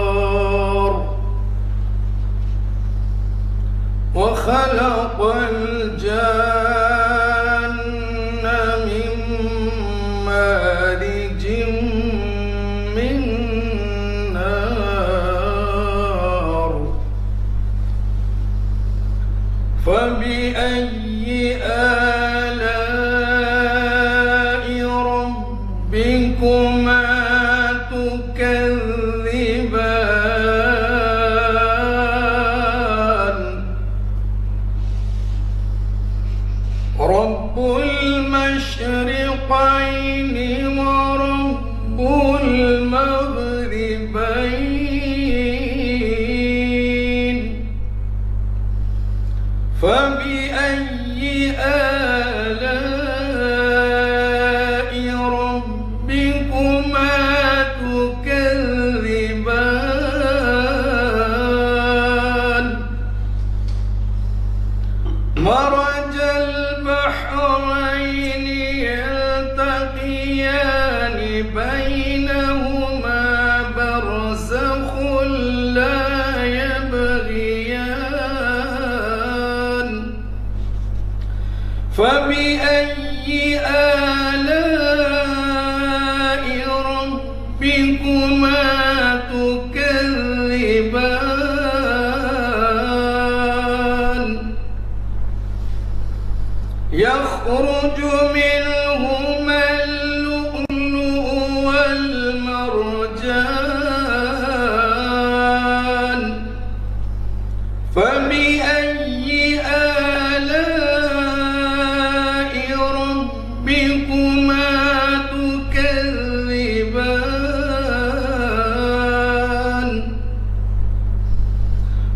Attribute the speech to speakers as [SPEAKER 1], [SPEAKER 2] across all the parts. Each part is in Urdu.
[SPEAKER 1] الفخار وخلق الجن من مارج من نار فبأي آلاء ربكما تكذبان رب المشرقين ورب المغربين فبأي آلاء ربكما تكذبان مرج البحرين يلتقيان بينهما برزخ لا يبغيان فبأي آلاء ربكما تكذبان يخرج منهما اللؤلؤ والمرجان فبأي آلاء ربكما تكذبان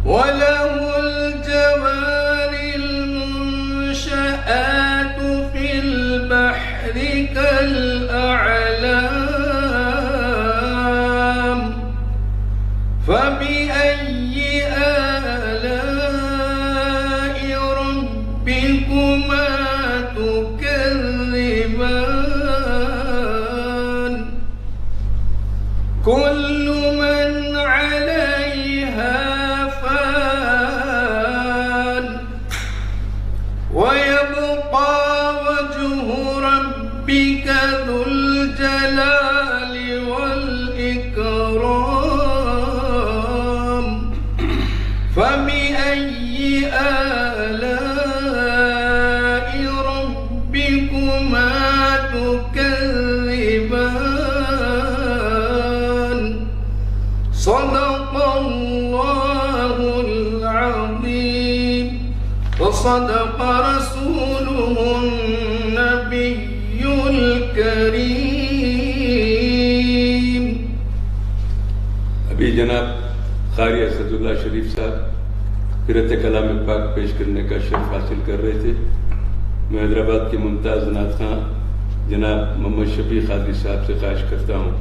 [SPEAKER 1] وله الجوار المنشآت في البحر كالأعلام فبأي آلاء ربكما تكذبان كل من عليها فان ويبقى وجه ربك ذو الجلال والإكرام فبأي آلاء ربكما تكذبان صدق الله العظيم وصدق رسوله النبي الكريم.
[SPEAKER 2] ابھی جناب قاری اسد اللہ شریف صاحب قرأت کلام پاک پیش کرنے کا شرف حاصل کر رہے تھے. میں حیدرآباد کے ممتاز نعت خواں جناب محمد شفیع قادری صاحب سے خواہش کرتا ہوں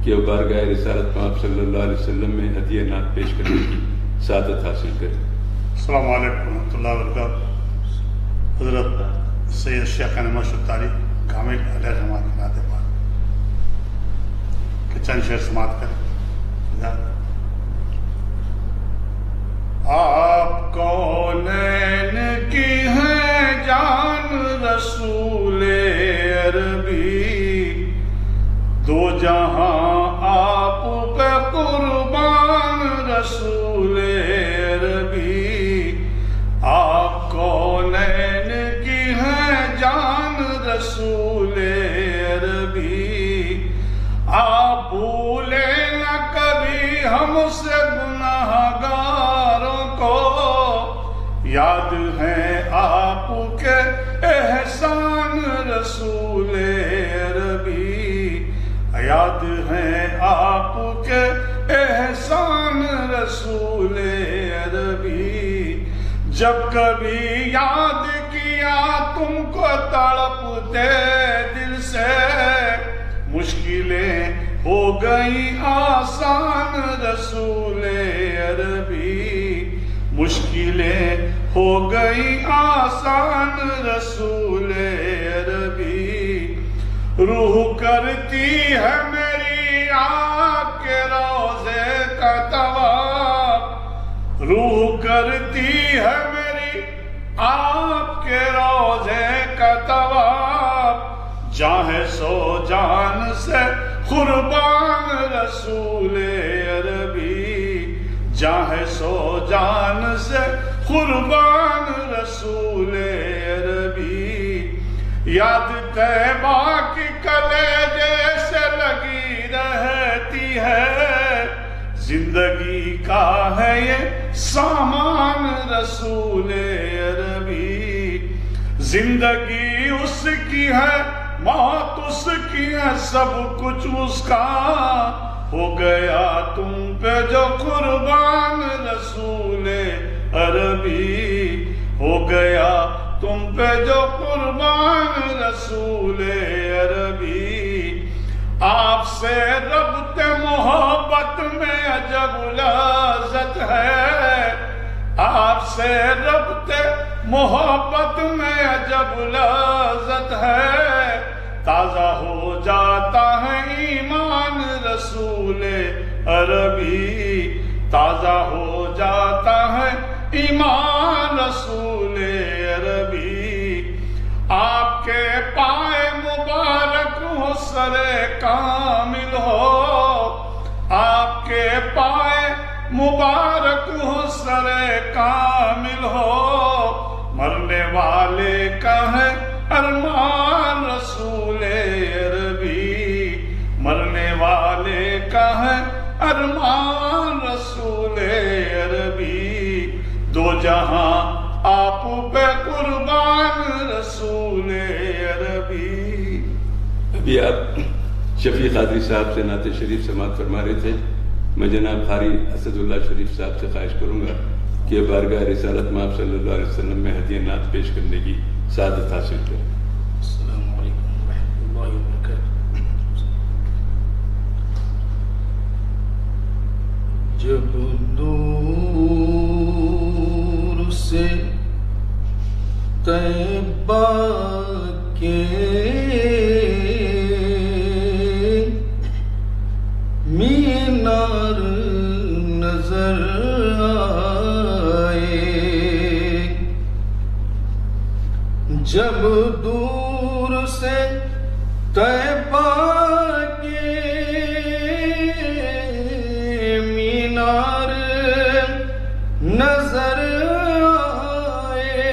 [SPEAKER 2] کہ وہ بارگاہ رسالت پاک صلی اللہ علیہ وسلم میں ہدیہ نعت پیش کرنے کی سعادت حاصل کریں.
[SPEAKER 3] السلام علیکم ورحمۃ اللہ وبرکاتہ. حضرت سید شیخ مرشد طارق کامل علیہ رحمۃ کی نعت پاک کہ چند شعر سماعت کریں. آپ کونین کی ہیں جان رسول عربی دو جہاں آپ پہ قربان رسول عربی آپ کونین کی ہیں جان رسول عربی آپ بھولے نہ کبھی ہم سے گناہ گاروں کو یاد ہیں آپ کے احسان رسول عربی یاد ہیں آپ کے احسان رسول عربی جب کبھی یاد کیا تم کو تڑپتے دل سے مشکلیں ہو گئی آسان رسول عربی مشکلیں ہو گئی آسان رسول عربی، روح کرتی ہے میری آپ کے روضے کا طواف، روح کرتی ہے میری آپ کے روضے کا طواف، جاہیں سو جان سے قربان رسول عربی، جاہیں سو جان سے قربان رسول عربی، یاد طیبہ کی کلیجے سے لگی رہتی ہے، زندگی کا ہے یہ سامان رسول عربی، زندگی اس کی ہے موت اس کی ہے، سب کچھ اس کا، ہو گیا تم پہ جو قربان رسول عربی، ہو گیا تم پہ جو قربان رسول عربی، آپ سے ربط محبت میں عجب لذت ہے، آپ سے ربط محبت میں عجب لذت ہے، تازہ ہو جاتا ہے ایمان رسول عربی، تازہ ہو جاتا ہے ایمان رسول عربی، آپ کے پائے مبارک ہو سر کامل ہو، آپ کے پائے مبارک ہو سر کامل ہو، مرنے والے کا ہے ارمان رسول عربی، مرنے والے کا ہے ارمان رسول عربی، دو جہاں آپ پہ قربان رسول عربی۔
[SPEAKER 2] ابھی آپ شفیع قادری صاحب سے نعت شریف سماعت فرما رہے تھے، میں جناب قاری اسد اللہ شریف صاحب سے خواہش کروں گا کہ بارگاہ رسالت مآب صلی اللہ علیہ وسلم میں ہدیہ نعت پیش کرنے کی سعادت حاصل کریں۔
[SPEAKER 1] السلام علیکم ورحمۃ اللہ وبرکاتہ۔ جب دور سے طیبہ کے مینار نظر آئے، جب دور سے طیبہ کے مینار نظر آئے،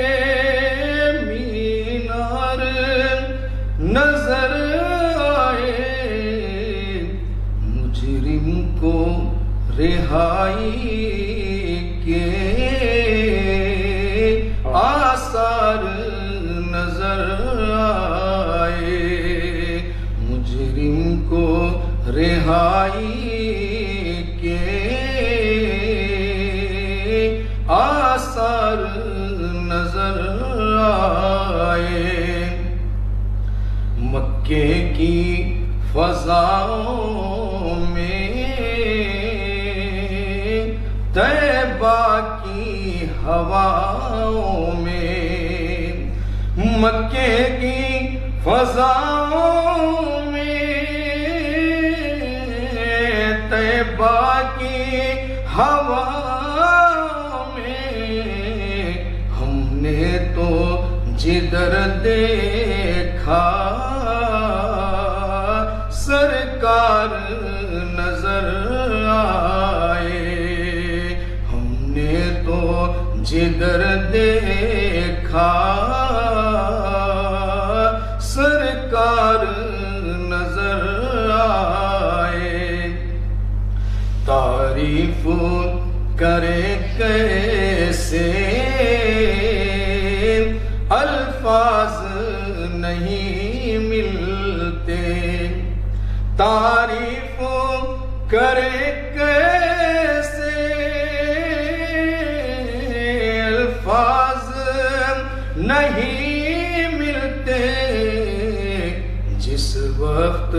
[SPEAKER 1] مینار نظر آئے، مجرم کو رہائی کے آثار نظر آئے، مجرم کو رہائی کے آثار نظر آئے، مکے کی فضاؤں میں طیبہ کی ہواؤں میں، مکے کی فضاؤں میں طیبہ کی ہواؤں میں، ہم نے تو جدھر دیکھا سرکار نظر آئے، ہم نے تو جدھر دیکھا سرکار نظر آئے، تعریف کرے کیسے الفاظ نہیں ملتے، تعریف کرے کیسے الفاظ نہیں ملتے، جس وقت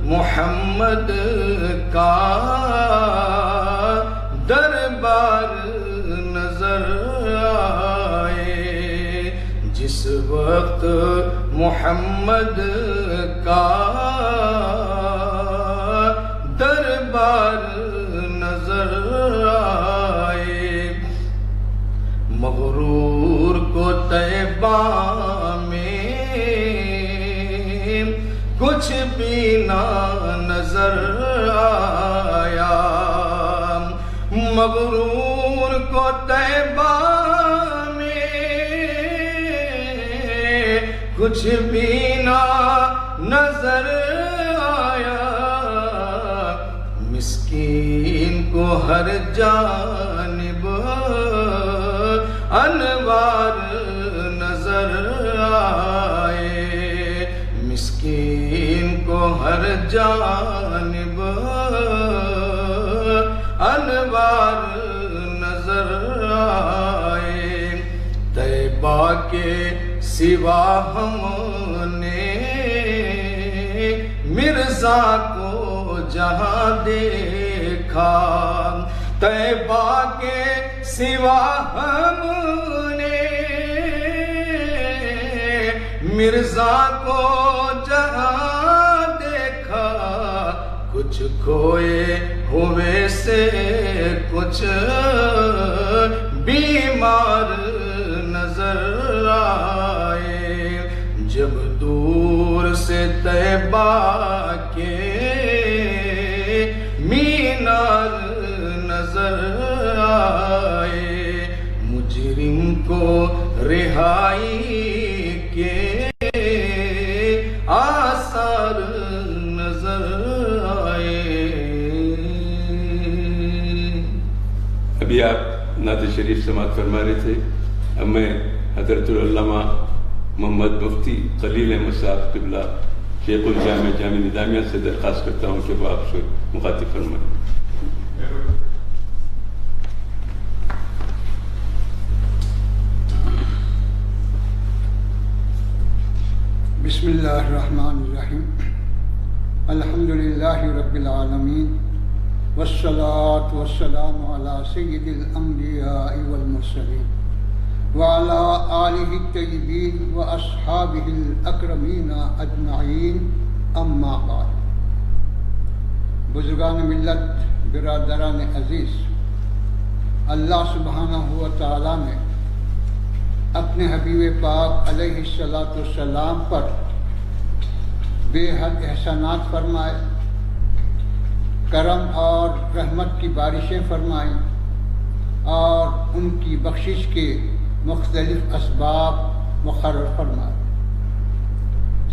[SPEAKER 1] محمد کا دربار نظر
[SPEAKER 4] وقت محمد کا دربار نظر آئے، مغرور کو طیبہ میں کچھ بھی نہ نظر آیا، مغرور کو طیبہ کچھ بھی نہ نظر آیا، مسکین کو ہر جانب انوار نظر آئے، مسکین کو ہر جانب انوار نظر آئے، طیبہ کے سوا ہم نے مرزا کو جہاں دیکھا، طیبہ کے سوا ہم نے مرزا کو جہاں دیکھا، کچھ کھوئے ہوئے سے کچھ بیمار نظر آئے، جب دور سے طیبہ کے مینار نظر آئے، مجرم کو رہائی کے آثار نظر آئے۔
[SPEAKER 2] ابھی آپ نعت شریف سماعت فرما رہے تھے، اب میں حضرت العلامہ محمد مفتی خلیل احمد صاحب قبلہ شیخ الجامع جامع نظامیہ سے درخواست کرتا ہوں کہ وہ آپ سے مخاطب فرمائیں۔
[SPEAKER 5] بسم اللہ الرحمن الرحیم، الحمدللہ رب العالمین، والصلاة والسلام علی سید الانبیاء والمرسلین وعلى آلہ الطیبین واصحابہ الاکرمین اجمعین، اما بعد۔ بزرگان ملت، برادران عزیز، اللہ سبحانہ و تعالیٰ نے اپنے حبیب پاک علیہ السلام پر بے حد احسانات فرمائے، کرم اور رحمت کی بارشیں فرمائیں، اور ان کی بخشش کے مختلف اسباب مقرر فرمائے۔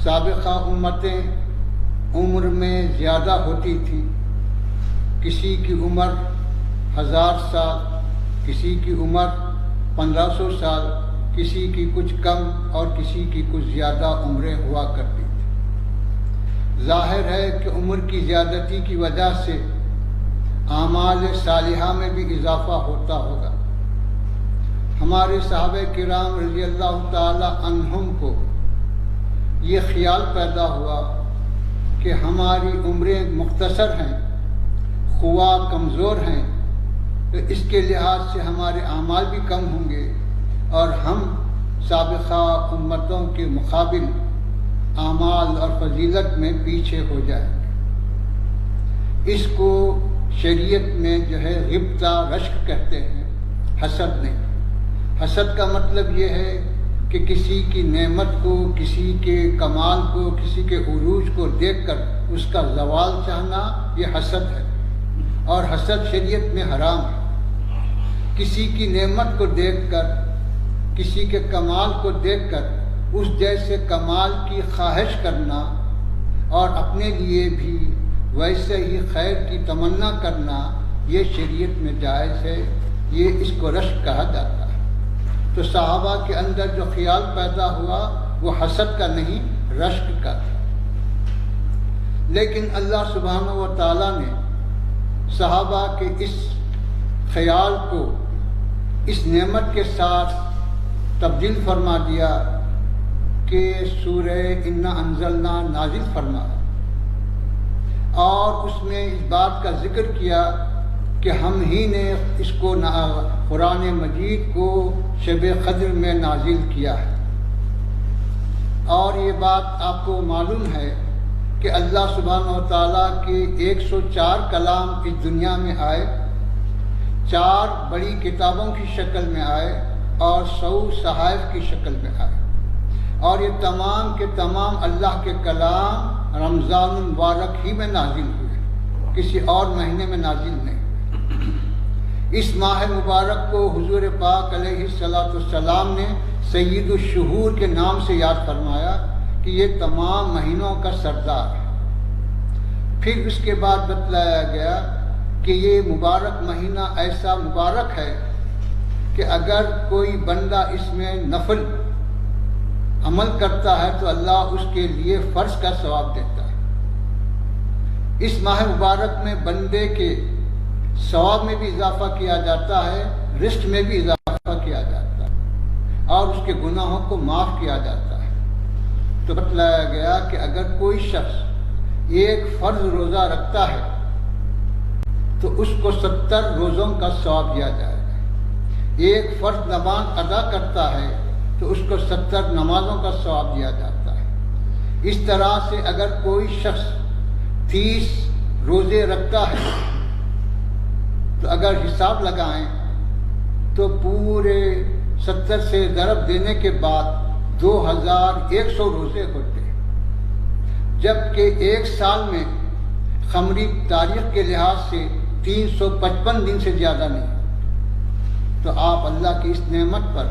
[SPEAKER 5] سابقہ امتیں عمر میں زیادہ ہوتی تھیں، کسی کی عمر 1000 سال، کسی کی عمر 1500 سال، کسی کی کچھ کم اور کسی کی کچھ زیادہ عمریں ہوا کرتی تھی۔ ظاہر ہے کہ عمر کی زیادتی کی وجہ سے اعمال صالحہ میں بھی اضافہ ہوتا ہوگا۔ ہمارے صحابہ کرام رضی اللہ تعالی عنہم کو یہ خیال پیدا ہوا کہ ہماری عمریں مختصر ہیں، خواہ کمزور ہیں، تو اس کے لحاظ سے ہمارے اعمال بھی کم ہوں گے اور ہم سابقہ امتوں کے مقابل اعمال اور فضیلت میں پیچھے ہو جائیں گے۔ اس کو شریعت میں جو ہے غبطہ رشک کہتے ہیں، حسد نہیں۔ حسد کا مطلب یہ ہے کہ کسی کی نعمت کو، کسی کے کمال کو، کسی کے عروج کو دیکھ کر اس کا زوال چاہنا، یہ حسد ہے، اور حسد شریعت میں حرام ہے۔ کسی کی نعمت کو دیکھ کر، کسی کے کمال کو دیکھ کر اس جیسے کمال کی خواہش کرنا اور اپنے لیے بھی ویسے ہی خیر کی تمنا کرنا، یہ شریعت میں جائز ہے، یہ اس کو رشک کہا جاتا ہے۔ تو صحابہ کے اندر جو خیال پیدا ہوا وہ حسد کا نہیں، رشک کا تھا۔ لیکن اللہ سبحانہ و تعالیٰ نے صحابہ کے اس خیال کو اس نعمت کے ساتھ تبدیل فرما دیا کہ سورہ انا انزلنا نازل فرمایا، اور اس میں اس بات کا ذکر کیا کہ ہم ہی نے اس کو قرآن مجید کو شب قدر میں نازل کیا ہے۔ اور یہ بات آپ کو معلوم ہے کہ اللہ سبحانہ و تعالیٰ کے 104 کلام اس دنیا میں آئے، 4 بڑی کتابوں کی شکل میں آئے اور 100 صحائف کی شکل میں آئے، اور یہ تمام کے تمام اللہ کے کلام رمضان المبارک ہی میں نازل ہوئے، کسی اور مہینے میں نازل نہیں۔ اس ماہ مبارک کو حضور پاک علیہ السلام نے سید الشہور کے نام سے یاد فرمایا کہ یہ تمام مہینوں کا سردار ہے۔ پھر اس کے بعد بتلایا گیا کہ یہ مبارک مہینہ ایسا مبارک ہے کہ اگر کوئی بندہ اس میں نفل عمل کرتا ہے تو اللہ اس کے لیے فرض کا ثواب دیتا ہے۔ اس ماہ مبارک میں بندے کے ثواب میں بھی اضافہ کیا جاتا ہے، رزق میں بھی اضافہ کیا جاتا ہے، اور اس کے گناہوں کو معاف کیا جاتا ہے۔ تو بتلایا گیا کہ اگر کوئی شخص ایک فرض روزہ رکھتا ہے تو اس کو 70 روزوں کا ثواب دیا جائے گا، ایک فرض نماز ادا کرتا ہے تو اس کو 70 نمازوں کا ثواب دیا جاتا ہے۔ اس طرح سے اگر کوئی شخص 30 روزے رکھتا ہے تو اگر حساب لگائیں تو پورے 70 سے ضرب دینے کے بعد 2100 روزے ہوتے ہیں، جبکہ ایک سال میں قمری تاریخ کے لحاظ سے 355 دن سے زیادہ نہیں۔ تو آپ اللہ کی اس نعمت پر،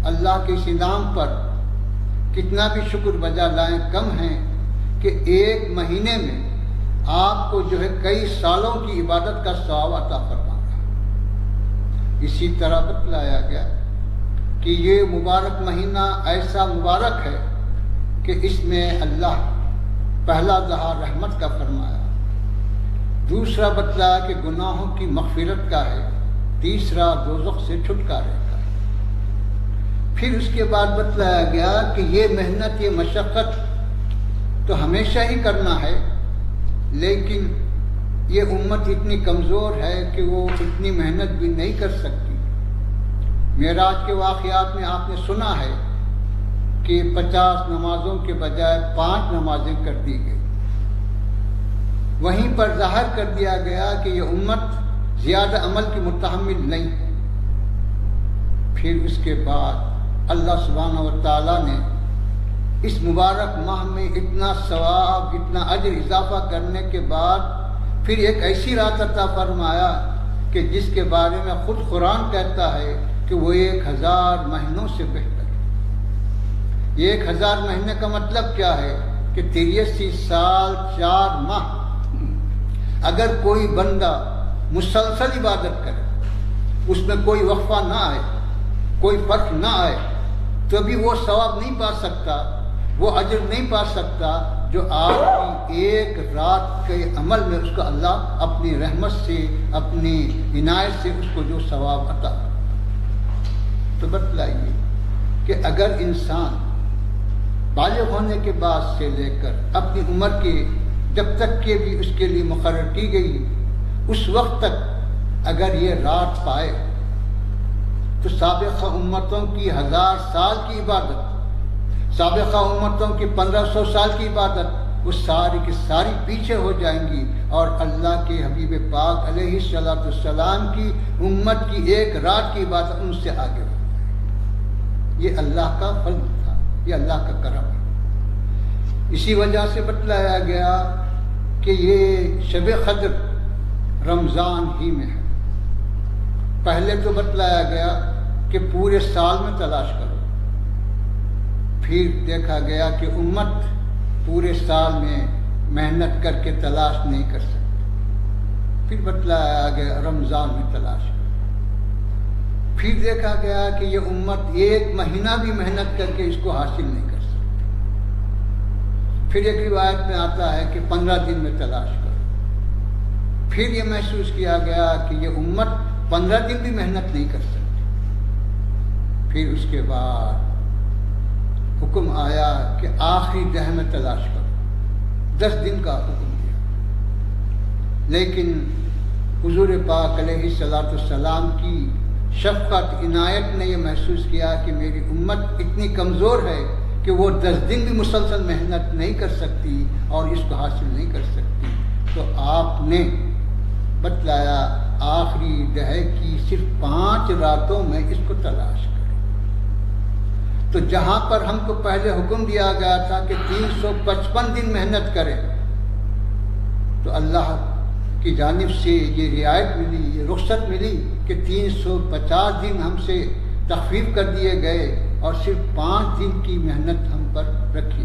[SPEAKER 5] اللہ کے اس انعام پر کتنا بھی شکر بجا لائیں کم ہیں کہ ایک مہینے میں آپ کو جو ہے کئی سالوں کی عبادت کا ثواب عطا فرما رہا۔ اسی طرح بتلایا گیا کہ یہ مبارک مہینہ ایسا مبارک ہے کہ اس میں اللہ پہلا اظہار رحمت کا فرمایا، دوسرا بتلایا کہ گناہوں کی مغفرت کا ہے، تیسرا دوزخ سے چھٹکارے کا ہے۔ پھر اس کے بعد بتلایا گیا کہ یہ محنت، یہ مشقت تو ہمیشہ ہی کرنا ہے، لیکن یہ امت اتنی کمزور ہے کہ وہ اتنی محنت بھی نہیں کر سکتی۔ معراج کے واقعات میں آپ نے سنا ہے کہ 50 نمازوں کے بجائے 5 نمازیں کر دی گئی۔ وہیں پر ظاہر کر دیا گیا کہ یہ امت زیادہ عمل کی متحمل نہیں ہے۔ پھر اس کے بعد اللہ سبحانہ و تعالیٰ نے اس مبارک ماہ میں اتنا ثواب، اتنا اجر اضافہ کرنے کے بعد پھر ایک ایسی رات عطا فرمایا کہ جس کے بارے میں خود قرآن کہتا ہے کہ وہ 1000 مہینوں سے بہتر ہے۔ یہ 1000 مہینے کا مطلب کیا ہے کہ 83 سال 4 ماہ اگر کوئی بندہ مسلسل عبادت کرے، اس میں کوئی وقفہ نہ آئے، کوئی فرق نہ آئے، تو بھی وہ ثواب نہیں پا سکتا، وہ اجر نہیں پا سکتا جو آپ کی ایک رات کے عمل میں اس کو اللہ اپنی رحمت سے، اپنی عنایت سے اس کو جو ثواب عطا۔ تو بتلائیے کہ اگر انسان بالغ ہونے کے بعد سے لے کر اپنی عمر کے جب تک کہ بھی اس کے لیے مقرر کی گئی اس وقت تک اگر یہ رات پائے تو سابقہ امتوں کی 1000 سال کی عبادت، سابقہ امتوں کی 1500 سال کی عبادت، وہ ساری کی ساری پیچھے ہو جائیں گی، اور اللہ کے حبیب پاک علیہ السلام کی امت کی ایک رات کی عبادت ان سے آگے ہو جائے۔ یہ اللہ کا فضل تھا، یہ اللہ کا کرم ہے۔ اسی وجہ سے بتلایا گیا کہ یہ شب قدر رمضان ہی میں ہے۔ پہلے تو بتلایا گیا کہ پورے سال میں تلاش کرو، پھر دیکھا گیا کہ امت پورے سال میں محنت کر کے تلاش نہیں کر سکتی، پھر بتلایا گیا رمضان میں تلاش کرو، پھر دیکھا گیا کہ یہ امت 1 مہینہ بھی محنت کر کے اس کو حاصل نہیں کر سکتی، پھر ایک روایت میں آتا ہے کہ 15 دن میں تلاش کرو، پھر یہ محسوس کیا گیا کہ یہ امت 15 دن بھی محنت نہیں کر سکتی، پھر اس کے بعد حکم آیا کہ آخری دہ میں تلاش کرو، 10 دن کا حکم دیا۔ لیکن حضور پاک علیہ السلام کی شفقت، عنایت نے یہ محسوس کیا کہ میری امت اتنی کمزور ہے کہ وہ 10 دن بھی مسلسل محنت نہیں کر سکتی اور اس کو حاصل نہیں کر سکتی، تو آپ نے بتلایا آخری دہر کی صرف 5 راتوں میں اس کو تلاش کریں۔ تو جہاں پر ہم کو پہلے حکم دیا گیا تھا کہ 355 دن محنت کریں، تو اللہ کی جانب سے یہ رعایت ملی، یہ رخصت ملی کہ 350 دن ہم سے تخفیف کر دیے گئے اور صرف 5 دن کی محنت ہم پر رکھی۔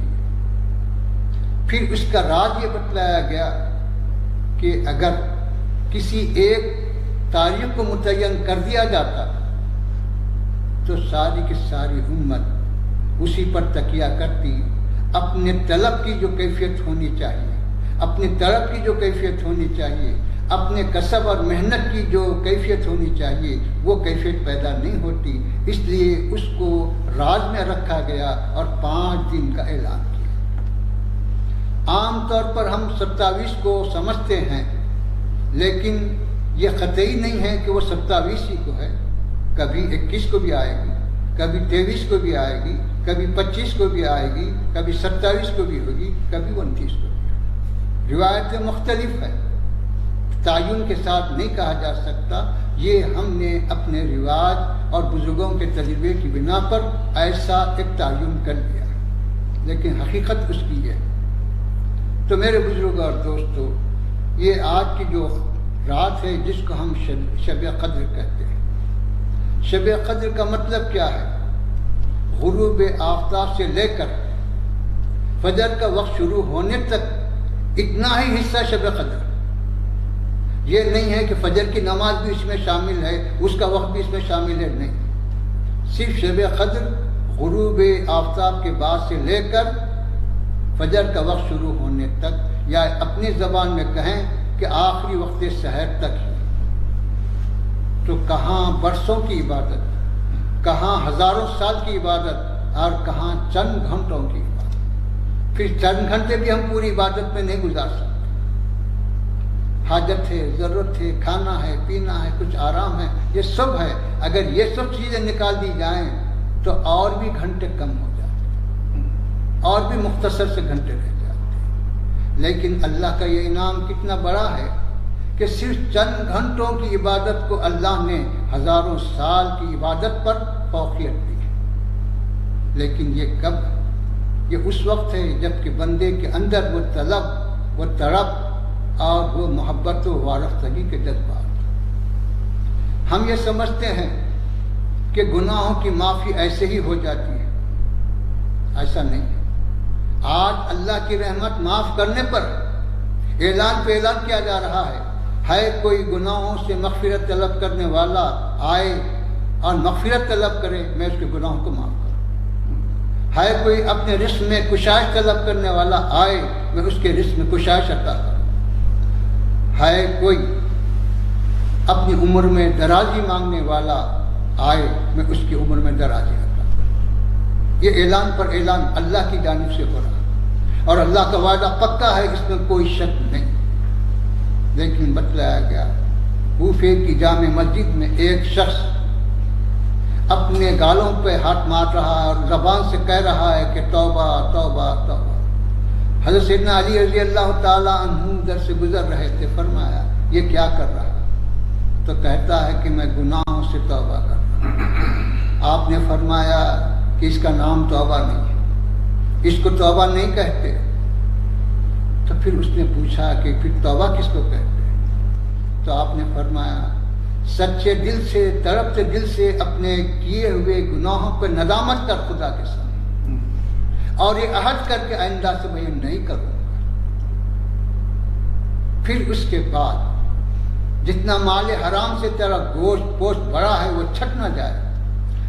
[SPEAKER 5] پھر اس کا راز یہ بتلایا گیا کہ اگر کسی ایک تاریخ کو متعین کر دیا جاتا تو ساری کی ساری امت اسی پر تکیہ کرتی، اپنے طلب کی جو کیفیت ہونی چاہیے، اپنی طلب کی جو کیفیت ہونی چاہیے، اپنے کسب اور محنت کی جو کیفیت ہونی چاہیے، وہ کیفیت پیدا نہیں ہوتی۔ اس لیے اس کو راز میں رکھا گیا اور 5 دن کا اعلان کیا۔ عام طور پر ہم 27 کو سمجھتے ہیں، لیکن یہ قطعی نہیں ہے کہ وہ 27 ہی کو ہے، کبھی 21 کو بھی آئے گی، کبھی 23 کو بھی آئے گی، کبھی 25 کو بھی آئے گی، کبھی 27 کو بھی ہوگی، کبھی 29 کو بھی ہوگی۔ روایتیں مختلف ہیں، تعین کے ساتھ نہیں کہا جا سکتا۔ یہ ہم نے اپنے رواج اور بزرگوں کے تجربے کی بنا پر ایسا ایک تعین کر لیا، لیکن حقیقت اس کی ہے۔ تو میرے بزرگوں اور دوستو، یہ آج کی جو رات ہے جس کو ہم شب قدر کہتے ہیں، شب قدر کا مطلب کیا ہے؟ غروب آفتاب سے لے کر فجر کا وقت شروع ہونے تک اتنا ہی حصہ شب قدر۔ یہ نہیں ہے کہ فجر کی نماز بھی اس میں شامل ہے، اس کا وقت بھی اس میں شامل ہے، نہیں، صرف شب قدر غروب آفتاب کے بعد سے لے کر فجر کا وقت شروع ہونے تک، یا اپنی زبان میں کہیں کہ آخری وقت سحر تک ہی۔ تو کہاں برسوں کی عبادت، کہاں ہزاروں سال کی عبادت، اور کہاں چند گھنٹوں کی عبادت۔ پھر چند گھنٹے بھی ہم پوری عبادت میں نہیں گزار سکتے، حاجت ہے، ضرورت ہے، کھانا ہے، پینا ہے، کچھ آرام ہے، یہ سب ہے۔ اگر یہ سب چیزیں نکال دی جائیں تو اور بھی گھنٹے کم ہو جاتے، اور بھی مختصر سے گھنٹے رہ جاتے۔ لیکن اللہ کا یہ انعام کتنا بڑا ہے کہ صرف چند گھنٹوں کی عبادت کو اللہ نے ہزاروں سال کی عبادت پر فوقیت دی ہے۔ لیکن یہ کب؟ یہ اس وقت ہے جب کہ بندے کے اندر وہ طلب، وہ تڑپ اور وہ محبت و وارفتگی کے جذبات۔ ہم یہ سمجھتے ہیں کہ گناہوں کی معافی ایسے ہی ہو جاتی ہے، ایسا نہیں ہے۔ آج اللہ کی رحمت معاف کرنے پر اعلان پہ اعلان کیا جا رہا ہے کوئی گناہوں سے مغفرت طلب کرنے والا آئے اور مغفرت طلب کرے، میں اس کے گناہوں کو معاف کروں۔ ہے کوئی اپنے رزق میں کشائش طلب کرنے والا آئے، میں اس کے رزق میں کشائش عطا کروں۔ ہے کوئی اپنی عمر میں درازی مانگنے والا آئے، میں اس کی عمر میں درازی عطا کروں۔ یہ اعلان پر اعلان اللہ کی جانب سے ہو رہا ہے، اور اللہ کا وعدہ پکا ہے، اس میں کوئی شک نہیں۔ لیکن بتلایا گیا کوفے کی جامع مسجد میں ایک شخص اپنے گالوں پہ ہاتھ مار رہا ہے اور زبان سے کہہ رہا ہے کہ توبہ توبہ توبہ۔ حضرت سیدنا علی رضی اللہ تعالیٰ عنہ ادھر سے گزر رہے تھے، فرمایا یہ کیا کر رہا؟ تو کہتا ہے کہ میں گناہوں سے توبہ کر رہا ہوں۔ آپ نے فرمایا کہ اس کا نام توبہ نہیں ہے، اس کو توبہ نہیں کہتے۔ تو پھر اس نے پوچھا کہ پھر توبہ کس کو کہتے ہیں؟ تو آپ نے فرمایا سچے دل سے، تڑپتے دل سے اپنے کیے ہوئے گناہوں پر ندامت کر خدا کے سامنے، اور یہ عہد کر کے آئندہ سے میں یہ نہیں کروں گا۔ پھر اس کے بعد جتنا مال حرام سے تیرا گوشت پوشت بڑا ہے وہ چھٹ نہ جائے،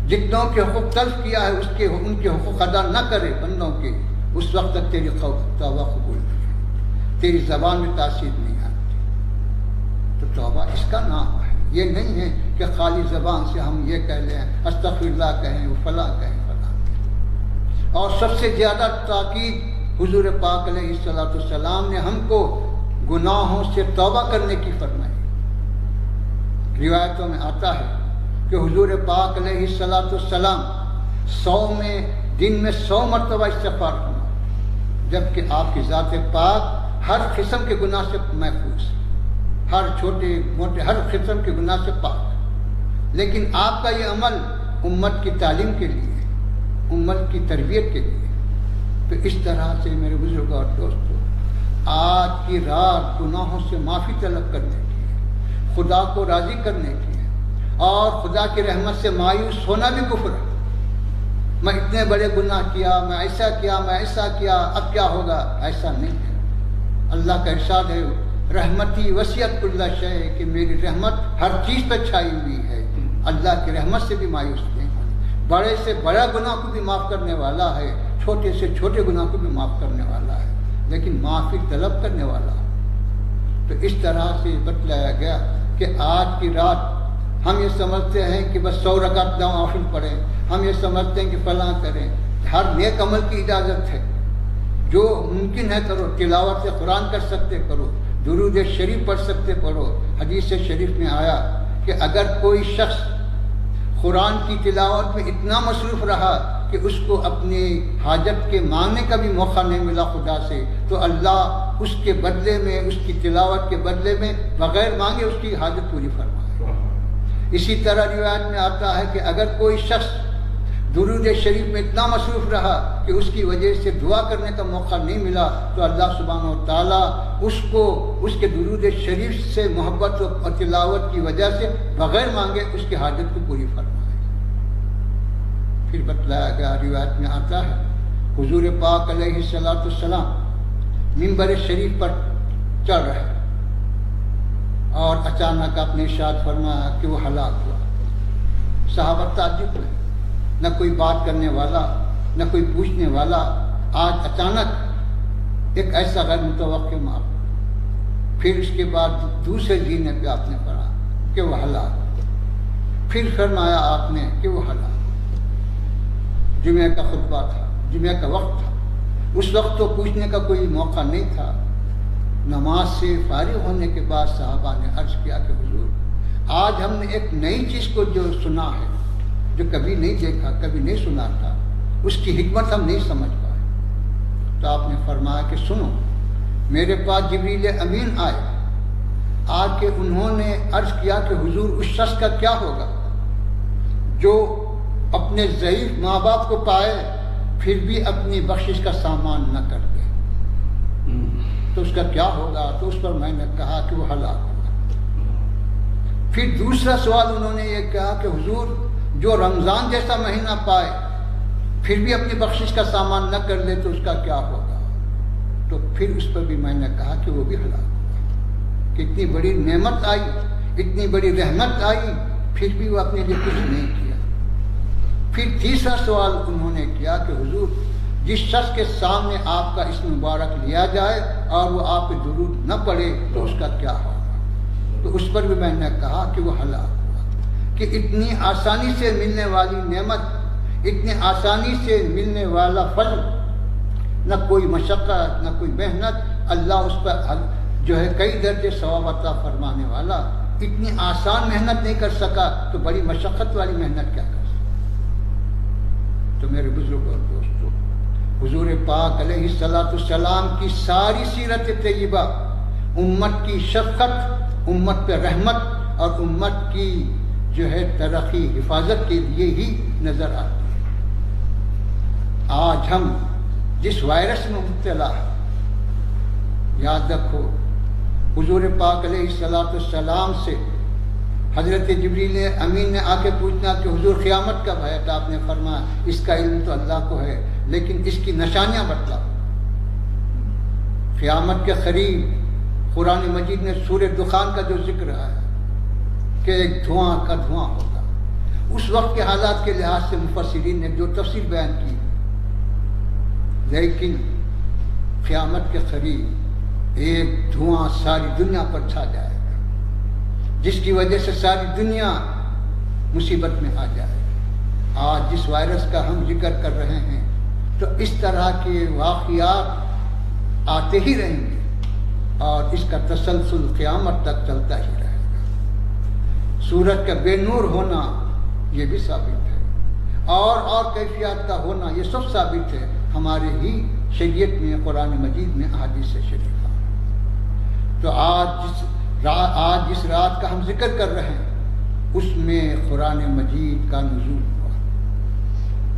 [SPEAKER 5] جتنوں کے حقوق تلف کیا ہے ان کے حقوق ادا نہ کرے بندوں کے، اس وقت تک تیری توبہ قبول نہیں ہے، تیری زبان میں تاثیر نہیں آتی۔ تو توبہ اس کا نام ہے، یہ نہیں ہے کہ خالی زبان سے ہم یہ کہہ لیں استغفر اللہ کہیں، وہ فلاں کہیں فلاں کہیں۔ اور سب سے زیادہ تاکید حضور پاک علیہ الصلوۃ والسلام نے ہم کو گناہوں سے توبہ کرنے کی فرمائی۔ روایتوں میں آتا ہے کہ حضور پاک علیہ الصلوۃ والسلام 100 میں دن میں 100 مرتبہ استغفار کرنا، جبکہ آپ کی ذات پاک ہر قسم کے گناہ سے محفوظ، ہر چھوٹے موٹے ہر قسم کے گناہ سے پاک، لیکن آپ کا یہ عمل امت کی تعلیم کے لیے، امت کی تربیت کے لیے۔ تو اس طرح سے میرے بزرگوں اور دوستوں، آج کی رات گناہوں سے معافی طلب کرنے کی ہے، خدا کو راضی کرنے کی ہے، اور خدا کی رحمت سے مایوس ہونا بھی کفر ہے۔ میں اتنے بڑے گناہ کیا، میں ایسا کیا، میں ایسا کیا، اب کیا ہوگا؟ ایسا نہیں ہے۔ اللہ کا ارشاد ہے رحمتی وسعت کل شیء، کہ میری رحمت ہر چیز پہ چھائی ہوئی ہے۔ اللہ کی رحمت سے بھی مایوس نہیں ہونا، بڑے سے بڑا گناہ کو بھی معاف کرنے والا ہے، چھوٹے سے چھوٹے گناہ کو بھی معاف کرنے والا ہے، لیکن معافی طلب کرنے والا ہے۔ تو اس طرح سے بتلایا گیا کہ آج کی رات ہم یہ سمجھتے ہیں کہ بس 100 رکعت نوافل پڑھیں، ہم یہ سمجھتے ہیں کہ فلاں کریں۔ ہر نیک عمل کی اجازت ہے، جو ممکن ہے کرو، تلاوت سے قرآن کر سکتے کرو، درود شریف پڑھ سکتے پڑھو۔ حدیث شریف میں آیا کہ اگر کوئی شخص قرآن کی تلاوت میں اتنا مصروف رہا کہ اس کو اپنی حاجت کے مانگنے کا بھی موقع نہیں ملا خدا سے، تو اللہ اس کے بدلے میں، اس کی تلاوت کے بدلے میں بغیر مانگے اس کی حاجت پوری فرمائے۔ اسی طرح روایت میں آتا ہے کہ اگر کوئی شخص درود شریف میں اتنا مصروف رہا کہ اس کی وجہ سے دعا کرنے کا موقع نہیں ملا، تو اللہ سبحانہ و تعالیٰ اس کو اس کے درود شریف سے محبت اور تلاوت کی وجہ سے بغیر مانگے اس کی حاجت کو پوری فرمائے۔ پھر بتلایا گیا، روایت میں آتا ہے حضور پاک علیہ السلام منبر شریف پر چڑھ رہے اور اچانک آپ نے ارشاد فرمایا کہ وہ ہلاک ہوا۔ صحابہ تعجب ہوئے، نہ کوئی بات کرنے والا، نہ کوئی پوچھنے والا، آج اچانک ایک ایسا غیر متوقع موقع۔ پھر اس کے بعد دوسرے جینے پہ آپ نے پڑھا کہ وہ ہلاک، پھر فرمایا آپ نے کہ وہ ہلاک۔ جمعہ کا خطبہ تھا، جمعہ کا وقت تھا، اس وقت تو پوچھنے کا کوئی موقع نہیں تھا۔ نماز سے فارغ ہونے کے بعد صحابہ نے عرض کیا کہ حضور، آج ہم نے ایک نئی چیز کو جو سنا ہے، جو کبھی نہیں دیکھا، کبھی نہیں سنا تھا، اس کی حکمت ہم نہیں سمجھ پائے۔ تو آپ نے فرمایا کہ سنو، میرے پاس جبریل امین آئے، آ کے انہوں نے عرض کیا کہ حضور اس شخص کا کیا ہوگا جو اپنے ضعیف ماں باپ کو پائے پھر بھی اپنی بخشش کا سامان نہ کر دے، تو اس کا کیا ہوگا؟ تو اس پر میں نے کہا کہ وہ ہلاک ہوگا۔ پھر دوسرا سوال انہوں نے یہ کہا کہ حضور جو رمضان جیسا مہینہ پائے پھر بھی اپنی بخشش کا سامان نہ کر لے تو اس کا کیا ہوگا؟ تو پھر اس پر بھی میں نے کہا کہ وہ بھی ہلاک ہوگا۔ کہ اتنی بڑی نعمت آئی، اتنی بڑی رحمت آئی، پھر بھی وہ اپنے لیے کچھ نہیں کیا۔ پھر تیسرا سوال انہوں نے کیا کہ حضور جس شخص کے سامنے آپ کا اسم مبارک لیا جائے اور وہ آپ پہ درود نہ پڑے تو اس کا کیا ہوگا؟ تو اس پر بھی میں نے کہا کہ وہ ہلاک ہوا۔ کہ اتنی آسانی سے ملنے والی نعمت، اتنی آسانی سے ملنے والا فضل، نہ کوئی مشقت نہ کوئی محنت، اللہ اس پر جو ہے کئی درجے ثواب عطا فرمانے والا، اتنی آسان محنت نہیں کر سکا تو بڑی مشقت والی محنت کیا کر سکتا؟ تو میرے بزرگ اور دوستو، حضور پاک علیہ السلام کی ساری سیرت طیبہ امت کی شفقت، امت پہ رحمت اور امت کی جو ہے ترقی حفاظت کے لیے ہی نظر آتی ہے۔ آج ہم جس وائرس میں مبتلا ہے، یاد رکھو حضور پاک علیہ السلام سے حضرت جبریل امین نے آ کے پوچھنا کہ حضور قیامت کب ہے؟ تو آپ نے فرمایا اس کا علم تو اللہ کو ہے، لیکن اس کی نشانیاں بتلاؤ۔ قیامت کے قریب قرآن مجید نے سورہ دخان کا جو ذکر ہے کہ ایک دھواں کا دھواں ہوگا، اس وقت کے حالات کے لحاظ سے مفسرین نے جو تفصیل بیان کی، لیکن قیامت کے قریب ایک دھواں ساری دنیا پر چھا جائے گا، جس کی وجہ سے ساری دنیا مصیبت میں آ جائے گی۔ آج جس وائرس کا ہم ذکر کر رہے ہیں تو اس طرح کے واقعات آتے ہی رہیں گے اور اس کا تسلسل قیامت تک چلتا ہی رہے گا۔ سورج کا بے نور ہونا یہ بھی ثابت ہے، اور کیفیات کا ہونا، یہ سب ثابت ہے ہمارے ہی شریعت میں، قرآن مجید میں، احادیث شریفہ۔ تو آج جس رات کا ہم ذکر کر رہے ہیں اس میں قرآن مجید کا نزول ہوا۔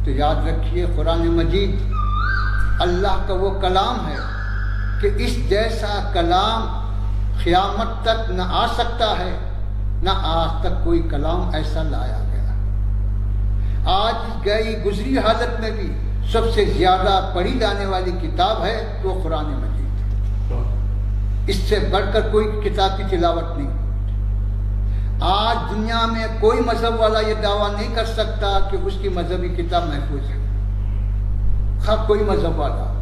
[SPEAKER 5] تو یاد رکھیے قرآن مجید اللہ کا وہ کلام ہے کہ اس جیسا کلام قیامت تک نہ آ سکتا ہے، نہ آج تک کوئی کلام ایسا لایا گیا۔ آج گئی گزری حالت میں بھی سب سے زیادہ پڑھی جانے والی کتاب ہے تو قرآن مجید ہے۔ اس سے بڑھ کر کوئی کتاب کی تلاوت نہیں۔ آج دنیا میں کوئی مذہب والا یہ دعویٰ نہیں کر سکتا کہ اس کی مذہبی کتاب محفوظ ہے، خواہ کوئی مذہب والا۔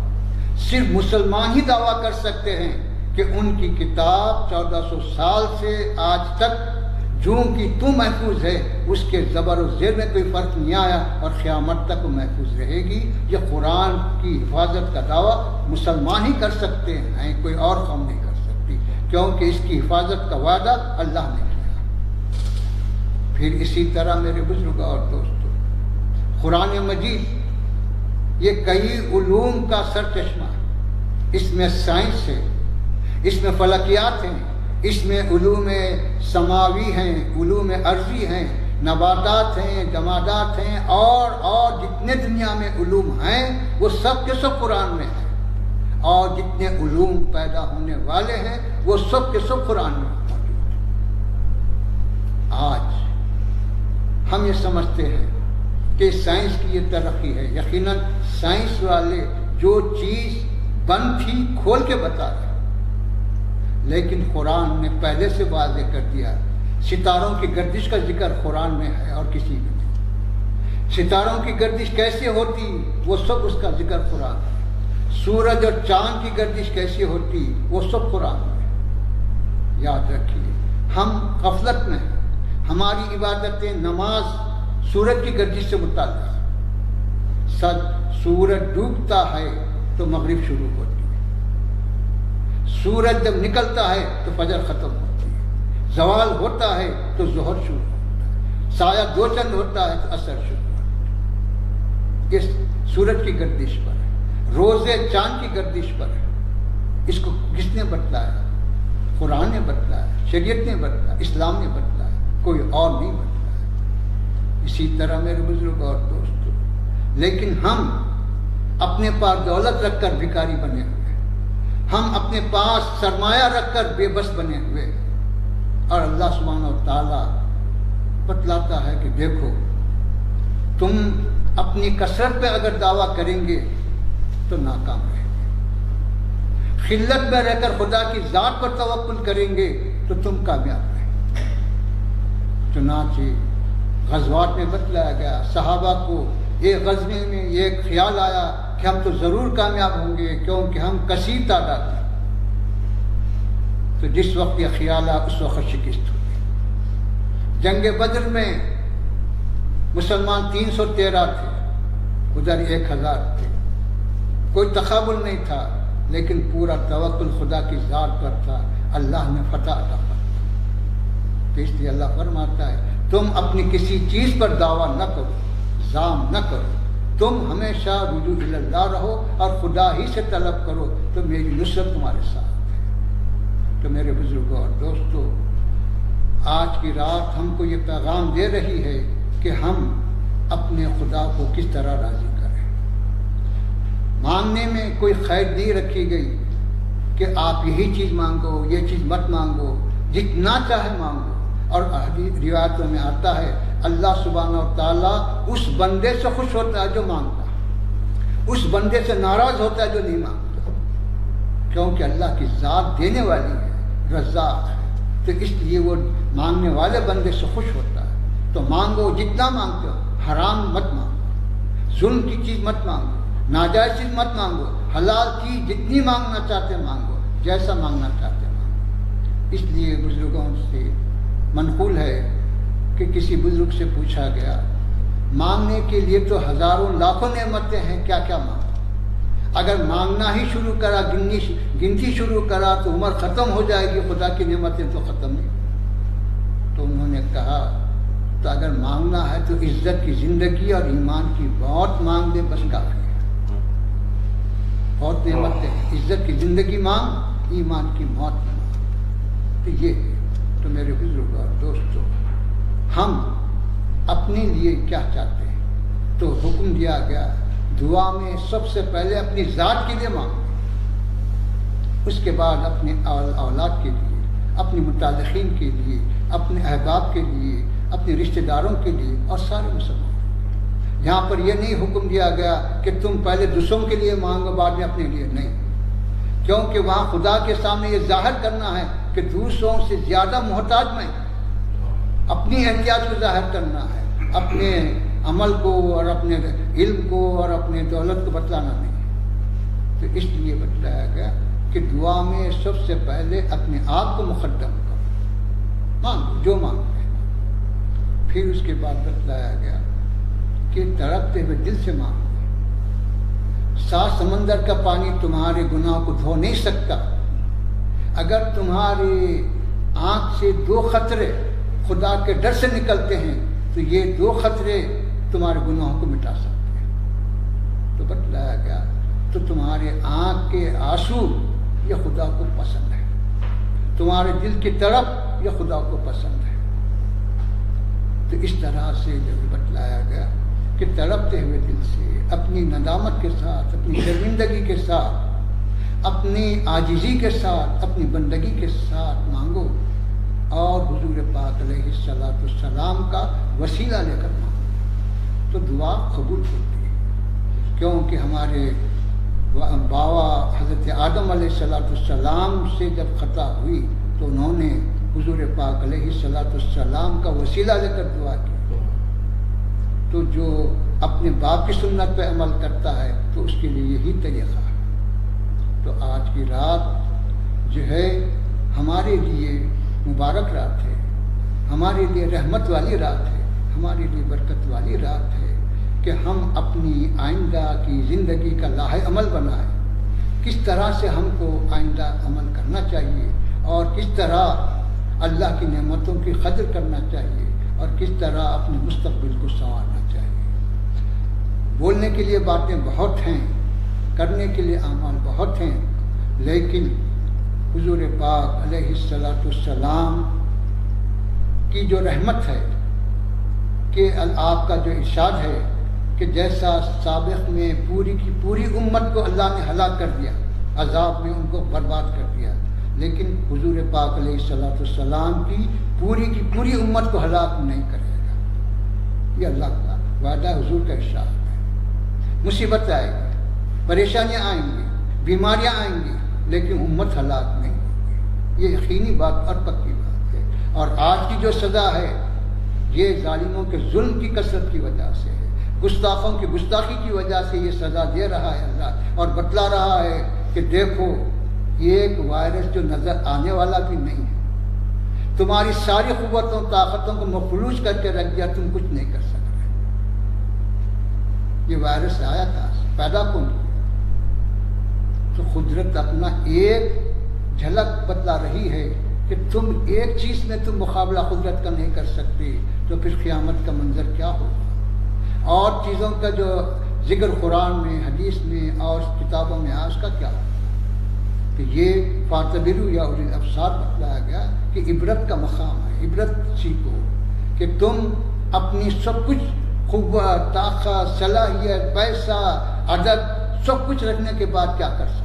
[SPEAKER 5] صرف مسلمان ہی دعویٰ کر سکتے ہیں کہ ان کی کتاب 1400 سال سے آج تک جوں کی تو محفوظ ہے، اس کے زبر و زیر میں کوئی فرق نہیں آیا اور قیامت تک وہ محفوظ رہے گی۔ یہ قرآن کی حفاظت کا دعویٰ مسلمان ہی کر سکتے ہیں، کوئی اور قوم نہیں کر سکتی، کیونکہ اس کی حفاظت کا وعدہ اللہ نے کیا۔ پھر اسی طرح میرے بزرگوں اور دوستوں، قرآن مجید یہ کئی علوم کا سرچشمہ ہے۔ اس میں سائنس ہے، اس میں فلکیات ہیں، اس میں علوم سماوی ہیں، علوم ارضی ہیں، نباتات ہیں، جمادات ہیں، اور جتنے دنیا میں علوم ہیں وہ سب کے سب قرآن میں ہیں، اور جتنے علوم پیدا ہونے والے ہیں وہ سب کے سب قرآن میں موجود ہیں۔ آج ہم یہ سمجھتے ہیں کہ سائنس کی یہ ترقی ہے، یقیناً سائنس والے جو چیز بند تھی کھول کے بتا رہے، لیکن قرآن نے پہلے سے واضح کر دیا۔ ستاروں کی گردش کا ذکر قرآن میں ہے اور کسی میں نہیں۔ ستاروں کی گردش کیسے ہوتی وہ سب اس کا ذکر قرآن میں۔ سورج اور چاند کی گردش کیسے ہوتی وہ سب قرآن میں۔ یاد رکھیے ہم غفلت میں ہیں، ہماری عبادتیں، نماز سورج کی گردش سے متعلق۔ سورج ڈوبتا ہے تو مغرب شروع ہوتی ہے، سورج جب نکلتا ہے تو فجر ختم ہوتی ہے، زوال ہوتا ہے تو ظہر شروع ہوتا ہے، سایہ دو چند ہوتا ہے تو عصر شروع ہوتا ہے۔ اس سورج کی گردش پر ہے، روزے چاند کی گردش پر ہے۔ اس کو کس نے بتلایا؟ قرآن نے بتلایا، شریعت نے بتلایا، اسلام نے بتلایا، کوئی اور نہیں بتلایا۔ اسی طرح میرے بزرگ اور دوستو، لیکن ہم اپنے پاس دولت رکھ کر بھکاری بنے ہوئے، ہم اپنے پاس سرمایہ رکھ کر بے بس بنے ہوئے، اور اللہ سبحانہ و تعالیٰ بتلاتا ہے کہ دیکھو تم اپنی کثرت پہ اگر دعویٰ کریں گے تو ناکام رہیں گے، خلت میں رہ کر خدا کی ذات پر توکل کریں گے تو تم کامیاب رہیں گے۔ چنانچہ غزوات میں بتلایا گیا، صحابہ کو ایک غزوے میں یہ خیال آیا کہ ہم تو ضرور کامیاب ہوں گے کیونکہ ہم کثیر تعداد ہیں۔ تو جس وقت یہ خیال آیا اس وقت شکست ہوئی۔ جنگ بدر میں مسلمان 313 تھے، ادھر 1000 تھے، کوئی تقابل نہیں تھا، لیکن پورا توکل خدا کی ذات پر تھا، اللہ نے فتح عطا فرمایا۔ تو اس لیے اللہ فرماتا ہے تم اپنی کسی چیز پر دعویٰ نہ کرو، زام نہ کرو، تم ہمیشہ رجوع اللہ رہو اور خدا ہی سے طلب کرو تو میری نصرت تمہارے ساتھ ہے۔ تو میرے بزرگوں اور دوستو، آج کی رات ہم کو یہ پیغام دے رہی ہے کہ ہم اپنے خدا کو کس طرح راضی کریں۔ مانگنے میں کوئی قید نہیں رکھی گئی کہ آپ یہی چیز مانگو، یہ چیز مت مانگو، جتنا چاہے مانگو۔ اور روایتوں میں آتا ہے اللہ سبحانہ و تعالیٰ اس بندے سے خوش ہوتا ہے جو مانگتا ہے، اس بندے سے ناراض ہوتا ہے جو نہیں مانگتا، کیونکہ اللہ کی ذات دینے والی ہے، رزاق ہے۔ تو اس لیے وہ مانگنے والے بندے سے خوش ہوتا ہے۔ تو مانگو، جتنا مانگتے ہو، حرام مت مانگو، ظلم کی چیز مت مانگو، ناجائز چیز مت مانگو، حلال چیز جتنی مانگنا چاہتے مانگو، جیسا مانگنا چاہتے مانگو۔ اس لیے بزرگوں سے منقول ہے کہ کسی بزرگ سے پوچھا گیا مانگنے کے لیے تو ہزاروں لاکھوں نعمتیں ہیں، کیا کیا مانگو؟ اگر مانگنا ہی شروع کرا، گنتی شروع کرا تو عمر ختم ہو جائے گی، خدا کی نعمتیں تو ختم نہیں۔ تو انہوں نے کہا تو اگر اگر مانگنا ہے تو عزت کی زندگی اور ایمان کی موت مانگ دے، بس کافی ہے۔ بہت نعمتیں ہیں، عزت کی زندگی مانگ، ایمان کی موت مانگ، تو یہ ہے۔ تو میرے بزرگ اور دوستو، ہم اپنے لیے کیا چاہتے ہیں؟ تو حکم دیا گیا دعا میں سب سے پہلے اپنی ذات کے لیے مانگو، اس کے بعد اپنے اولاد کے لیے، اپنے متعلقین کے لیے، اپنے احباب کے لیے، اپنے رشتہ داروں کے لیے اور سارے مسلمان۔ یہاں پر یہ نہیں حکم دیا گیا کہ تم پہلے دوسروں کے لیے مانگو بعد میں اپنے لیے، نہیں، کیونکہ وہاں خدا کے سامنے یہ ظاہر کرنا ہے کہ دوسروں سے زیادہ محتاج میں، اپنی احتیاج کو ظاہر کرنا ہے، اپنے عمل کو اور اپنے علم کو اور اپنے دولت کو بتلانا نہیں۔ تو اس لیے بتلایا گیا کہ دعا میں سب سے پہلے اپنے آپ کو مقدم کرو، مانگو جو مانگتے ہیں۔ پھر اس کے بعد بتلایا گیا کہ تڑپتے ہوئے دل سے مانگو۔ 7 سمندر کا پانی تمہارے گناہ کو دھو نہیں سکتا، اگر تمہاری آنکھ سے 2 قطرے خدا کے ڈر سے نکلتے ہیں تو یہ 2 قطرے تمہارے گناہوں کو مٹا سکتے ہیں۔ تو بتلایا گیا تو تمہارے آنکھ کے آنسو یہ خدا کو پسند ہے، تمہارے دل کی تڑپ یہ خدا کو پسند ہے۔ تو اس طرح سے جب بتلایا گیا کہ تڑپتے ہوئے دل سے، اپنی ندامت کے ساتھ، اپنی شرمندگی کے ساتھ، اپنی عاجزی کے ساتھ، اپنی بندگی کے ساتھ مانگو، اور حضور پاک علیہ السلام کا وسیلہ لے کر مانگو، تو دعا قبول ہوتی ہے۔ کیونکہ ہمارے باوا حضرت آدم علیہ السلام سے جب خطا ہوئی تو انہوں نے حضور پاک علیہ السلام کا وسیلہ لے کر دعا کی۔ تو جو اپنے باپ کی سنت پہ عمل کرتا ہے تو اس کے لیے یہی طریقہ ہے۔ تو آج کی رات جو ہے ہمارے لیے مبارک رات ہے، ہمارے لیے رحمت والی رات ہے، ہمارے لیے برکت والی رات ہے کہ ہم اپنی آئندہ کی زندگی کا لاہ عمل بنائیں، کس طرح سے ہم کو آئندہ عمل کرنا چاہیے اور کس طرح اللہ کی نعمتوں کی قدر کرنا چاہیے اور کس طرح اپنے مستقبل کو سنوارنا چاہیے۔ بولنے کے لیے باتیں بہت ہیں، کرنے کے لیے اعمال بہت ہیں، لیکن حضور پاک علیہ السلام کی جو رحمت ہے کہ آپ کا جو ارشاد ہے کہ جیسا سابق میں پوری کی پوری امت کو اللہ نے ہلاک کر دیا، عذاب میں ان کو برباد کر دیا، لیکن حضور پاک علیہ السلام کی پوری امت کو ہلاک نہیں کرے گا۔ یہ اللہ کا وعدہ، حضور کا ارشاد ہے۔ مصیبت آئے گی، پریشانیاں آئیں گی، بیماریاں آئیں گی، لیکن امت ہلاک نہیں ہوگی، یہ یقینی بات اور پکی بات ہے۔ اور آج کی جو سزا ہے یہ ظالموں کے ظلم کی کثرت کی وجہ سے ہے، گستاخوں کی گستاخی کی وجہ سے یہ سزا دے رہا ہے اللہ، اور بتلا رہا ہے کہ دیکھو یہ ایک وائرس جو نظر آنے والا بھی نہیں ہے، تمہاری ساری قوتوں طاقتوں کو مفلوج کر کے رکھ دیا، تم کچھ نہیں کر سک رہے۔ یہ وائرس آیا تھا، پیدا کون کیا؟ تو قدرت اپنا ایک جھلک بتلا رہی ہے کہ تم ایک چیز میں تم مقابلہ قدرت کا نہیں کر سکتے، تو پھر قیامت کا منظر کیا ہوگا؟ اور چیزوں کا جو ذکر قرآن میں، حدیث میں اور کتابوں میں آج کا کیا ہوگا؟ کہ یہ فاعتبروا یا اولی الابصار بتلایا گیا کہ عبرت کا مقام ہے، عبرت سیکھو کہ تم اپنی سب کچھ قوت، طاقت، صلاحیت، پیسہ، عدد سب کچھ رکھنے کے بعد کیا کر سکتے؟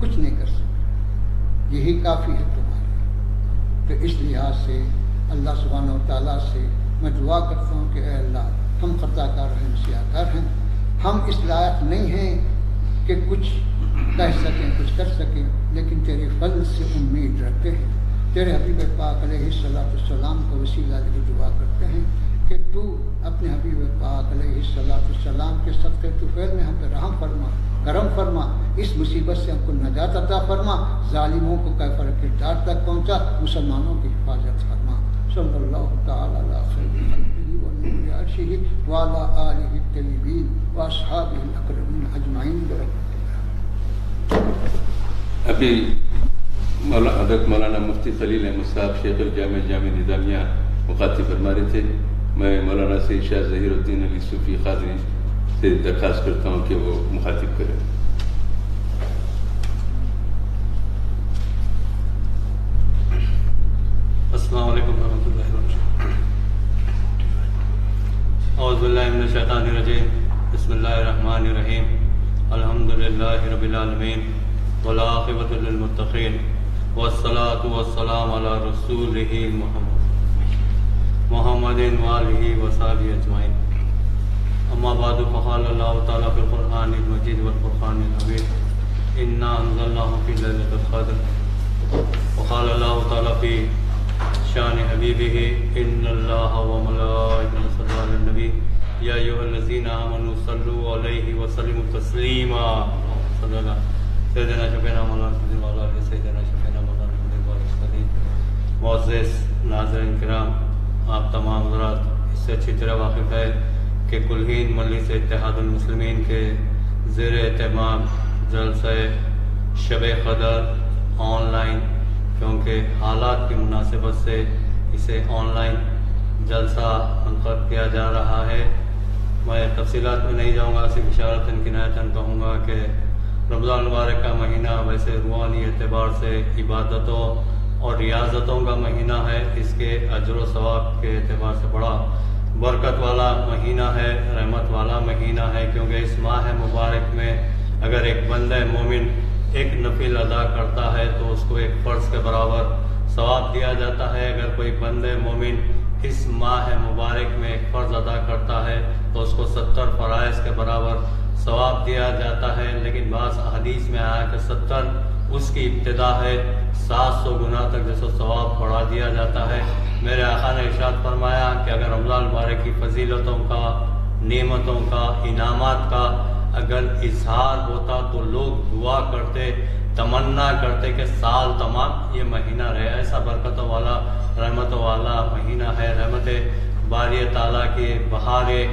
[SPEAKER 5] کچھ نہیں کر سکتے، یہی کافی ہے تمہارے۔ تو اس لحاظ سے اللہ سبحانہ و تعالیٰ سے میں دعا کرتا ہوں کہ اے اللہ، ہم خطا کار ہیں، سیاہ کار ہیں، ہم اس لائق نہیں ہیں کہ کچھ کہہ سکیں، کچھ کر سکیں، لیکن تیرے فضل سے امید رکھتے ہیں، تیرے حبیب پاک علیہ السلام کو وسیلہ لے دعا کرتے ہیں کہ تو اپنے حبیب پاک علیہ السلام کے صدقے طفیل میں ہم پہ رحم فرما، کرم فرما، اس مصیبت سے ہم کو نجات عطا فرما، ظالموں کو کیفر کردار تک پہنچا، مسلمانوں کی حفاظت فرما۔ صلی اللہ تعالی علی خیر خلقہ ونور عرشہ وعلی آلہ الطیبین واصحابہ الاکرمین اجمعین برحمتہ اللہ۔
[SPEAKER 2] ابھی حضرت مولانا مفتی خلیل احمد صاحب شیخ الجامع جامع نظامیہ مخاطب فرما رہے تھے. میں مولانا سید شاہ ظہیر الدین علی صوفی قادری سے درخواست کرتا ہوں کہ وہ مخاطب کریں.
[SPEAKER 6] السلام علیکم ورحمۃ اللہ وبرکاتہ. اعوذ باللہ من الشیطان الرجیم. بسم اللہ الرحمن الرحیم. الحمد للہ رب العالمین والعاقبۃ للمتقین والصلاۃ والسلام علی رسولہ محمد وآلہ وصحبہ اجمعین. اما بعد فقال اللہ تعالیٰ فی القرآن المجید والفرقان الحمید انا انزلناہ فی لیلۃ القدر. وقال اللہ تعالیٰ فی شان حبیبہ ان اللہ وملائکتہ یصلون علی النبی یا ایھا الذین آمنوا صلوا علیہ وسلموا تسلیما. صلی اللہ سیدنا شفیعنا مولانا وعلی سیدنا شفیعنا مولانا وسلم. معزز ناظرین کرام، آپ تمام حضرات اس سے اچھی طرح واقف ہے کہ کلہین مجلس اتحاد المسلمین کے زیر اہتمام جلسہ شب قدر آن لائن، کیونکہ حالات کی مناسبت سے اسے آن لائن جلسہ منعقد کیا جا رہا ہے. میں تفصیلات میں نہیں جاؤں گا، صرف اشارتاً کنایتاً کہوں گا کہ رمضان المبارک کا مہینہ ویسے روحانی اعتبار سے عبادتوں اور ریاضتوں کا مہینہ ہے. اس کے اجر و ثواب کے اعتبار سے بڑا برکت والا مہینہ ہے، رحمت والا مہینہ ہے، کیونکہ اس ماہ مبارک میں اگر ایک بندہ مومن ایک نفل ادا کرتا ہے تو اس کو ایک فرض کے برابر ثواب دیا جاتا ہے. اگر کوئی بندہ مومن اس ماہ مبارک میں ایک فرض ادا کرتا ہے تو اس کو 70 فرائض کے برابر ثواب دیا جاتا ہے. لیکن بعض احادیث میں آیا کہ 70 اس کی ابتدا ہے، 700 گنا تک جس کو ثواب بڑھا دیا جاتا ہے. میرے آقا نے ارشاد فرمایا کہ اگر رمضان مبارک کی فضیلتوں کا، نعمتوں کا، انعامات کا اگر اظہار ہوتا تو لوگ دعا کرتے، تمنا کرتے کہ سال تمام یہ مہینہ رہے. ایسا برکتوں والا، رحمتوں والا مہینہ ہے. رحمت باری تعالیٰ کے بہارے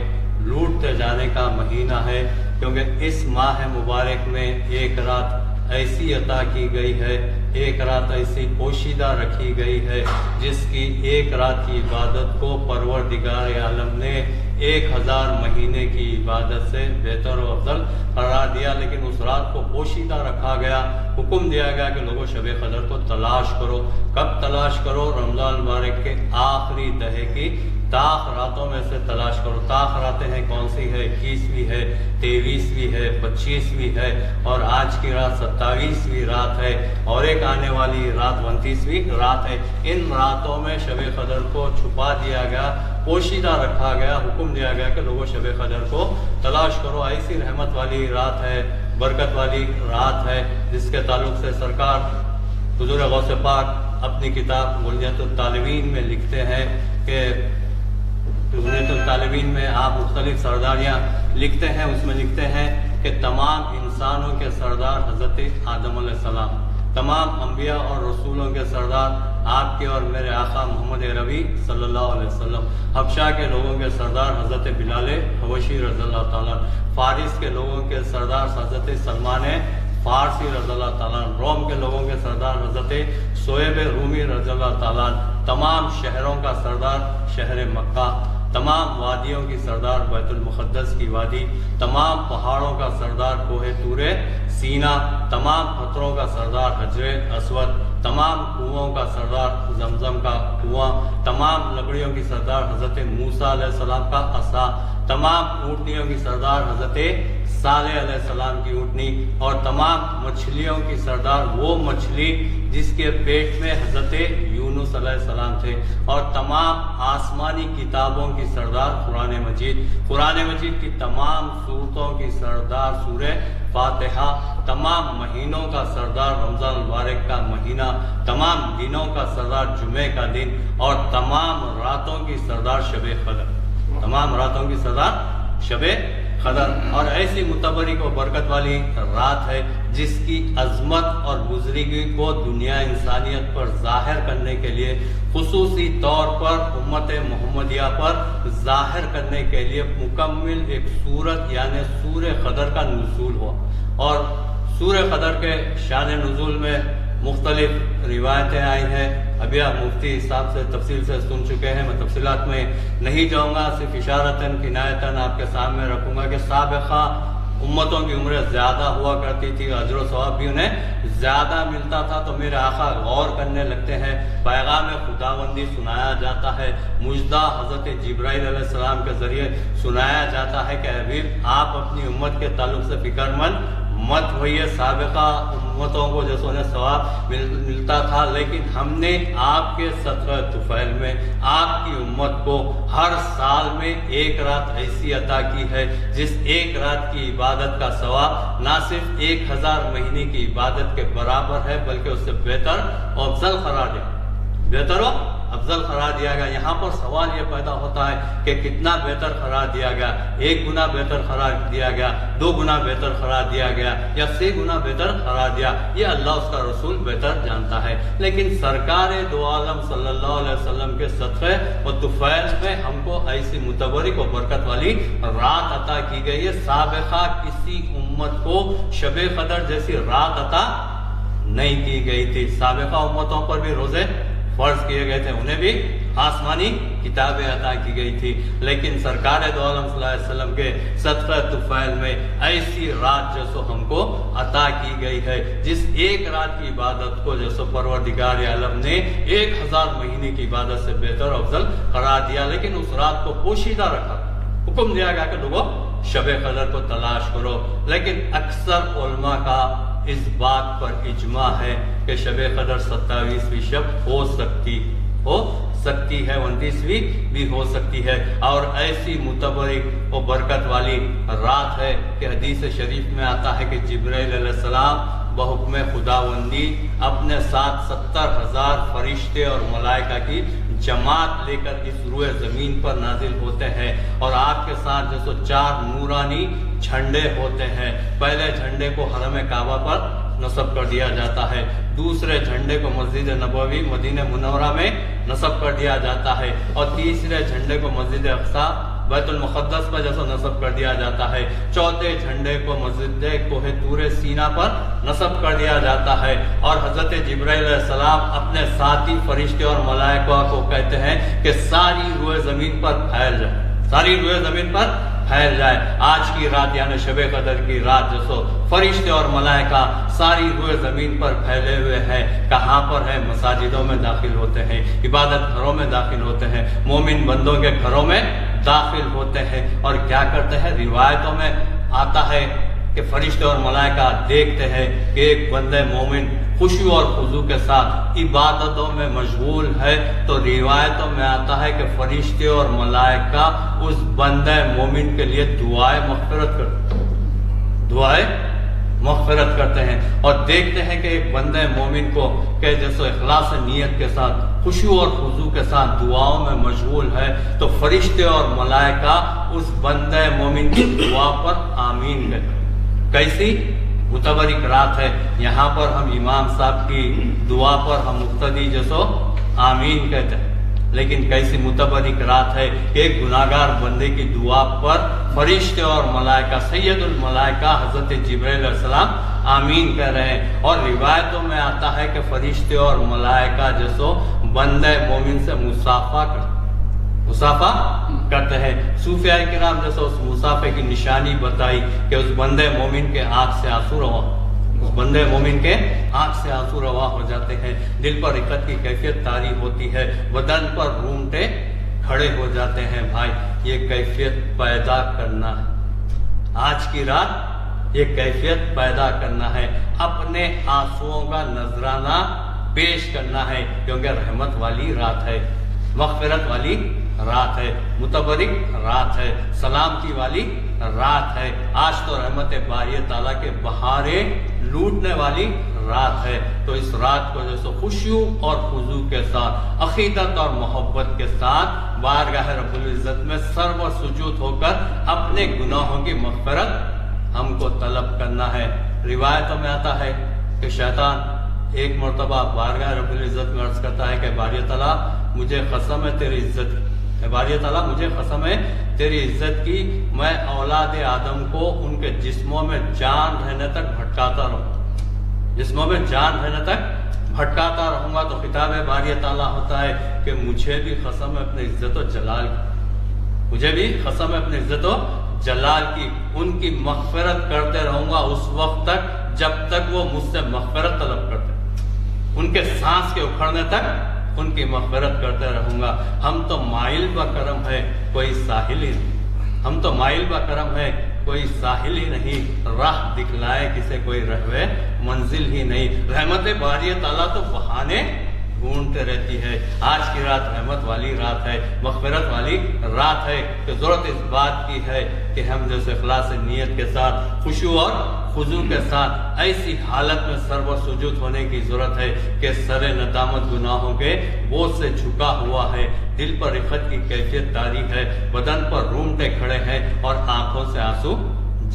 [SPEAKER 6] لوٹتے جانے کا مہینہ ہے، کیونکہ اس ماہ مبارک میں ایک رات ایسی عطا کی گئی ہے، ایک رات ایسی پوشیدہ رکھی گئی ہے جس کی ایک رات کی عبادت کو پروردگار عالم نے 1000 مہینے کی عبادت سے بہتر و افضل قرار دیا. لیکن اس رات کو پوشیدہ رکھا گیا، حکم دیا گیا کہ لوگوں شب قدر کو تلاش کرو. کب تلاش کرو؟ رمضان مبارک کے آخری دہے کی تاخ راتوں میں سے تلاش کرو. تاخ راتیں ہیں کون سی ہے؟ 21ویں ہے، 23ویں ہے، 25ویں ہے، اور آج کی رات 27ویں رات ہے، اور ایک آنے والی رات 29ویں رات ہے. ان راتوں میں شب قدر کو چھپا دیا گیا، پوشیدہ رکھا گیا، حکم دیا گیا کہ لوگوں شب قدر کو تلاش کرو. ایسی رحمت والی رات ہے، برکت والی رات ہے، جس کے تعلق سے سرکار حضور غوث پاک اپنی کتاب غنیۃ الطالبین میں لکھتے ہیں کہ غنیۃ الطالبین میں آپ مختلف سرداریاں لکھتے ہیں. اس میں لکھتے ہیں کہ تمام انسانوں کے سردار حضرت آدم علیہ السلام، تمام انبیاء اور رسولوں کے سردار آپ کے اور میرے آقا محمد عربی صلی اللہ علیہ وسلم، حبشہ کے لوگوں کے سردار حضرت بلال حبشی رضی اللہ تعالیٰ، فارس کے لوگوں کے سردار حضرت سلمان فارسی رضی اللہ تعالیٰ، روم کے لوگوں کے سردار حضرت صہیب رومی رضی اللہ تعالیٰ، تمام شہروں کا سردار شہر مکہ، تمام وادیوں کی سردار بیت المقدس کی وادی، تمام پہاڑوں کا سردار کوہ طور سینا، تمام پتھروں کا سردار حجر اسود، تمام کنوؤں کا سردار زمزم کا کنواں، تمام لکڑیوں کی سردار حضرت موسیٰ علیہ السلام کا عصا، تمام اونٹنیوں کی سردار حضرت صالح علیہ السلام کی اونٹنی، اور تمام مچھلیوں کی سردار وہ مچھلی جس کے پیٹ میں حضرت یونس علیہ السلام تھے، اور تمام آسمانی کتابوں کی سردار قرآن مجید، قرآن مجید کی تمام سورتوں کی سردار سورہ فاتحہ، تمام مہینوں کا سردار رمضان المبارک کا مہینہ، تمام دنوں کا سردار جمعے کا دن، اور تمام راتوں کی سردار شب قدر، تمام راتوں کی سردار شب قدر. اور ایسی متبرک و برکت والی رات ہے جس کی عظمت اور بزرگی کو دنیا انسانیت پر ظاہر کرنے کے لیے، خصوصی طور پر امت محمدیہ پر ظاہر کرنے کے لیے مکمل ایک سورت یعنی سورہ قدر کا نزول ہوا. اور سورہ قدر کے شان نزول میں مختلف روایتیں آئی ہیں. ابھی آپ مفتی صاحب سے تفصیل سے سن چکے ہیں، میں تفصیلات میں نہیں جاؤں گا، صرف اشارتاً کنایتاً آپ کے سامنے رکھوں گا کہ سابقہ امتوں کی عمریں زیادہ ہوا کرتی تھی، اجر و ثواب بھی انہیں زیادہ ملتا تھا، تو میرے آقا غور کرنے لگتے ہیں، پیغام خداوندی سنایا جاتا ہے، مجدہ حضرت جبرائیل علیہ السلام کے ذریعے سنایا جاتا ہے کہ حبیب آپ اپنی امت کے تعلق سے فکر مند مت ہوئیے، سابقہ امتوں کو جیسے انہیں ثواب ملتا تھا، لیکن ہم نے آپ کے 17 طفیل میں آپ کی امت کو ہر سال میں ایک رات ایسی عطا کی ہے جس ایک رات کی عبادت کا ثواب نہ صرف 1000 مہینے کی عبادت کے برابر ہے بلکہ اس سے بہتر اور افضل قرار دیا، بہتر و افضل قرار دیا گیا۔ یہاں پر سوال یہ پیدا ہوتا ہے کہ کتنا بہتر قرار دیا گیا، 1 گنا بہتر قرار دیا گیا، 2 گنا بہتر قرار دیا گیا یا 6 گنا بہتر قرار دیا، یہ اللہ اس کا رسول بہتر جانتا ہے۔ لیکن سرکار دو عالم صلی اللہ علیہ وسلم کے 17 اور طفیل میں ہم کو ایسی متبرک و برکت والی رات عطا کی گئی ہے، سابقہ کسی امت کو شب قدر جیسی رات عطا نہیں کی گئی تھی۔ سابقہ امتوں پر بھی روزے فرض کیے گئے تھے، انہیں بھی آسمانی کتابیں عطا کی گئی تھی، لیکن سرکار دو عالم صلی اللہ علیہ وسلم کے 17 طفیل میں ایسی رات جیسو ہم کو عطا کی گئی ہے جس ایک رات کی عبادت کو جیسو پروردگار عالم نے 1000 مہینے کی عبادت سے بہتر افضل قرار دیا، لیکن اس رات کو پوشیدہ رکھا، حکم دیا گیا کہ لوگوں شب قدر کو تلاش کرو، لیکن اکثر علماء کا اس بات پر اجماع ہے کہ شب قدر 27ویں شب ہو سکتی ہے، 29ویں بھی ہو سکتی ہے، اور ایسی متبرک و برکت والی رات ہے کہ حدیث شریف میں آتا ہے کہ جبرائیل علیہ السلام بحکم خداوندی اپنے ساتھ 70,000 فرشتے اور ملائکہ کی جماعت لے کر اس روئے زمین پر نازل ہوتے ہیں، اور آپ کے ساتھ جیسے 4 نورانی جھنڈے ہوتے ہیں۔ پہلے جھنڈے کو حرم کعبہ پر نصب کر دیا جاتا ہے، دوسرے جھنڈے کو مسجد نبوی مدینہ منورہ میں نصب کر دیا جاتا ہے، اور تیسرے جھنڈے کو مسجد اقصی بیت المقدس پر جیسا نصب کر دیا جاتا ہے، چوتھے جھنڈے کو مسجد کوہ طور سینا پر نصب کر دیا جاتا ہے، اور حضرت جبرائیل علیہ السلام اپنے ساتھی فرشتے اور ملائکہ کو کہتے ہیں کہ ساری روئے زمین پر پھیل جائے، ساری روئے زمین پر پھیل جائے۔ آج کی رات یعنی شب قدر کی رات جیسو فرشتے اور ملائکہ ساری روئے زمین پر پھیلے ہوئے ہیں، کہاں پر ہے؟ مساجدوں میں داخل ہوتے ہیں، عبادت گھروں میں داخل ہوتے ہیں، مومن بندوں کے گھروں میں داخل ہوتے ہیں، اور کیا کرتے ہیں؟ روایتوں میں آتا ہے کہ فرشتے اور ملائکہ دیکھتے ہیں کہ ایک بندے مومن خشوع اور خضوع کے ساتھ عبادتوں میں مشغول ہے، تو روایتوں میں آتا ہے کہ فرشتے اور ملائکہ اس بندے مومن کے لیے دعائے مغفرت کرتے ہیں، اور دیکھتے ہیں کہ ایک بندے مومن کو کہ جیسے اخلاص نیت کے ساتھ خشوع اور خضوع کے ساتھ دعاؤں میں مشغول ہے، تو فرشتے اور ملائکہ اس بندے مومن کی دعا پر آمین کہتے ہیں۔ کیسی متبرک رات ہے، یہاں پر ہم امام صاحب کی دعا پر ہم مقتدی جیسو آمین کہتے ہیں، لیکن کیسی متبرک رات ہے کہ ایک گناہگار بندے کی دعا پر فرشتے اور ملائکہ سید الملائکہ حضرت جبرائیل علیہ السلام آمین کہہ رہے ہیں، اور روایتوں میں آتا ہے کہ فرشتے اور ملائکہ جیسو بندے مومن سے مصافحہ کرتے ہیں۔ صوفیاء کرام جیسے اس مصافحے کی نشانی بتائی کہ اس بندے مومن کے آنکھ سے آنسو روا ہو جاتے ہیں، دل پر رقت کی کیفیت طاری ہوتی ہے، بدن پر رونگٹے کھڑے ہو جاتے ہیں۔ بھائی یہ کیفیت پیدا کرنا ہے، آج کی رات یہ کیفیت پیدا کرنا ہے، اپنے آنسوؤں کا نذرانہ پیش کرنا ہے، کیونکہ رحمت والی رات ہے، مغفرت والی رات ہے، متبرک رات ہے، سلامتی والی رات ہے۔ آج تو رحمت باری تعالیٰ کے بہاریں لوٹنے والی رات ہے، تو اس رات کو جیسے خشوع اور خضوع کے ساتھ عقیدت اور محبت کے ساتھ بارگاہ رب العزت میں سر و سجود ہو کر اپنے گناہوں کی مغفرت ہم کو طلب کرنا ہے۔ روایتوں میں آتا ہے کہ شیطان ایک مرتبہ بارگاہ رب العزت میں عرض کرتا ہے کہ باری تعالیٰ مجھے قسم ہے تیری عزت کی، باری تعالیٰ مجھے قسم ہے تیری عزت کی، میں اولاد آدم کو ان کے جسموں میں جان رہنے تک بھٹکاتا رہوں، جسموں میں جان رہنے تک بھٹکاتا رہوں گا تو خطاب باری تعالیٰ ہوتا ہے کہ مجھے بھی قسم ہے اپنے عزت و جلال کی، مجھے بھی قسم ہے اپنے عزت و جلال کی، ان کی مغفرت کرتے رہوں گا اس وقت تک جب تک وہ مجھ سے مغفرت طلب کرتے، ان کے سانس کے اکھڑنے تک ان کی مغفرت کرتے رہوں گا۔ ہم تو مائل با کرم ہے کوئی ساحل ہی نہیں، ہم تو مائل با کرم ہے کوئی ساحل ہی نہیں، راہ دکھلائے کسے کوئی رہوے منزل ہی نہیں۔ رحمت باری تعالیٰ تو بہانے ڈھونڈتے رہتی ہے۔ آج کی رات رحمت والی رات ہے، مغفرت والی رات ہے، کہ ضرورت اس بات کی ہے کہ ہم جیسے اخلاص نیت کے ساتھ، خشوع اور خضوع کے ساتھ ایسی حالت میں سر و سجود ہونے کی ضرورت ہے کہ سر ندامت گناہوں کے بوجھ سے جھکا ہوا ہے، دل پر رفت کی کیفیت طاری ہے، بدن پر رونگٹے کھڑے ہیں اور آنکھوں سے آنسو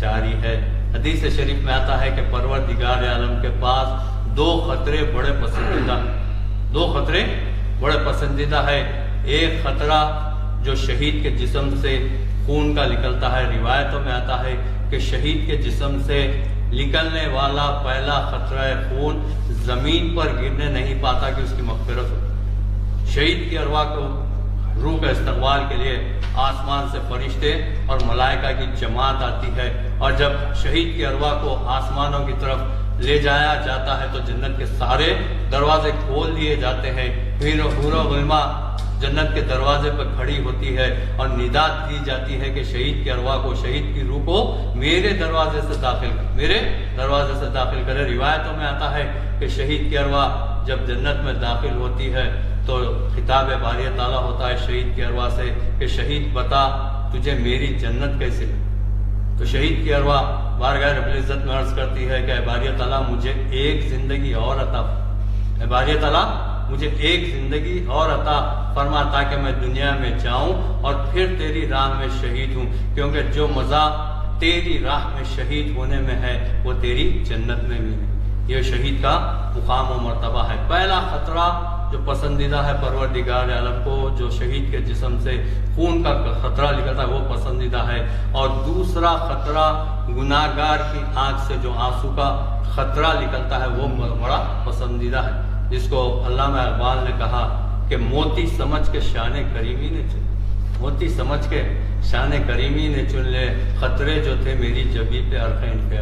[SPEAKER 6] جاری ہے۔ حدیث شریف میں آتا ہے کہ پروردگار عالم کے پاس دو خطرے بڑے پسندیدہ، دو خطرے بڑے پسندیدہ ہے۔ ایک خطرہ جو شہید کے جسم سے خون کا نکلتا ہے، روایتوں میں آتا ہے کہ شہید کے جسم سے نکلنے والا پہلا خطرہ خون زمین پر گرنے نہیں پاتا کہ اس کی مغفرت ہو۔ شہید کی ارواح کو روح کا استقبال کے لیے آسمان سے فرشتے اور ملائکہ کی جماعت آتی ہے، اور جب شہید کی ارواح کو آسمانوں کی طرف لے جایا جاتا ہے تو جنت کے سارے دروازے کھول دیے جاتے ہیں، حور و غلما جنت کے دروازے پر کھڑی ہوتی ہے اور ندات دی جاتی ہے کہ شہید کی ارواح کو، شہید کی روح کو میرے دروازے سے داخل کر، میرے دروازے سے داخل کرے۔ روایتوں میں آتا ہے کہ شہید کی ارواح جب جنت میں داخل ہوتی ہے تو خطاب باری تعالیٰ ہوتا ہے شہید کی ارواح سے کہ شہید بتا تجھے میری جنت کیسے لگی؟ تو شہید کی ارواح بارگاہ رب العزت میں عرض کرتی ہے کہ اے باری تعالیٰ مجھے ایک زندگی اور عطا فرما، اے باری تعالیٰ مجھے ایک زندگی اور عطا فرما تاکہ میں دنیا میں جاؤں اور پھر تیری راہ میں شہید ہوں، کیونکہ جو مزہ تیری راہ میں شہید ہونے میں ہے وہ تیری جنت میں بھی ہے۔ یہ شہید کا مقام و مرتبہ ہے۔ پہلا خطرہ جو پسندیدہ ہے پروردگار عالم کو، جو شہید کے جسم سے خون کا خطرہ نکلتا ہے وہ پسندیدہ ہے، اور دوسرا خطرہ گناہگار کی آنکھ سے جو آنسو کا خطرہ نکلتا ہے وہ بڑا پسندیدہ ہے، جس کو علامہ اقبال نے کہا کہ موتی سمجھ کے شان کریمی نے چن، موتی سمجھ کے شان کریمی نے چن لے، خطرے جو تھے میری جبی پہ عرقین پہ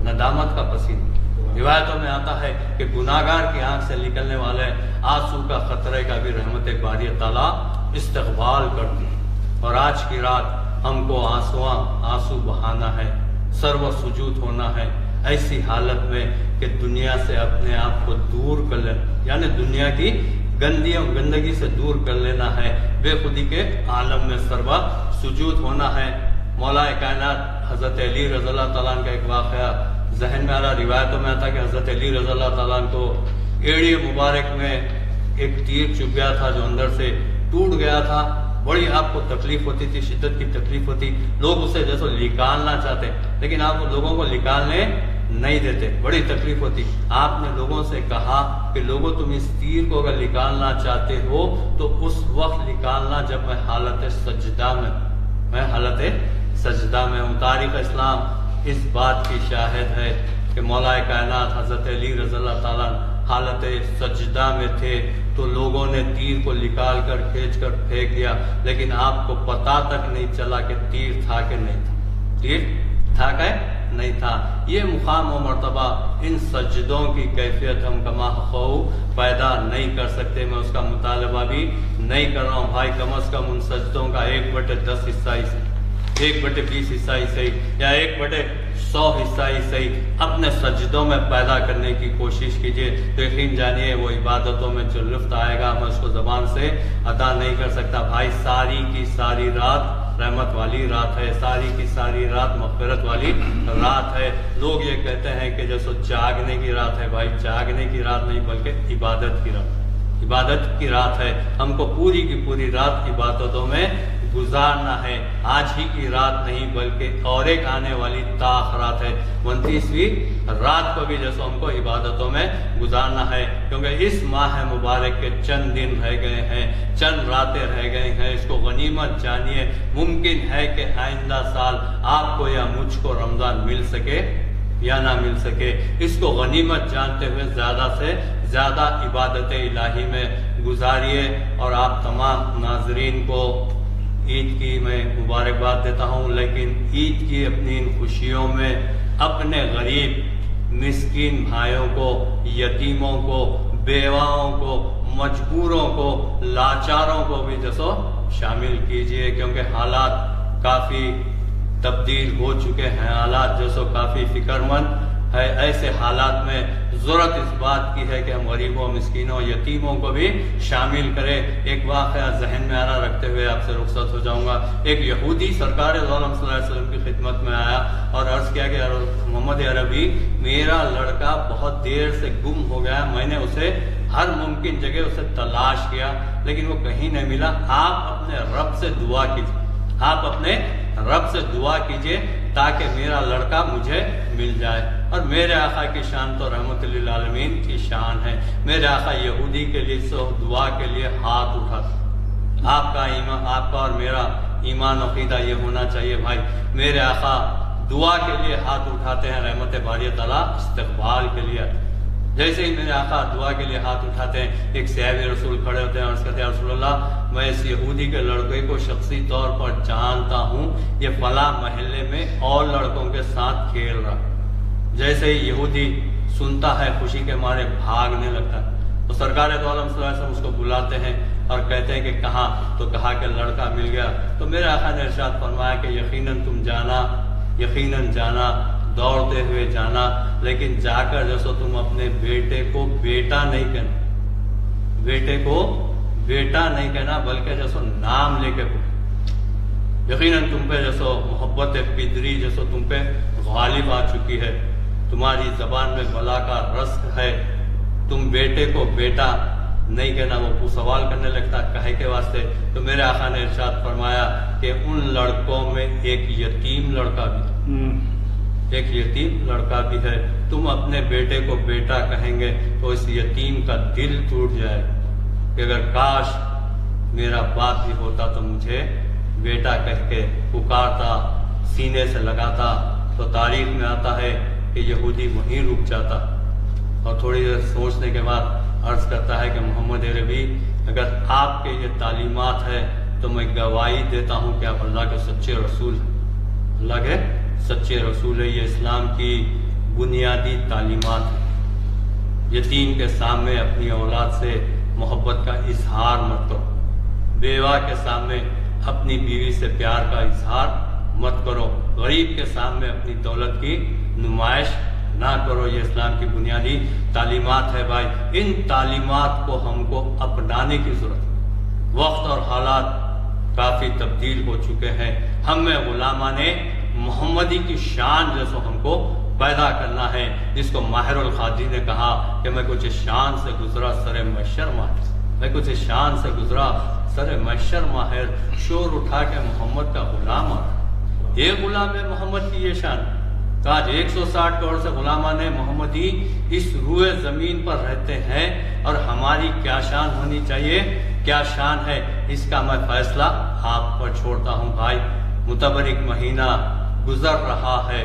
[SPEAKER 6] ندامت کا پسینہ۔ روایتوں میں آتا ہے کہ گناہگار کی آنکھ سے نکلنے والے آنسو کا خطرے کا بھی رحمت باری تعالیٰ استقبال کرتی ہے، اور آج کی رات ہم کو آنسو بہانا ہے، سر و سجود ہونا ہے ایسی حالت میں کہ دنیا سے اپنے آپ کو دور کر لینا، یعنی دنیا کی گندگی سے دور کر لینا ہے، بے خودی کے عالم میں سر و سجود ہونا ہے۔ مولا کائنات حضرت علی رضی اللہ تعالیٰ عنہ کا ایک واقعہ ذہن میں آ رہا، روایتوں میں آتا کہ حضرت علی رضی اللہ تعالیٰ عنہ کو ایڑی مبارک میں ایک تیر چبھ گیا تھا جو اندر سے ٹوٹ گیا تھا، بڑی آپ کو تکلیف ہوتی تھی، شدت کی تکلیف ہوتی، لوگ اسے جیسے نکالنا چاہتے لیکن آپ لوگوں کو نکالنے نہیں دیتے، بڑی تکلیف ہوتی۔ آپ نے لوگوں سے کہا کہ لوگوں تم اس تیر کو اگر نکالنا چاہتے ہو تو اس وقت نکالنا جب میں حالت سجدہ میں ہوں۔ تاریخ اسلام اس بات کی شاہد ہے کہ مولا کائنات حضرت علی رضی اللہ تعالیٰ حالت سجدہ میں تھے تو لوگوں نے تیر کو نکال کر کھینچ کر پھینک دیا، لیکن آپ کو پتہ تک نہیں چلا کہ تیر تھا کہ نہیں تھا، تیر تھا کہ نہیں تھا۔ یہ مقام و مرتبہ، ان سجدوں کی کیفیت ہم کما خو پیدا نہیں کر سکتے۔ میں اس کا مطالبہ بھی نہیں کر رہا ہوں بھائی، کم از کم ان سجدوں کا 1/10 حصہ ہی صحیح، 1/20 حصہ ہی صحیح، یا 1/100 حصہ ہی صحیح اپنے سجدوں میں پیدا کرنے کی کوشش کیجئے، تو یقین جانیے وہ عبادتوں میں جو لطف آئے گا میں اس کو زبان سے ادا نہیں کر سکتا۔ بھائی ساری کی ساری رات رحمت والی رات ہے، ساری کی ساری رات مغفرت والی رات ہے۔ لوگ یہ کہتے ہیں کہ جیسے جاگنے کی رات ہے، بھائی جاگنے کی رات نہیں بلکہ عبادت کی رات، عبادت کی رات ہے۔ ہم کو پوری کی پوری رات عبادتوں میں گزارنا ہے، آج ہی کی رات نہیں بلکہ اور ایک آنے والی تاخرات ہے، 29ویں رات کو بھی جیسے ہم کو عبادتوں میں گزارنا ہے، کیونکہ اس ماہ مبارک کے چند دن رہ گئے ہیں، چند راتیں رہ گئے ہیں، اس کو غنیمت جانیے۔ ممکن ہے کہ آئندہ سال آپ کو یا مجھ کو رمضان مل سکے یا نہ مل سکے، اس کو غنیمت جانتے ہوئے زیادہ سے زیادہ عبادت الہی میں گزاریے. اور آپ تمام ناظرین کو عید کی میں مبارکباد دیتا ہوں، لیکن عید کی اپنی ان خوشیوں میں اپنے غریب مسکین بھائیوں کو، یتیموں کو، بیواؤں کو، مجبوروں کو، لاچاروں کو بھی جسو شامل کیجئے، کیونکہ حالات کافی تبدیل ہو چکے ہیں، حالات جسو کافی فکر مند ہے. ایسے حالات میں ضرورت اس بات کی ہے کہ ہم غریبوں، مسکینوں، یتیموں کو بھی شامل کریں. ایک واقعہ ذہن میں آنا رکھتے ہوئے آپ سے رخصت ہو جاؤں گا. ایک یہودی سرکار دو عالم صلی اللہ علیہ وسلم کی خدمت میں آیا اور عرض کیا کہ محمد عربی، میرا لڑکا بہت دیر سے گم ہو گیا، میں نے اسے ہر ممکن جگہ اسے تلاش کیا لیکن وہ کہیں نہیں ملا. آپ اپنے رب سے دعا کیجیے، آپ اپنے رب سے دعا کیجیے تاکہ میرا لڑکا مجھے مل جائے. اور میرے آقا کی شان تو رحمت للعالمین کی شان ہے. میرے آقا یہودی کے لیے سو دعا کے لیے ہاتھ اٹھاتا. آپ کا ایمان، آپ کا اور میرا ایمان عقیدہ یہ ہونا چاہیے بھائی، میرے آقا دعا کے لیے ہاتھ اٹھاتے ہیں، رحمت باری تعالیٰ استقبال کے لیے. جیسے ہی میرے آقا دعا کے لیے ہاتھ اٹھاتے ہیں، ایک صحابی رسول کھڑے ہوتے ہیں اور کہتے ہیں رسول اللہ، میں اس یہودی کے لڑکے کو شخصی طور پر جانتا ہوں، یہ فلاں محلے میں اور لڑکوں کے ساتھ کھیل رہا. جیسے ہی یہودی سنتا ہے خوشی کے مارے بھاگنے لگتا ہے. تو سرکار دو عالم صلی اللہ علیہ وسلم اس کو بلاتے ہیں اور کہتے ہیں کہ کہاں؟ تو کہا کہ لڑکا مل گیا. تو میرے آقا نے ارشاد فرمایا کہ یقیناً تم جانا، یقیناً جانا، دوڑتے ہوئے جانا، لیکن جا کر جیسو تم اپنے بیٹے کو بیٹا نہیں کہنا، بیٹے کو بیٹا نہیں کہنا بلکہ جیسو نام لے کے یقیناً تم پہ جیسو محبت پدری جیسو تم پہ غالب آ چکی ہے، تمہاری زبان میں بلا کا رزق ہے. تم بیٹے کو بیٹا نہیں کہنا. وہ سوال کرنے لگتا کہے کے واسطے. تو میرے آقا نے ارشاد فرمایا کہ ان لڑکوں میں ایک یتیم لڑکا بھی، ایک یتیم لڑکا بھی ہے. تم اپنے بیٹے کو بیٹا کہیں گے تو اس یتیم کا دل ٹوٹ جائے کہ اگر کاش میرا باپ بھی ہوتا تو مجھے بیٹا کہہ کے پکارتا، سینے سے لگاتا. تو تاریخ میں آتا ہے کہ یہودی وہیں رک جاتا اور تھوڑی دیر سوچنے کے بعد عرض کرتا ہے کہ محمد عربی، اگر آپ کے یہ تعلیمات ہے تو میں گواہی دیتا ہوں کہ آپ اللہ کے سچے رسول ہیں، اللہ کے سچے رسول ہے. یہ اسلام کی بنیادی تعلیمات ہیں. یتیم کے سامنے اپنی اولاد سے محبت کا اظہار مت کرو، بیوہ کے سامنے اپنی بیوی سے پیار کا اظہار مت کرو، غریب کے سامنے اپنی دولت کی نمائش نہ کرو. یہ اسلام کی بنیادی تعلیمات ہے بھائی. ان تعلیمات کو ہم کو اپنانے کی ضرورت ہے. وقت اور حالات کافی تبدیل ہو چکے ہیں. ہم میں غلامان محمدی کی شان جیسو ہم کو پیدا کرنا ہے، جس کو ماہر القادری نے کہا کہ میں کچھ شان سے گزرا سر محشر ماہر، میں کچھ شان سے گزرا سر محشر ماہر، شور اٹھا کے محمد کا غلام آ. ایک غلام محمد کی یہ شان، آج 160 کروڑ سے غلامان محمدی اس روئے زمین پر رہتے ہیں اور ہماری کیا شان ہونی چاہیے، کیا شان ہے، اس کا میں فیصلہ آپ پر چھوڑتا ہوں بھائی. متبرک مہینہ گزر رہا ہے،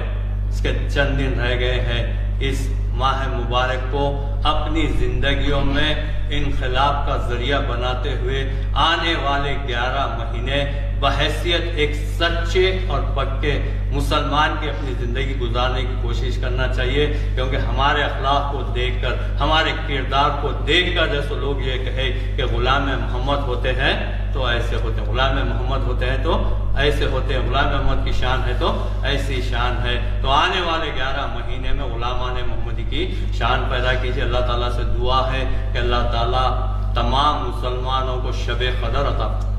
[SPEAKER 6] اس کے چند دن رہ گئے ہیں. اس ماہ مبارک کو اپنی زندگیوں میں انقلاب کا ذریعہ بناتے ہوئے آنے والے 11 مہینے بحیثیت ایک سچے اور پکے مسلمان کی اپنی زندگی گزارنے کی کوشش کرنا چاہیے. کیونکہ ہمارے اخلاق کو دیکھ کر، ہمارے کردار کو دیکھ کر جیسے لوگ یہ کہے کہ غلام محمد ہوتے ہیں تو ایسے ہوتے ہیں، غلام محمد ہوتے ہیں تو ایسے ہوتے ہیں، غلام محمد کی شان ہے تو ایسی شان ہے. تو آنے والے 11 مہینے میں غلامان محمدی کی شان پیدا کیجیے. اللہ تعالیٰ سے دعا ہے کہ اللہ تعالیٰ تمام مسلمانوں کو شب قدر عطا فرمائے.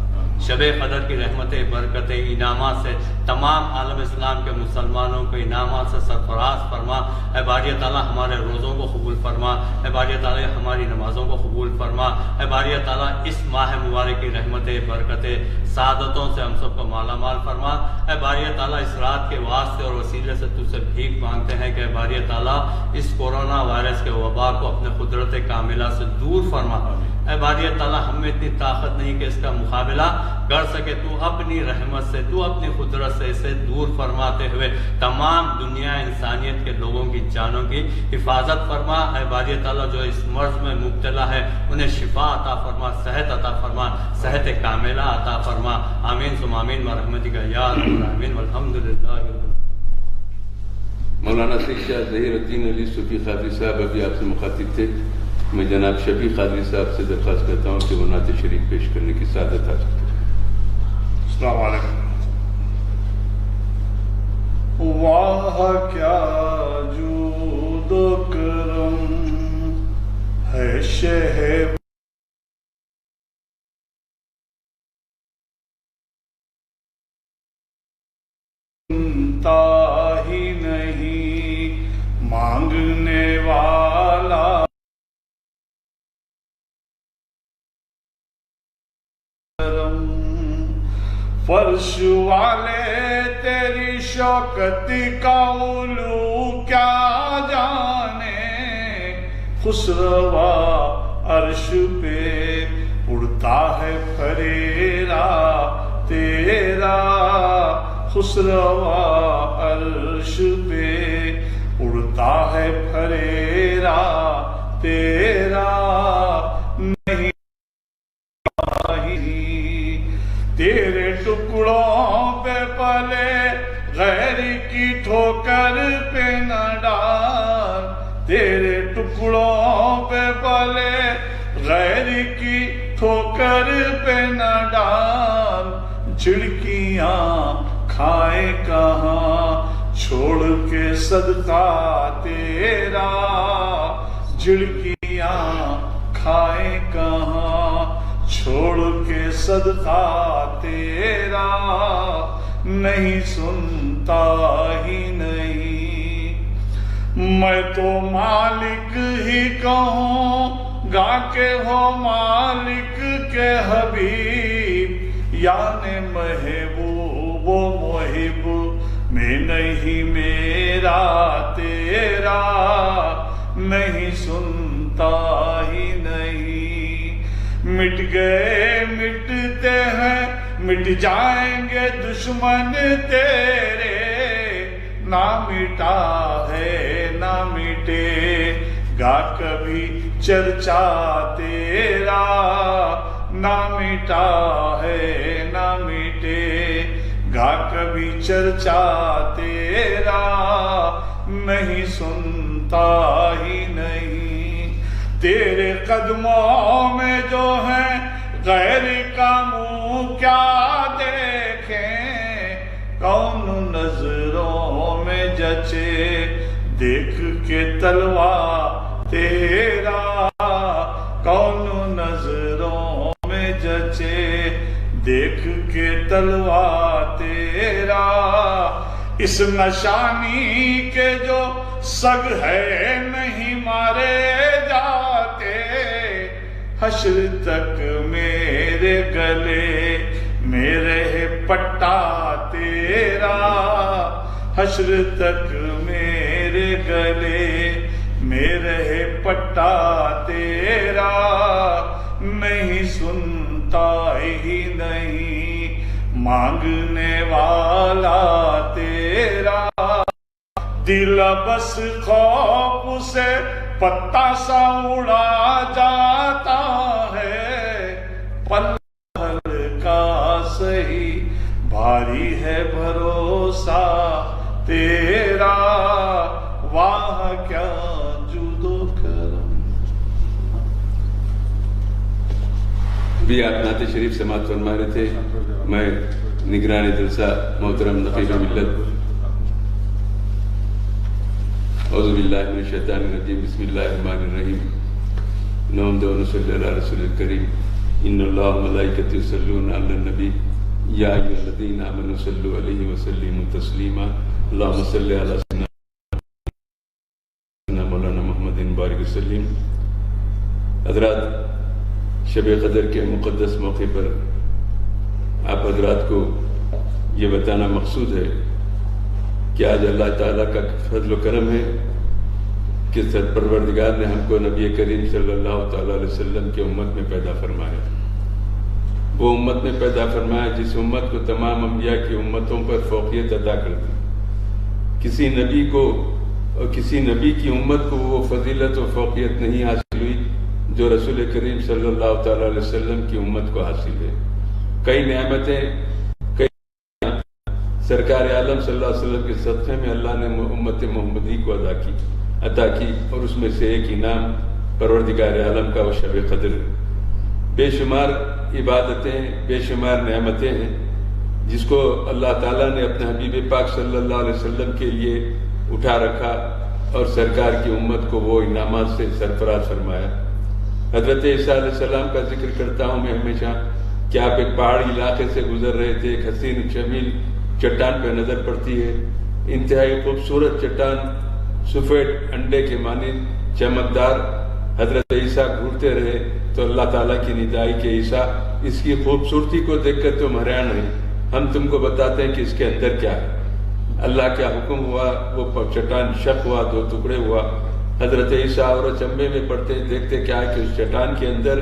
[SPEAKER 6] شب قدر کی رحمتیں، برکتیں، انعامات سے تمام عالم اسلام کے مسلمانوں کو انعامات سے سرفراز فرما. اے باری تعالیٰ ہمارے روزوں کو قبول فرما. اے باری تعالیٰ ہماری نمازوں کو قبول فرما. اے باری تعالیٰ اس ماہ مبارک کی رحمتیں، برکتیں، سعادتوں سے ہم سب کو مالا مال فرما. اے باری تعالیٰ اس رات کے واسطے اور وسیلے سے تجھ سے بھیک مانگتے ہیں کہ اے باری تعالیٰ اس کورونا وائرس کے وبا کو اپنے قدرت کاملہ سے دور فرما. اے باری تعالیٰ ہم میں اتنی طاقت نہیں کہ اس کا مقابلہ کر سکے، تو اپنی رحمت سے، تو اپنی قدرت سے اسے دور فرماتے ہوئے تمام دنیا انسانیت کے لوگوں کی جانوں کی حفاظت فرما۔ اے باری تعالیٰ جو اس مرض میں مبتلا ہے انہیں شفا عطا فرما، صحت عطا فرما، صحت کاملہ عطا فرما۔ آمین ثم آمین برحمتک یا رب العالمین والحمدللہ رب العالمین۔
[SPEAKER 2] مولانا سید شاہ ظہیر الدین علی صوفی قادری صاحب ابھی آپ سے مخاطب تھے۔ میں جناب شفیع قادری صاحب سے درخواست کرتا ہوں کہ وہ نعت شریف پیش کرنے کی سعادت حاصل کریں۔
[SPEAKER 3] السلام علیکم۔
[SPEAKER 4] واہ کیا جود و کرم ہے شہ ہی نہیں مانگنے والا، فرش والے تیری شوکت کا علو کیا جانے، خسروا عرش پہ اڑتا ہے پھریرا تیرا، خسروا عرش پہ اڑتا ہے پھریرا تیرا، نہیں تیرے ٹکڑوں پہ پلے غیر کی ٹھوکر پہ نہ ڈال، تیرے ٹکڑوں پہ پلے غیر کی ٹھوکر پہ نہ ڈال، جھڑکیاں کھائے کہاں چھوڑ کے صدقہ تیرا، جھڑکیاں کھائے کہاں چھوڑ کے صدقہ تیرا، نہیں سنتا ہی نہیں۔ میں تو مالک ہی کہوں گا کہ ہو مالک کے حبیب، یعنی محبوب و محب میں نہیں میرا تیرا، نہیں سنتا ہی نہیں۔ مٹ گئے مٹتے ہیں مٹ جائیں گے دشمن تیرے، نہ مٹا ہے نہ مٹے گا کبھی چرچا تیرا، نہ مٹا ہے نہ مٹے گا کبھی چرچا تیرا، نہیں سنتا ہی نہیں۔ تیرے قدموں میں جو ہیں غیر کا منہ کیا دیکھیں، کون نظروں میں جچے دیکھ کے تلوا تیرا، کون نظروں میں جچے دیکھ کے تلوا تیرا، اس نشانی کے جو سگ ہے نہیں مارے جاتے، حشر تک میرے گلے میرے پٹا تیرا، حشر تک میرے گلے میرے پٹا تیرا، نہیں سنتا ہی نہیں مانگنے والا تیرا، دل بس خوف سے پتا سا اڑا جاتا ہے، پل کا صحیح بھاری ہے بھروسہ تیرا، واہ کیا جود و کرم۔
[SPEAKER 2] بھی آپ نعت شریف سماعت فرما رہے تھے، میں نگران جلسہ محترم نقیب ملت اعوذ باللہ من الشیطان الرجیم، بسم اللہ الرحمن الرحیم، نحمد و نصلی علی رسول الکریم، ان اللہ و ملائکتہ یصلون علی النبی یا ایھا الذین آمنوا صلوا علیہ وسلموا تسلیما، اللہم صلی علی سیدنا مولانا محمد بارک وسلم۔ حضرات، شب قدر کے مقدس موقع پر آپ حضرات کو یہ بتانا مقصود ہے کہ آج اللہ تعالیٰ کا فضل و کرم ہے کہ پروردگار نے ہم کو نبی کریم صلی اللہ تعالیٰ علیہ وسلم کی امت میں پیدا فرمایا. وہ امت میں پیدا فرمایا جس امت کو تمام انبیاء کی امتوں پر فوقیت عطا کر دی. کسی نبی کو اور کسی نبی کی امت کو وہ فضیلت و فوقیت نہیں حاصل ہوئی جو رسول کریم صلی اللہ تعالیٰ علیہ وسلم کی امت کو حاصل ہے. کئی نعمتیں سرکار عالم صلی اللہ علیہ وسلم کے صدقے میں اللہ نے امت محمدی کو عطا کی اور اس میں سے ایک انعام پروردگار عالم کا وہ شب قدر ہے. بے شمار عبادتیں بے شمار نعمتیں ہیں جس کو اللہ تعالیٰ نے اپنے حبیب پاک صلی اللہ علیہ وسلم کے لیے اٹھا رکھا اور سرکار کی امت کو وہ انعامات سے سرفراز فرمایا. حضرت عیسیٰ علیہ السلام کا ذکر کرتا ہوں میں ہمیشہ کہ آپ ایک پہاڑی علاقے سے گزر رہے تھے. ایک حسین جمیل چٹان پہ نظر پڑتی ہے. انتہائی خوبصورت چٹان سفید انڈے کے مانند چمکدار. حضرت عیسیٰ گھورتے رہے تو اللہ تعالیٰ کی ندائی کہ عیسیٰ اس کی خوبصورتی کو دیکھ کر تم حیران ہیں، ہم تم کو بتاتے ہیں کہ اس کے اندر کیا ہے. اللہ کا حکم ہوا، وہ چٹان شق ہوا، دو ٹکڑے ہوا. حضرت عیسیٰ اور چمبے میں پڑھتے دیکھتے کیا ہے کہ اس چٹان کے اندر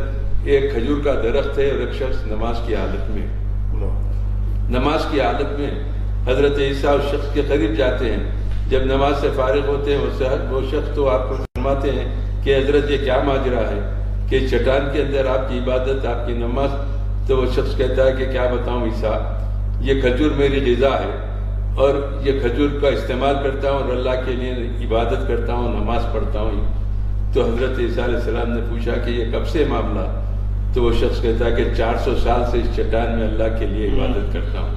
[SPEAKER 2] ایک کھجور کا درخت ہے اور ایک شخص نماز کی حالت میں حضرت عیسیٰ اس شخص کے قریب جاتے ہیں. جب نماز سے فارغ ہوتے ہیں وہ شخص تو آپ کو فرماتے ہیں کہ حضرت یہ کیا ماجرا ہے کہ چٹان کے اندر آپ کی عبادت آپ کی نماز. تو وہ شخص کہتا ہے کہ کیا بتاؤں عیسیٰ، یہ کھجور میری غذا ہے اور یہ کھجور کا استعمال کرتا ہوں اور اللہ کے لیے عبادت کرتا ہوں، نماز پڑھتا ہوں. تو حضرت عیسیٰ علیہ السلام نے پوچھا کہ یہ کب سے معاملہ؟ تو وہ شخص کہتا ہے کہ 400 سال سے اس چٹان میں اللہ کے لیے عبادت کرتا ہوں.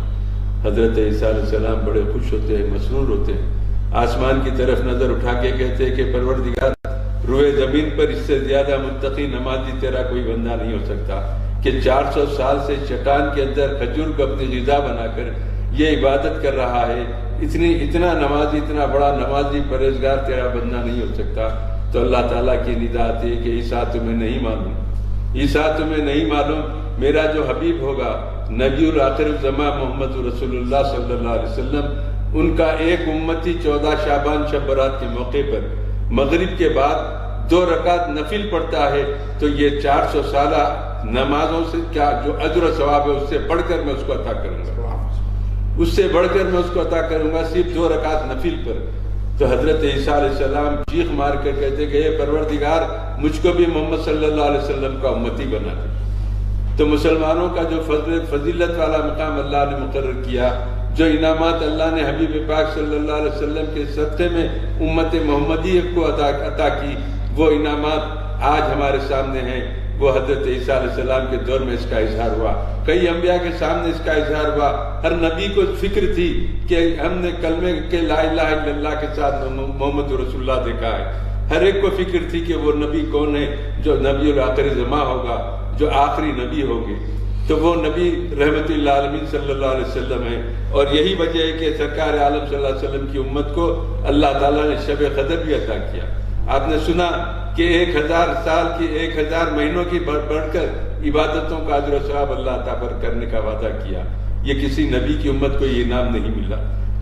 [SPEAKER 2] حضرت عیسیٰ علیہ السلام بڑے خوش ہوتے ہیں، مسرور ہوتے ہیں. آسمان کی طرف نظر اٹھا کے کہتے ہیں کہ پروردگار روئے زمین پر اس سے زیادہ متقی نمازی تیرا کوئی بندہ نہیں ہو سکتا کہ 400 سال سے چٹان کے اندر کھجور کو اپنی غذا بنا کر یہ عبادت کر رہا ہے. اتنا نمازی، اتنا بڑا نمازی پرہیزگار تیرا بندہ نہیں ہو سکتا. تو اللہ تعالیٰ کی ندا آتی ہے کہ عیسیٰ تمہیں نہیں معلوم، عیسیٰ تمہیں نہیں معلوم میرا جو حبیب ہوگا نبی الآخر الزمان محمد رسول اللہ صلی اللہ علیہ وسلم، ان کا ایک امتی 14 شعبان شب برات کے موقع پر مغرب کے بعد 2 رکعت نفل پڑھتا ہے تو یہ 400 سالہ نمازوں سے کیا جو اجر و ثواب ہے اس سے بڑھ کر میں اس کو عطا کروں گا، اس سے بڑھ کر میں اس کو عطا کروں گا صرف 2 رکعت نفل پر. تو حضرت عیسیٰ علیہ السلام چیخ مار کر کہتے کہ اے پروردگار مجھ کو بھی محمد صلی اللہ علیہ وسلم کا امتی بنا دے. تو مسلمانوں کا جو فضیلت والا مقام اللہ نے مقرر کیا، جو انعامات اللہ نے حبیب پاک صلی اللہ علیہ وسلم کے صدقے میں امت محمدی کو عطا کی، وہ انعامات آج ہمارے سامنے ہیں. وہ حضرت عیسیٰ علیہ السلام کے دور میں اس کا اظہار ہوا، کئی انبیاء کے سامنے اس کا اظہار ہوا. ہر نبی کو فکر تھی کہ ہم نے کلمے کے لا الہ الا اللہ کے ساتھ محمد رسول اللہ دیکھا ہے. ہر ایک کو فکر تھی کہ وہ نبی کون ہے جو نبی الآخر زمان ہوگا، جو آخری نبی ہوگی. تو وہ نبی رحمت اللہ عالمین صلی اللہ علیہ وسلم ہے. اور یہی وجہ ہے کہ سرکار عالم صلی اللہ علیہ وسلم کی امت کو اللہ تعالیٰ نے شب قدر بھی عطا کیا. آپ نے سنا کہ 1000 سال کی 1000 مہینوں کی بڑھ کر عبادتوں کا اجر و ثواب اللہ عطا کرنے کا وعدہ کیا. یہ کسی نبی کی امت کو یہ انعام نہیں ملا.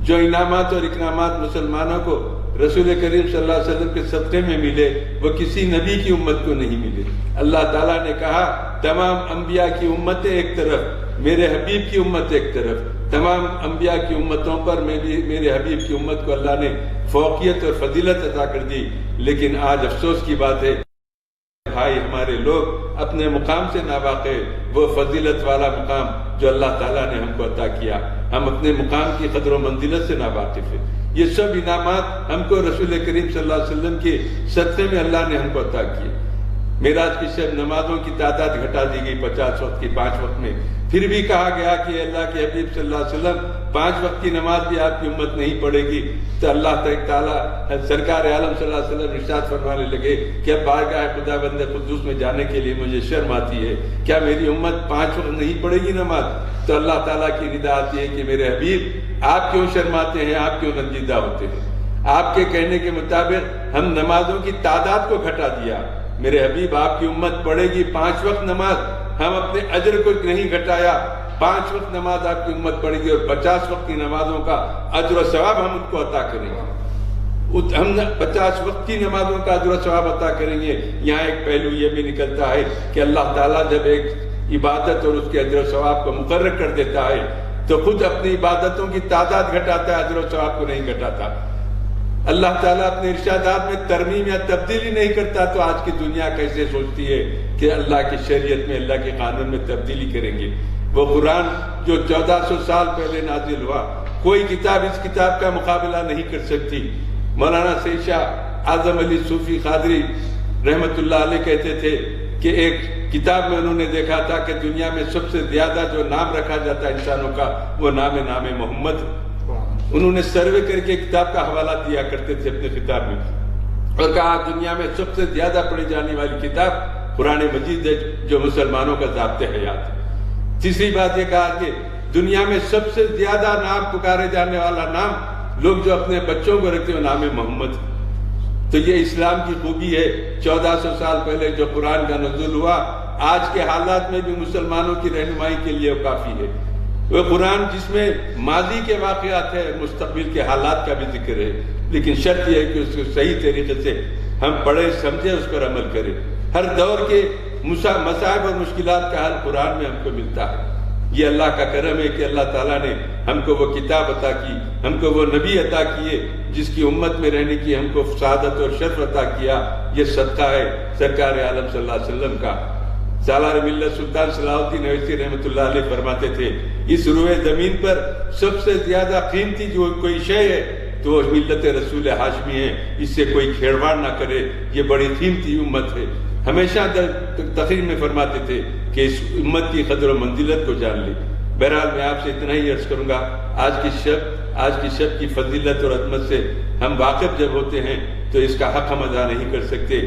[SPEAKER 2] جو انعامات اور اکرامات مسلمانوں کو رسول کریم صلی اللہ علیہ وسلم کے صدقے میں ملے وہ کسی نبی کی امت کو نہیں ملے. اللہ تعالیٰ نے کہا تمام انبیاء کی امتیں ایک طرف، میرے حبیب کی امت ایک طرف. تمام انبیاء کی امتوں پر میرے حبیب کی امت کو اللہ نے فوقیت اور فضیلت عطا کر دی. لیکن آج افسوس کی بات ہے بھائی ہمارے لوگ اپنے مقام سے ناواقف، وہ فضیلت والا مقام جو اللہ تعالیٰ نے ہم کو عطا کیا، ہم اپنے مقام کی قدر و منزلت سے ناواقف ہیں. یہ سب انعامات ہم کو رسول کریم صلی اللہ علیہ وسلم کے صدقے میں اللہ نے ہم کو عطا کیے. معراج کی شب نمازوں کی تعداد گھٹا دی گئی 50 وقت کی 5 وقت میں. پھر بھی کہا گیا کہ اللہ کے حبیب صلی اللہ علیہ وسلم 5 وقت کی نماز بھی آپ کی امت نہیں پڑھے گی. تو اللہ تعالیٰ سرکار عالم صلی اللہ علیہ وسلم ارشاد فرمانے لگے کہ اب بارگاہ خدا بند قدوس میں جانے کے لیے مجھے شرم آتی ہے، کیا میری امت 5 وقت نہیں پڑھے گی نماز؟ تو اللہ تعالیٰ کی ندا آتی ہے کہ میرے حبیب آپ کیوں شرماتے ہیں، آپ کیوں رنجیدہ ہوتے ہیں؟ آپ کے کہنے کے مطابق ہم نمازوں کی تعداد کو گھٹا دیا. میرے حبیب آپ کی امت پڑھے گی 5 وقت نماز، ہم اپنے اجر کو نہیں گھٹایا. 5 وقت نماز آپ کی امت پڑھے گی اور 50 وقت کی نمازوں کا اجر و ثواب ہم ان کو عطا کریں گے. ہم 50 وقت کی نمازوں کا اجر و ثواب عطا کریں گے۔ یہاں ایک پہلو یہ بھی نکلتا ہے کہ اللہ تعالیٰ جب ایک عبادت اور اس کے اجر و ثواب کو مقرر کر دیتا ہے تو خود اپنی عبادتوں کی تعداد گھٹاتا ہے، اجر و ثواب کو نہیں گھٹاتا۔ اللہ تعالیٰ اپنے ارشادات میں ترمیم یا تبدیلی نہیں کرتا تو آج کی دنیا کیسے سوچتی ہے کہ اللہ کی شریعت میں، اللہ کے قانون میں تبدیلی کریں گے؟ وہ قرآن جو 1400 سال پہلے نازل ہوا، کوئی کتاب اس کتاب کا مقابلہ نہیں کر سکتی۔ مولانا سید شاہ اعظم علی صوفی قادری رحمت اللہ علیہ کہتے تھے کہ ایک کتاب میں انہوں نے دیکھا تھا کہ دنیا میں سب سے زیادہ جو نام رکھا جاتا ہے انسانوں کا، وہ نام محمد۔ انہوں نے سروے کر کے کتاب کا حوالہ دیا کرتے تھے اپنے خطاب میں، اور کہا دنیا میں سب سے زیادہ پڑھی جانے والی کتاب قرآن مجید ہے جو مسلمانوں کا ضابطۂ حیات ہے۔ تیسری بات یہ کہا کہ دنیا میں سب سے زیادہ نام پکارے جانے والا نام لوگ جو اپنے بچوں کو رکھتے ہیں نام محمد۔ تو یہ اسلام کی خوبی ہے، 1400 سال پہلے جو قرآن کا نزول ہوا آج کے حالات میں بھی مسلمانوں کی رہنمائی کے لیے کافی ہے۔ وہ قرآن جس میں ماضی کے واقعات ہے، مستقبل کے حالات کا بھی ذکر ہے، لیکن شرط یہ ہے کہ اس کو صحیح طریقے سے ہم پڑھیں، سمجھیں، اس پر عمل کریں۔ ہر دور کے مصائب اور مشکلات کا حل قرآن میں ہم کو ملتا ہے۔ یہ اللہ کا کرم ہے کہ اللہ تعالیٰ نے ہم کو وہ کتاب عطا کی، ہم کو وہ نبی عطا کیے جس کی امت میں رہنے کی ہم کو سعادت اور شرف عطا کیا۔ یہ صدقہ ہے سرکار عالم صلی اللہ علیہ وسلم کا۔ سالار ملت سلطان صلاح الدین اویسی رحمۃ اللہ علیہ فرماتے تھے اس روئے زمین پر سب سے زیادہ قیمتی جو کوئی شے ہے تو وہ ملت رسول ہاشمی ہے، اس سے کوئی کھیڑواڑ نہ کرے، یہ بڑی قیمتی امت ہے۔ ہمیشہ تقریر میں فرماتے تھے کہ اس امت کی قدر و منزلت کو جان لے۔ بہرحال میں آپ سے اتنا ہی عرض کروں گا، آج کی شب کی فضیلت اور عظمت سے ہم واقف جب ہوتے ہیں تو اس کا حق ہم ادا نہیں کر سکتے۔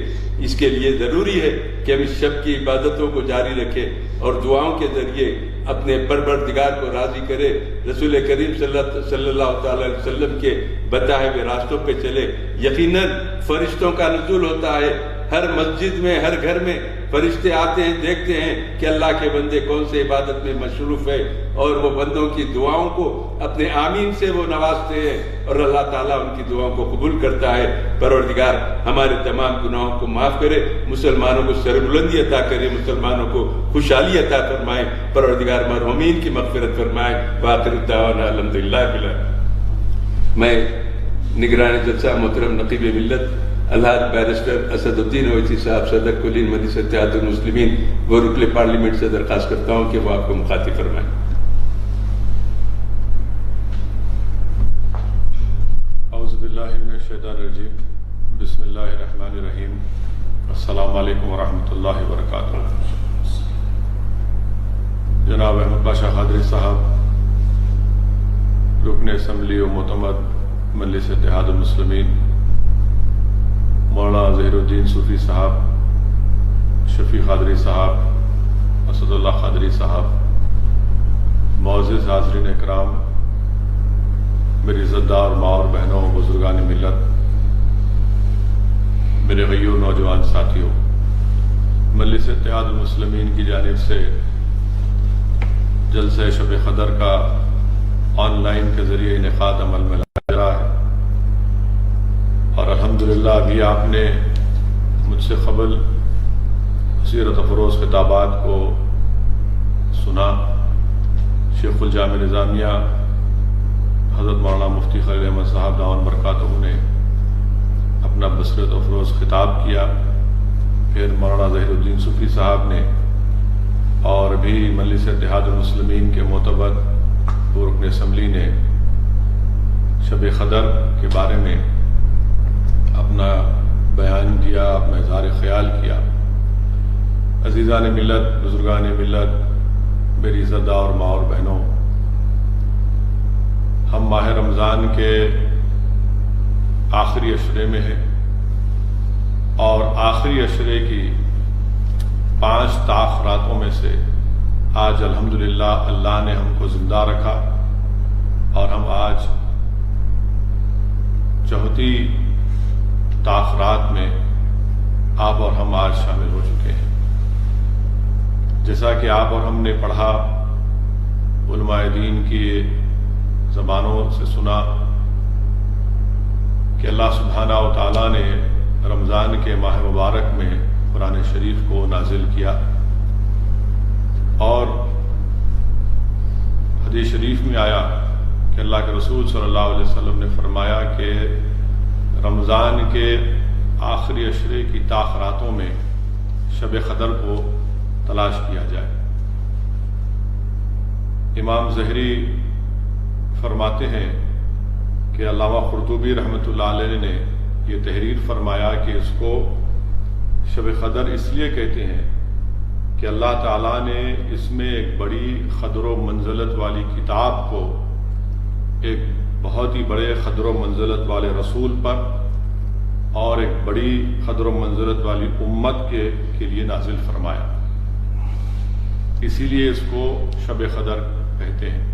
[SPEAKER 2] اس کے لیے ضروری ہے کہ ہم اس شب کی عبادتوں کو جاری رکھیں اور دعاؤں کے ذریعے اپنے پروردگار کو راضی کرے، رسول کریم صلی اللہ تعالی علیہ وسلم کے بتائے ہوئے راستوں پہ چلے۔ یقیناً فرشتوں کا نزول ہوتا ہے، ہر مسجد میں، ہر گھر میں فرشتے آتے ہیں، دیکھتے ہیں کہ اللہ کے بندے کون سے عبادت میں مصروف ہے، اور وہ بندوں کی دعاؤں کو اپنے آمین سے وہ نوازتے ہیں اور اللہ تعالیٰ ان کی دعاؤں کو قبول کرتا ہے۔ پروردگار ہمارے تمام گناہوں کو معاف کرے، مسلمانوں کو سربلندی عطا کرے، مسلمانوں کو خوشحالی عطا فرمائے، پروردگار مرحومین کی مغفرت فرمائے۔ وآخر دعوانا الحمدللہ رب العالمین۔ میں نگران جلسہ محترم نقیب ملت الحاج بیرسٹر اسد الدین اویسی صاحب صدر کلین مجلس اتحاد المسلمین و رکن پارلیمنٹ سے درخواست کرتا ہوں کہ وہ آپ کو مخاطب فرمائیں۔
[SPEAKER 7] اعوذ باللہ من الشیطان الرجیم، بسم اللہ الرحمن الرحیم، السلام علیکم ورحمۃ اللہ وبرکاتہ۔ جناب احمد پاشا قادری صاحب، رکن اسمبلی و معتمد مجلس اتحاد المسلمین، مولانا ظہیر الدین صوفی صاحب، شفیع قادری صاحب، اسد اللہ قادری صاحب، معزز حاضرین اکرام، میری عزتدار ماں اور بہنوں، بزرگان ملت، میرے غیور نوجوان ساتھیوں، مجلس اتحاد المسلمین کی جانب سے جلسہ شب قدر کا آن لائن کے ذریعے انعقاد عمل میں لایا جا رہا ہے، اور الحمدللہ ابھی آپ نے مجھ سے قبل سیرت افروز خطابات کو سنا۔ شیخ الجامع نظامیہ حضرت مولانا مفتی خلیل احمد صاحب دامن برکاتہ نے اپنا بصیرت افروز خطاب کیا، پھر مولانا ظہیر الدین صوفی صاحب نے، اور ابھی مجلس اتحاد المسلمین کے معتبر رکن اسمبلی نے شب قدر کے بارے میں اپنا بیان دیا، اپنا اظہار خیال کیا۔ عزیزان ملت، بزرگان ملت، میری عزتدار ماں اور بہنوں، ہم ماہ رمضان کے آخری عشرے میں ہیں، اور آخری عشرے کی 5 تاخراتوں میں سے آج الحمدللہ اللہ نے ہم کو زندہ رکھا، اور ہم آج چوتھی تاخرات میں آپ اور ہم آج شامل ہو چکے ہیں۔ جیسا کہ آپ اور ہم نے پڑھا، علماء دین کی زبانوں سے سنا کہ اللہ سبحانہ و تعالیٰ نے رمضان کے ماہ مبارک میں قرآن شریف کو نازل کیا، اور حدیث شریف میں آیا کہ اللہ کے رسول صلی اللہ علیہ وسلم نے فرمایا کہ رمضان کے آخری عشرے کی تاخراتوں میں شب قدر کو تلاش کیا جائے۔ امام ظہری فرماتے ہیں کہ علامہ قرطبی رحمۃ اللہ علیہ نے یہ تحریر فرمایا کہ اس کو شب قدر اس لیے کہتے ہیں کہ اللہ تعالیٰ نے اس میں ایک بڑی قدر و منزلت والی کتاب کو ایک بہت ہی بڑے قدر و منزلت والے رسول پر اور ایک بڑی قدر و منزلت والی امت کے لیے نازل فرمایا، اسی لیے اس کو شب قدر کہتے ہیں۔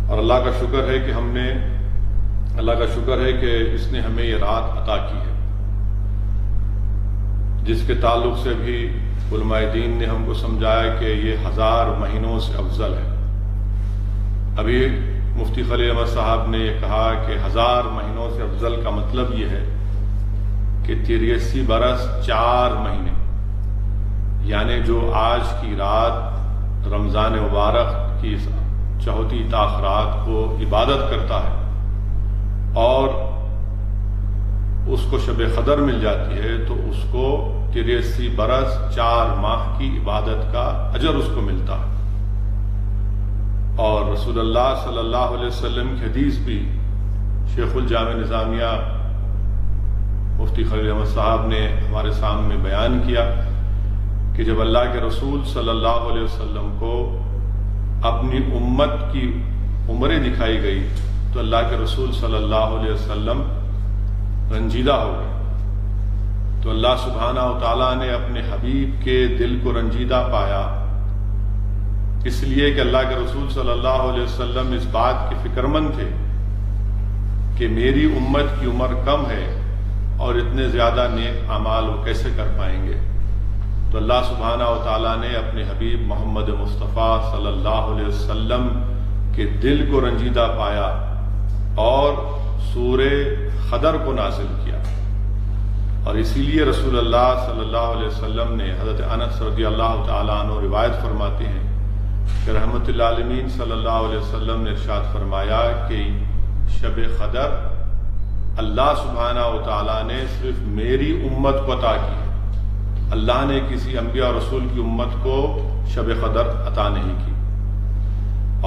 [SPEAKER 7] اور اللہ کا شکر ہے کہ اس نے ہمیں یہ رات عطا کی ہے، جس کے تعلق سے بھی علماء دین نے ہم کو سمجھایا کہ یہ 1000 مہینوں سے افضل ہے۔ ابھی مفتی خلیل احمد صاحب نے یہ کہا کہ 1000 مہینوں سے افضل کا مطلب یہ ہے کہ 83 برس 4 مہینے، یعنی جو آج کی رات رمضان مبارک کی 34 تاخرات کو عبادت کرتا ہے اور اس کو شب قدر مل جاتی ہے تو اس کو 83 برس 4 ماہ کی عبادت کا اجر اس کو ملتا ہے۔ اور رسول اللہ صلی اللہ علیہ وسلم کی حدیث بھی شیخ الجامع نظامیہ مفتی خلیل احمد صاحب نے ہمارے سامنے بیان کیا کہ جب اللہ کے رسول صلی اللہ علیہ وسلم کو اپنی امت کی عمریں دکھائی گئی تو اللہ کے رسول صلی اللہ علیہ وسلم رنجیدہ ہو گئے، تو اللہ سبحانہ و تعالیٰ نے اپنے حبیب کے دل کو رنجیدہ پایا، اس لیے کہ اللہ کے رسول صلی اللہ علیہ وسلم اس بات کے فکر مند تھے کہ میری امت کی عمر کم ہے اور اتنے زیادہ نیک اعمال وہ کیسے کر پائیں گے، تو اللہ سبحانہ و تعالیٰ نے اپنے حبیب محمد مصطفیٰ صلی اللہ علیہ وسلم کے دل کو رنجیدہ پایا اور سورہ قدر کو نازل کیا۔ اور اسی لیے رسول اللہ صلی اللہ علیہ وسلم نے حضرت انس رضی اللہ تعالیٰ عنہ روایت فرماتے ہیں کہ رحمت اللہ عالمین صلی اللہ علیہ وسلم نے ارشاد فرمایا کہ شب قدر اللہ سبحانہ و تعالیٰ نے صرف میری امت کو عطا کی، اللہ نے کسی انبیاء اور رسول کی امت کو شب قدر عطا نہیں کی۔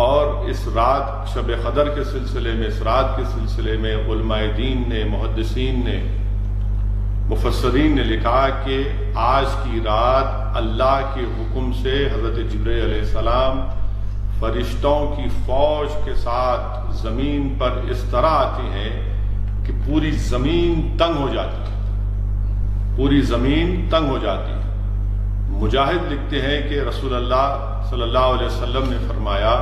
[SPEAKER 7] اور اس رات شب قدر کے سلسلے میں، اس رات کے سلسلے میں علماء دین نے، محدثین نے، مفسرین نے لکھا کہ آج کی رات اللہ کے حکم سے حضرت جبرائیل علیہ السلام فرشتوں کی فوج کے ساتھ زمین پر اس طرح آتے ہیں کہ پوری زمین تنگ ہو جاتی ہے، پوری زمین تنگ ہو جاتی ہے۔ مجاہد لکھتے ہیں کہ رسول اللہ صلی اللہ علیہ وسلم نے فرمایا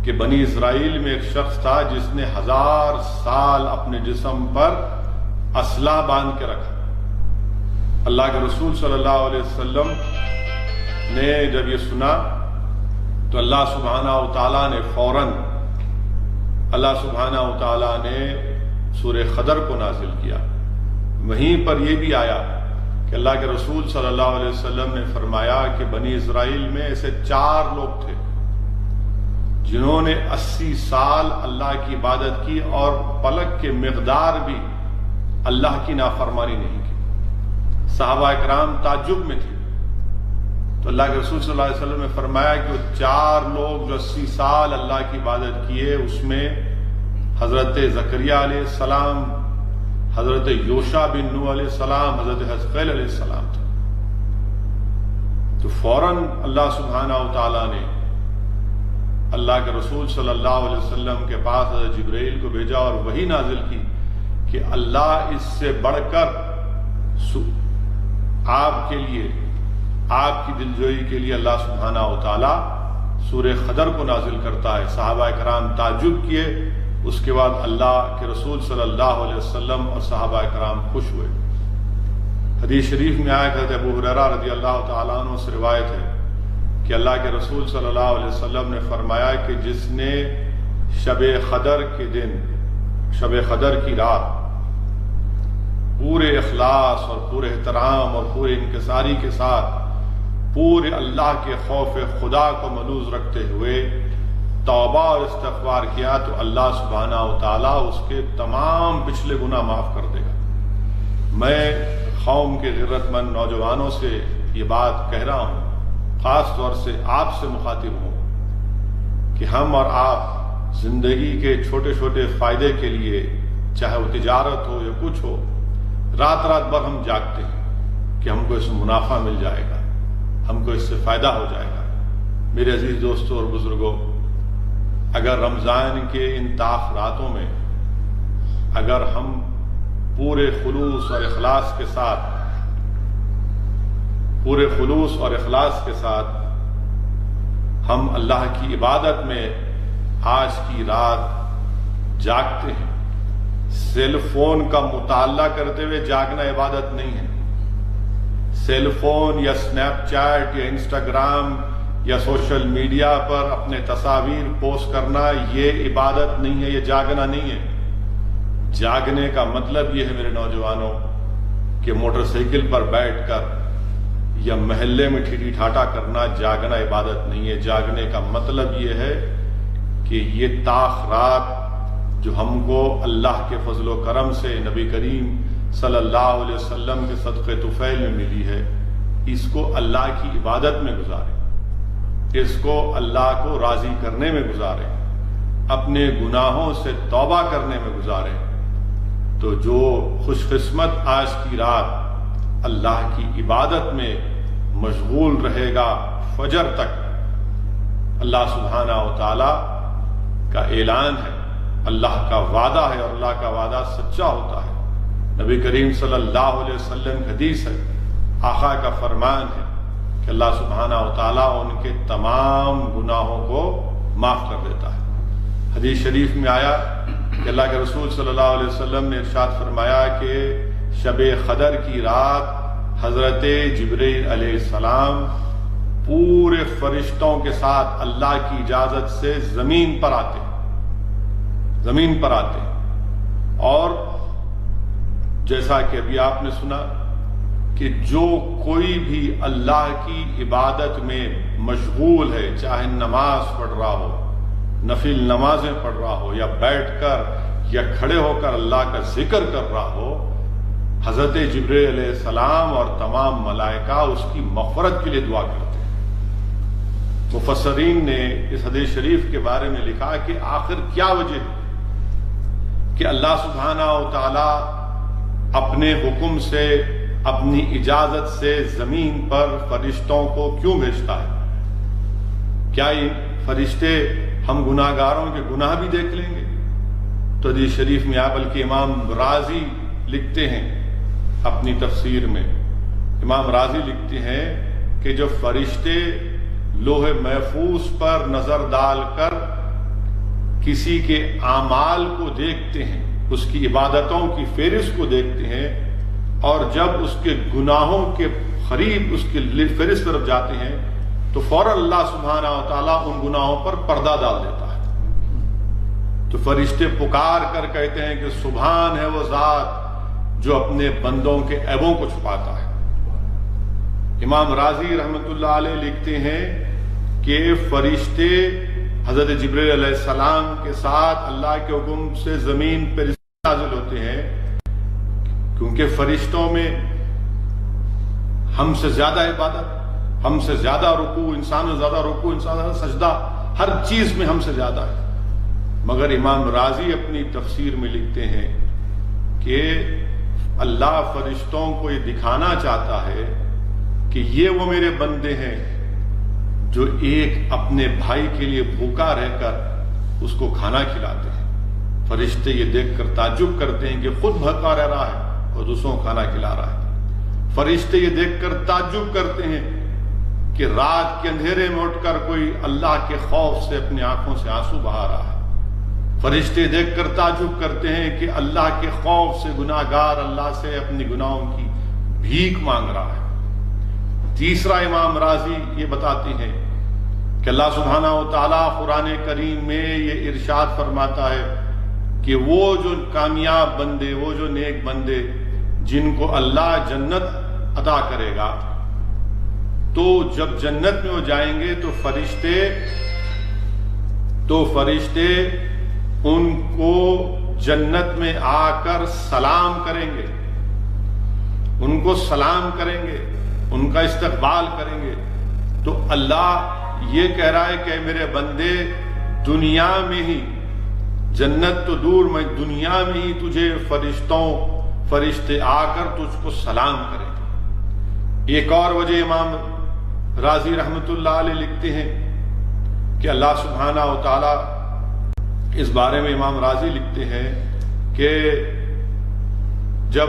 [SPEAKER 7] کہ بنی اسرائیل میں ایک شخص تھا جس نے 1000 سال اپنے جسم پر اسلحہ باندھ کے رکھا۔ اللہ کے رسول صلی اللہ علیہ وسلم نے جب یہ سنا تو اللہ سبحانہ و تعالیٰ نے فوراً سورہ قدر کو نازل کیا۔ وہیں پر یہ بھی آیا کہ اللہ کے رسول صلی اللہ علیہ وسلم نے فرمایا کہ بنی اسرائیل میں ایسے 4 لوگ تھے جنہوں نے 80 سال اللہ کی عبادت کی اور پلک کے مقدار بھی اللہ کی نافرمانی نہیں کی۔ صحابہ اکرام تعجب میں تھے، تو اللہ کے رسول صلی اللہ علیہ وسلم نے فرمایا کہ وہ 4 لوگ جو 80 سال اللہ کی عبادت کیے، اس میں حضرت زکریہ علیہ السلام، حضرت یوشع بن نوح علیہ السلام، حضرت حزقیل علیہ السلام تھے۔ تو فوراً اللہ سبحانہ و تعالیٰ نے اللہ کے رسول صلی اللہ علیہ وسلم کے پاس حضرت جبرائیل کو بھیجا اور وحی نازل کی کہ اللہ اس سے بڑھ کر آپ کے لیے، آپ کی دلجوئی کے لیے اللہ سبحانہ و تعالیٰ سورہ قدر کو نازل کرتا ہے۔ صحابہ کرام تعجب کیے، اس کے بعد اللہ کے رسول صلی اللہ علیہ وسلم اور صحابہ کرام خوش ہوئے۔ حدیث شریف میں آیا کہ حضرت ابو ہریرہ رضی اللہ تعالیٰ عنہ سے روایت ہے کہ اللہ کے رسول صلی اللہ علیہ وسلم نے فرمایا کہ جس نے شب قدر کے دن شب قدر کی رات پورے اخلاص اور پورے احترام اور پورے انکساری کے ساتھ پورے اللہ کے خوف خدا کو ملوز رکھتے ہوئے توبہ اور استغفار کیا تو اللہ سبحانہ و تعالیٰ اس کے تمام پچھلے گناہ معاف کر دے گا۔ میں قوم کے غیرت مند نوجوانوں سے یہ بات کہہ رہا ہوں، خاص طور سے آپ سے مخاطب ہوں کہ ہم اور آپ زندگی کے چھوٹے چھوٹے فائدے کے لیے، چاہے وہ تجارت ہو یا کچھ ہو، رات رات بھر ہم جاگتے ہیں کہ ہم کو اس سے منافع مل جائے گا، ہم کو اس سے فائدہ ہو جائے گا۔ میرے عزیز دوستوں اور بزرگوں، اگر رمضان کے ان طاق راتوں میں اگر ہم پورے خلوص اور اخلاص کے ساتھ ہم اللہ کی عبادت میں آج کی رات جاگتے ہیں، سیل فون کا مطالعہ کرتے ہوئے جاگنا عبادت نہیں ہے، سیل فون یا سنیپ چیٹ یا انسٹاگرام یا سوشل میڈیا پر اپنے تصاویر پوسٹ کرنا یہ عبادت نہیں ہے، یہ جاگنا نہیں ہے۔ جاگنے کا مطلب یہ ہے میرے نوجوانوں کہ موٹر سائیکل پر بیٹھ کر یا محلے میں ٹھیٹھی ٹھاٹا کرنا جاگنا عبادت نہیں ہے۔ جاگنے کا مطلب یہ ہے کہ یہ طاق رات جو ہم کو اللہ کے فضل و کرم سے نبی کریم صلی اللہ علیہ وسلم کے صدقے طفیل میں ملی ہے، اس کو اللہ کی عبادت میں گزاریں، اس کو اللہ کو راضی کرنے میں گزاریں، اپنے گناہوں سے توبہ کرنے میں گزاریں۔ تو جو خوش قسمت آج کی رات اللہ کی عبادت میں مشغول رہے گا فجر تک، اللہ سبحانہ و تعالی کا اعلان ہے، اللہ کا وعدہ ہے، اور اللہ کا وعدہ سچا ہوتا ہے۔ نبی کریم صلی اللہ علیہ وسلم کی حدیث ہے، آقا کا فرمان ہے کہ اللہ سبحانہ و تعالیٰ ان کے تمام گناہوں کو معاف کر دیتا ہے۔ حدیث شریف میں آیا کہ اللہ کے رسول صلی اللہ علیہ وسلم نے ارشاد فرمایا کہ شب قدر کی رات حضرت جبرائیل علیہ السلام پورے فرشتوں کے ساتھ اللہ کی اجازت سے زمین پر آتے ہیں، اور جیسا کہ ابھی آپ نے سنا کہ جو کوئی بھی اللہ کی عبادت میں مشغول ہے، چاہے نماز پڑھ رہا ہو، نفل نمازیں پڑھ رہا ہو، یا بیٹھ کر یا کھڑے ہو کر اللہ کا ذکر کر رہا ہو، حضرت جبرائیل علیہ السلام اور تمام ملائکہ اس کی مغفرت کے لیے دعا کرتے ہیں۔ مفسرین نے اس حدیث شریف کے بارے میں لکھا کہ آخر کیا وجہ ہے کہ اللہ سبحانہ و تعالی اپنے حکم سے، اپنی اجازت سے زمین پر فرشتوں کو کیوں بھیجتا ہے؟ کیا یہ فرشتے ہم گناہ گاروں کے گناہ بھی دیکھ لیں گے؟ تو حدیث شریف میں بلکہ امام رازی لکھتے ہیں اپنی تفسیر میں، امام رازی لکھتے ہیں کہ جو فرشتے لوح محفوظ پر نظر ڈال کر کسی کے اعمال کو دیکھتے ہیں، اس کی عبادتوں کی فہرست کو دیکھتے ہیں، اور جب اس کے گناہوں کے قریب اس کی فہرست طرف جاتے ہیں تو فوراً اللہ سبحانہ و تعالیٰ ان گناہوں پر پردہ ڈال دیتا ہے۔ تو فرشتے پکار کر کہتے ہیں کہ سبحان ہے وہ ذات جو اپنے بندوں کے عیبوں کو چھپاتا ہے۔ امام رازی رحمۃ اللہ علیہ لکھتے ہیں کہ فرشتے حضرت جبرائیل علیہ السلام کے ساتھ اللہ کے حکم سے زمین پر نازل ہوتے ہیں، کیونکہ فرشتوں میں ہم سے زیادہ عبادت، ہم سے زیادہ رکوع، انسانوں سے زیادہ رکوع، انسانوں سے سجدہ، ہر چیز میں ہم سے زیادہ ہے۔ مگر امام رازی اپنی تفسیر میں لکھتے ہیں کہ اللہ فرشتوں کو یہ دکھانا چاہتا ہے کہ یہ وہ میرے بندے ہیں جو ایک اپنے بھائی کے لیے بھوکا رہ کر اس کو کھانا کھلاتے ہیں۔ فرشتے یہ دیکھ کر تعجب کرتے ہیں کہ خود بھوکا رہ رہا ہے اور دوسروں کو کھانا کھلا رہا ہے۔ فرشتے یہ دیکھ کر تعجب کرتے ہیں کہ رات کے اندھیرے میں اٹھ کر کوئی اللہ کے خوف سے اپنی آنکھوں سے آنسو بہا رہا ہے۔ فرشتے دیکھ کر تعجب کرتے ہیں کہ اللہ کے خوف سے گناہ گار اللہ سے اپنی گناہوں کی بھیک مانگ رہا ہے۔ تیسرا امام راضی یہ بتاتے ہیں کہ اللہ سبحانہ و تعالیٰ قرآن کریم میں یہ ارشاد فرماتا ہے کہ وہ جو کامیاب بندے، وہ جو نیک بندے جن کو اللہ جنت عطا کرے گا، تو جب جنت میں وہ جائیں گے تو فرشتے ان کو جنت میں آ کر سلام کریں گے، ان کو سلام کریں گے، ان کا استقبال کریں گے۔ تو اللہ یہ کہہ رہا ہے کہ میرے بندے، دنیا میں ہی، جنت تو دور، میں دنیا میں ہی تجھے فرشتے آ کر تجھ کو سلام کریں گے۔ ایک اور وجہ امام رازی رحمت اللہ علیہ لکھتے ہیں کہ اللہ سبحانہ و تعالی اس بارے میں امام رازی لکھتے ہیں کہ جب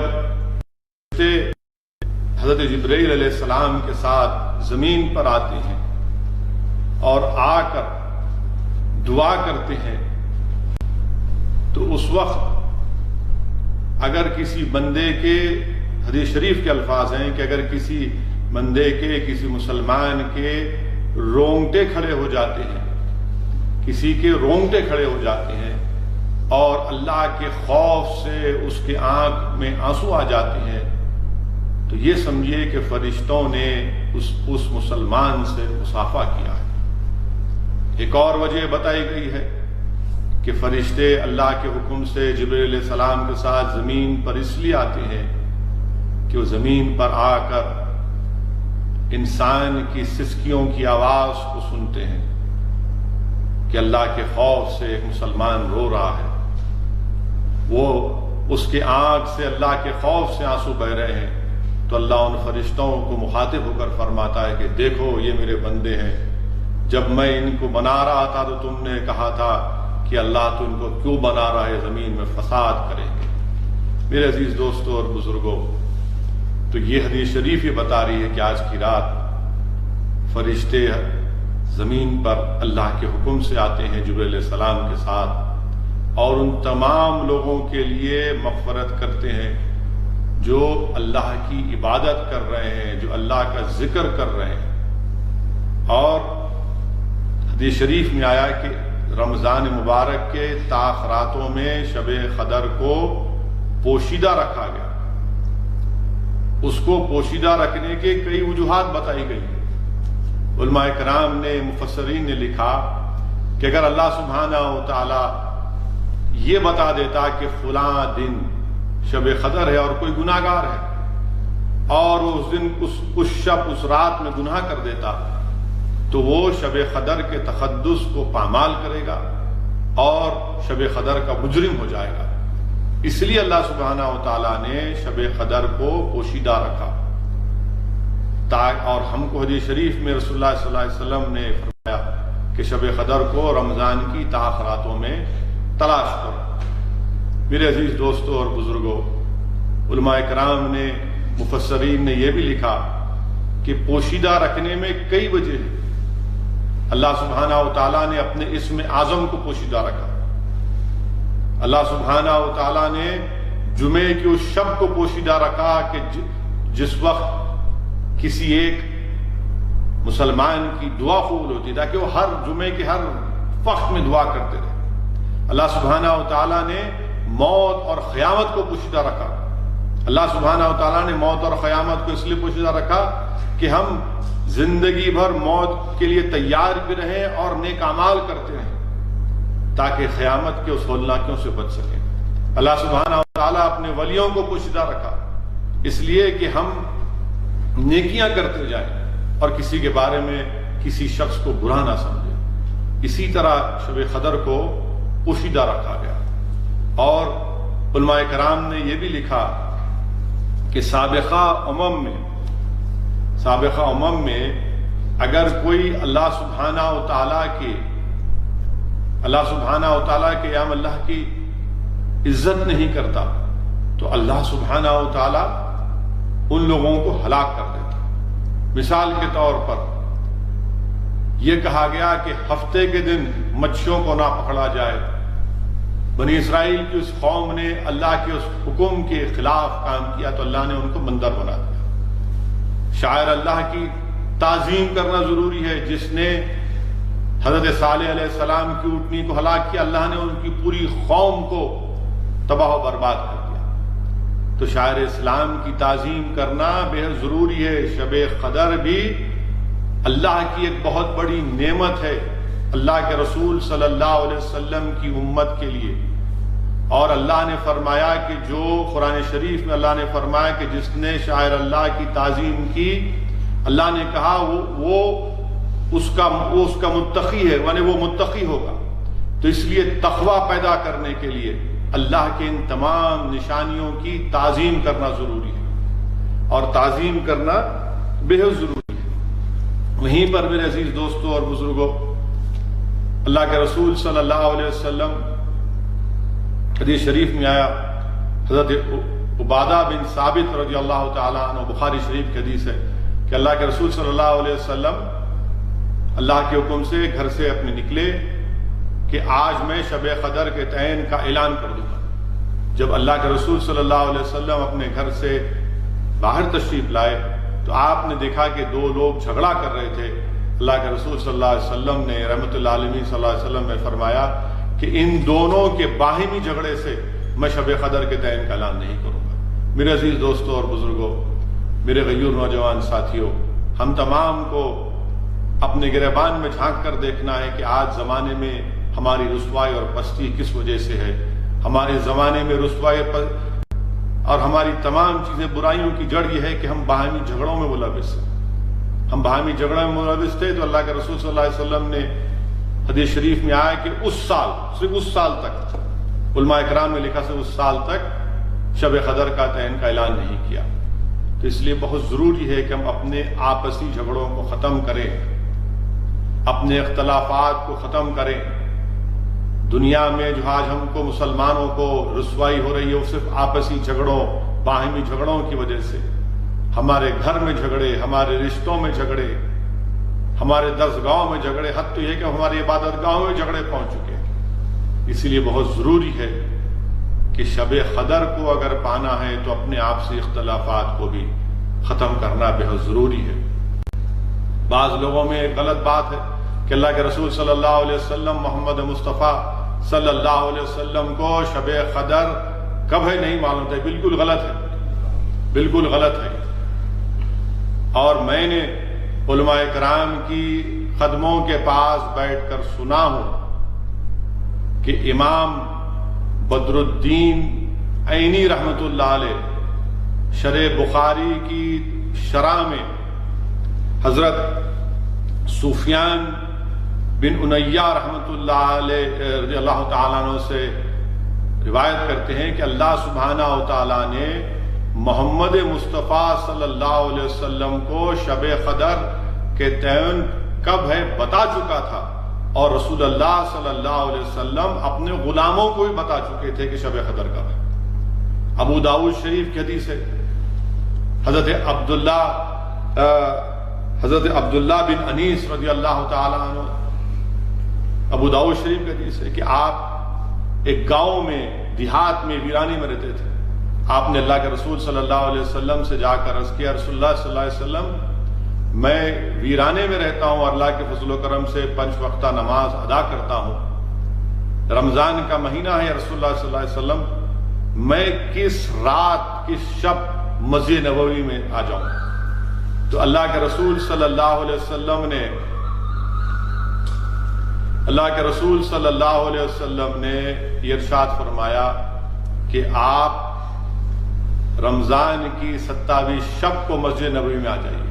[SPEAKER 7] حضرت جبرائیل علیہ السلام کے ساتھ زمین پر آتے ہیں اور آ کر دعا کرتے ہیں، تو اس وقت اگر کسی بندے کے، حدیث شریف کے الفاظ ہیں کہ اگر کسی بندے کے، کسی مسلمان کے رونگٹے کھڑے ہو جاتے ہیں، کسی کے رونگٹے کھڑے ہو جاتے ہیں اور اللہ کے خوف سے اس کے آنکھ میں آنسو آ جاتے ہیں، تو یہ سمجھیے کہ فرشتوں نے اس مسلمان سے مصافحہ کیا ہے۔ ایک اور وجہ بتائی گئی ہے کہ فرشتے اللہ کے حکم سے جبرائیل علیہ السلام کے ساتھ زمین پر اس لیے آتے ہیں کہ وہ زمین پر آ کر انسان کی سسکیوں کی آواز کو سنتے ہیں کہ اللہ کے خوف سے ایک مسلمان رو رہا ہے، وہ اس کے آنکھ سے اللہ کے خوف سے آنسو بہ رہے ہیں، تو اللہ ان فرشتوں کو مخاطب ہو کر فرماتا ہے کہ دیکھو یہ میرے بندے ہیں، جب میں ان کو بنا رہا تھا تو تم نے کہا تھا کہ اللہ تو ان کو کیوں بنا رہا ہے، زمین میں فساد کریں گے۔ میرے عزیز دوستوں اور بزرگوں، تو یہ حدیث شریف یہ بتا رہی ہے کہ آج کی رات فرشتے زمین پر اللہ کے حکم سے آتے ہیں جبرائیل علیہ السلام کے ساتھ، اور ان تمام لوگوں کے لیے مغفرت کرتے ہیں جو اللہ کی عبادت کر رہے ہیں، جو اللہ کا ذکر کر رہے ہیں۔ اور حدیث شریف میں آیا کہ رمضان مبارک کے تاخراتوں میں شب قدر کو پوشیدہ رکھا گیا۔ اس کو پوشیدہ رکھنے کے کئی وجوہات بتائی گئی۔ علماء کرام نے، مفسرین نے لکھا کہ اگر اللہ سبحانہ و تعالی یہ بتا دیتا کہ فلاں دن شب قدر ہے اور کوئی گناہ گار ہے، اور اس دن اس شب اس رات میں گناہ کر دیتا، تو وہ شب قدر کے تقدس کو پامال کرے گا اور شب قدر کا مجرم ہو جائے گا۔ اس لیے اللہ سبحانہ و تعالیٰ نے شب قدر کو پوشیدہ رکھا، اور ہم کو حدیث شریف میں رسول اللہ صلی اللہ علیہ وسلم نے فرمایا کہ شب قدر کو رمضان کی تاخراتوں میں تلاش کرو۔ میرے عزیز دوستوں اور بزرگوں، علماء کرام نے، مفسرین نے یہ بھی لکھا کہ پوشیدہ رکھنے میں کئی وجہ ہیں۔ اللہ سبحانہ و تعالیٰ نے اپنے اسم اعظم کو پوشیدہ رکھا، اللہ سبحانہ و تعالیٰ نے جمعے کی اس شب کو پوشیدہ رکھا کہ جس وقت کسی ایک مسلمان کی دعا قبول ہوتی، تاکہ وہ ہر جمعے کے ہر وقت میں دعا کرتے رہے۔ اللہ سبحانہ و تعالیٰ نے موت اور قیامت کو پوشیدہ رکھا۔ اللہ سبحانہ و تعالیٰ نے موت اور قیامت کو اس لیے پوشیدہ رکھا کہ ہم زندگی بھر موت کے لیے تیار بھی رہیں اور نیک اعمال کرتے رہیں، تاکہ قیامت کے اس ہولناکیوں سے بچ سکیں۔ اللہ سبحانہ و تعالیٰ اپنے ولیوں کو پوشیدہ رکھا اس لیے کہ ہم نیکیاں کرتے جائیں اور کسی کے بارے میں کسی شخص کو برا نہ سمجھے۔ اسی طرح شب قدر کو پوشیدہ رکھا گیا۔ اور علماء کرام نے یہ بھی لکھا کہ سابقہ امم میں اگر کوئی اللہ سبحانہ و تعالیٰ کے یام اللہ کی عزت نہیں کرتا، تو اللہ سبحانہ و تعالیٰ ان لوگوں کو ہلاک کر دیتا۔ مثال کے طور پر یہ کہا گیا کہ ہفتے کے دن مچھیوں کو نہ پکڑا جائے۔ بنی اسرائیل کی اس قوم نے اللہ کے اس حکم کے خلاف کام کیا تو اللہ نے ان کو بندر بنا دیا۔ شاعر اللہ کی تعظیم کرنا ضروری ہے۔ جس نے حضرت صالح علیہ السلام کی اونٹنی کو ہلاک کیا، اللہ نے ان کی پوری قوم کو تباہ و برباد کر دیا۔ تو شاعر اسلام کی تعظیم کرنا بے حد ضروری ہے۔ شب قدر بھی اللہ کی ایک بہت بڑی نعمت ہے اللہ کے رسول صلی اللہ علیہ وسلم کی امت کے لیے، اور اللہ نے فرمایا کہ جو قرآن شریف میں اللہ نے فرمایا کہ جس نے شاعر اللہ کی تعظیم کی، اللہ نے کہا وہ اس کا متقی ہے، یعنی وہ متقی ہوگا۔ تو اس لیے تقوی پیدا کرنے کے لیے اللہ کے ان تمام نشانیوں کی تعظیم کرنا ضروری ہے، اور تعظیم کرنا بے حد ضروری ہے۔ وہیں پر میرے عزیز دوستوں اور بزرگوں، اللہ کے رسول صلی اللہ علیہ وسلم، حدیث شریف میں آیا، حضرت عبادہ بن ثابت رضی اللہ تعالیٰ عنہ، بخاری شریف کی حدیث ہے کہ اللہ کے رسول صلی اللہ علیہ وسلم اللہ کے حکم سے گھر سے اپنے نکلے کہ آج میں شب قدر کے تعین کا اعلان کر دوں گا۔ جب اللہ کے رسول صلی اللہ علیہ وسلم اپنے گھر سے باہر تشریف لائے تو آپ نے دیکھا کہ دو لوگ جھگڑا کر رہے تھے۔ اللہ کے رسول صلی اللہ علیہ وسلم نے رحمت اللہ علیہ صلی اللہ علیہ وسلم نے فرمایا کہ ان دونوں کے باہمی جھگڑے سے میں شب قدر کے تعین کا اعلان نہیں کروں گا۔ میرے عزیز دوستوں اور بزرگوں، میرے غیور نوجوان ساتھیوں، ہم تمام کو اپنے گریبان میں جھانک کر دیکھنا ہے کہ آج زمانے میں ہماری رسوائی اور پستی کس وجہ سے ہے۔ ہمارے زمانے میں رسوائی اور ہماری تمام چیزیں برائیوں کی جڑ یہ ہے کہ ہم باہمی جھگڑوں میں ملوث ہیں۔ ہم باہمی جھگڑوں میں ملوث تھے تو اللہ کے رسول صلی اللہ علیہ وسلم نے حدیث شریف میں آیا کہ صرف اس سال تک، علماء اکرام نے لکھا صرف اس سال تک شب قدر کا تعین کا اعلان نہیں کیا۔ تو اس لیے بہت ضروری ہے کہ ہم اپنے آپسی جھگڑوں کو ختم کریں، اپنے اختلافات کو ختم کریں۔ دنیا میں جو آج ہم کو مسلمانوں کو رسوائی ہو رہی ہے وہ صرف آپسی جھگڑوں، باہمی جھگڑوں کی وجہ سے۔ ہمارے گھر میں جھگڑے، ہمارے رشتوں میں جھگڑے، ہمارے درسگاہوں میں جھگڑے، حد تو یہ کہ ہماری عبادت گاہوں میں جھگڑے پہنچ چکے ہیں۔ اسی لیے بہت ضروری ہے کہ شب قدر کو اگر پانا ہے تو اپنے آپسی اختلافات کو بھی ختم کرنا بہت ضروری ہے۔ بعض لوگوں میں ایک غلط بات ہے کہ اللہ کے رسول صلی اللہ علیہ وسلم، محمد مصطفیٰ صلی اللہ علیہ وسلم کو شب قدر کب ہے نہیں معلوم تھا۔ بالکل غلط ہے، بالکل غلط ہے۔ اور میں نے علماء کرام کی قدموں کے پاس بیٹھ کر سنا ہوں کہ امام بدر الدین عینی رحمت اللہ علیہ شرح بخاری کی شرح میں حضرت سفیان بن انیہ رحمت اللہ علیہ رضی اللہ تعالیٰ عنہ سے روایت کرتے ہیں کہ اللہ سبحانہ و تعالیٰ نے محمد مصطفیٰ صلی اللہ علیہ وسلم کو شب قدر کے تعین کب ہے بتا چکا تھا، اور رسول اللہ صلی اللہ علیہ وسلم اپنے غلاموں کو بھی بتا چکے تھے کہ شب قدر کب ہے۔ ابو داؤد شریف کی حدیث ہے، حضرت عبداللہ بن انیس رضی اللہ تعالیٰ عنہ، ابو داؤد شریف کی حدیث ہے کہ آپ ایک گاؤں میں، دیہات میں، ویرانی میں رہتے تھے۔ آپ نے اللہ کے رسول صلی اللہ علیہ وسلم سے جا کر عرض کیا، رسول اللہ صلی اللہ علیہ وسلم میں ویرانے میں رہتا ہوں اور اللہ کے فضل و کرم سے 5 وقتہ نماز ادا کرتا ہوں، رمضان کا مہینہ ہے رسول اللہ صلی اللہ علیہ وسلم، میں کس رات کس شب مسجد نبوی میں آ جاؤں؟ تو اللہ کے رسول صلی اللہ علیہ وسلم نے یہ ارشاد فرمایا کہ آپ رمضان کی 27 شب کو مسجد نبوی میں آ جائیے۔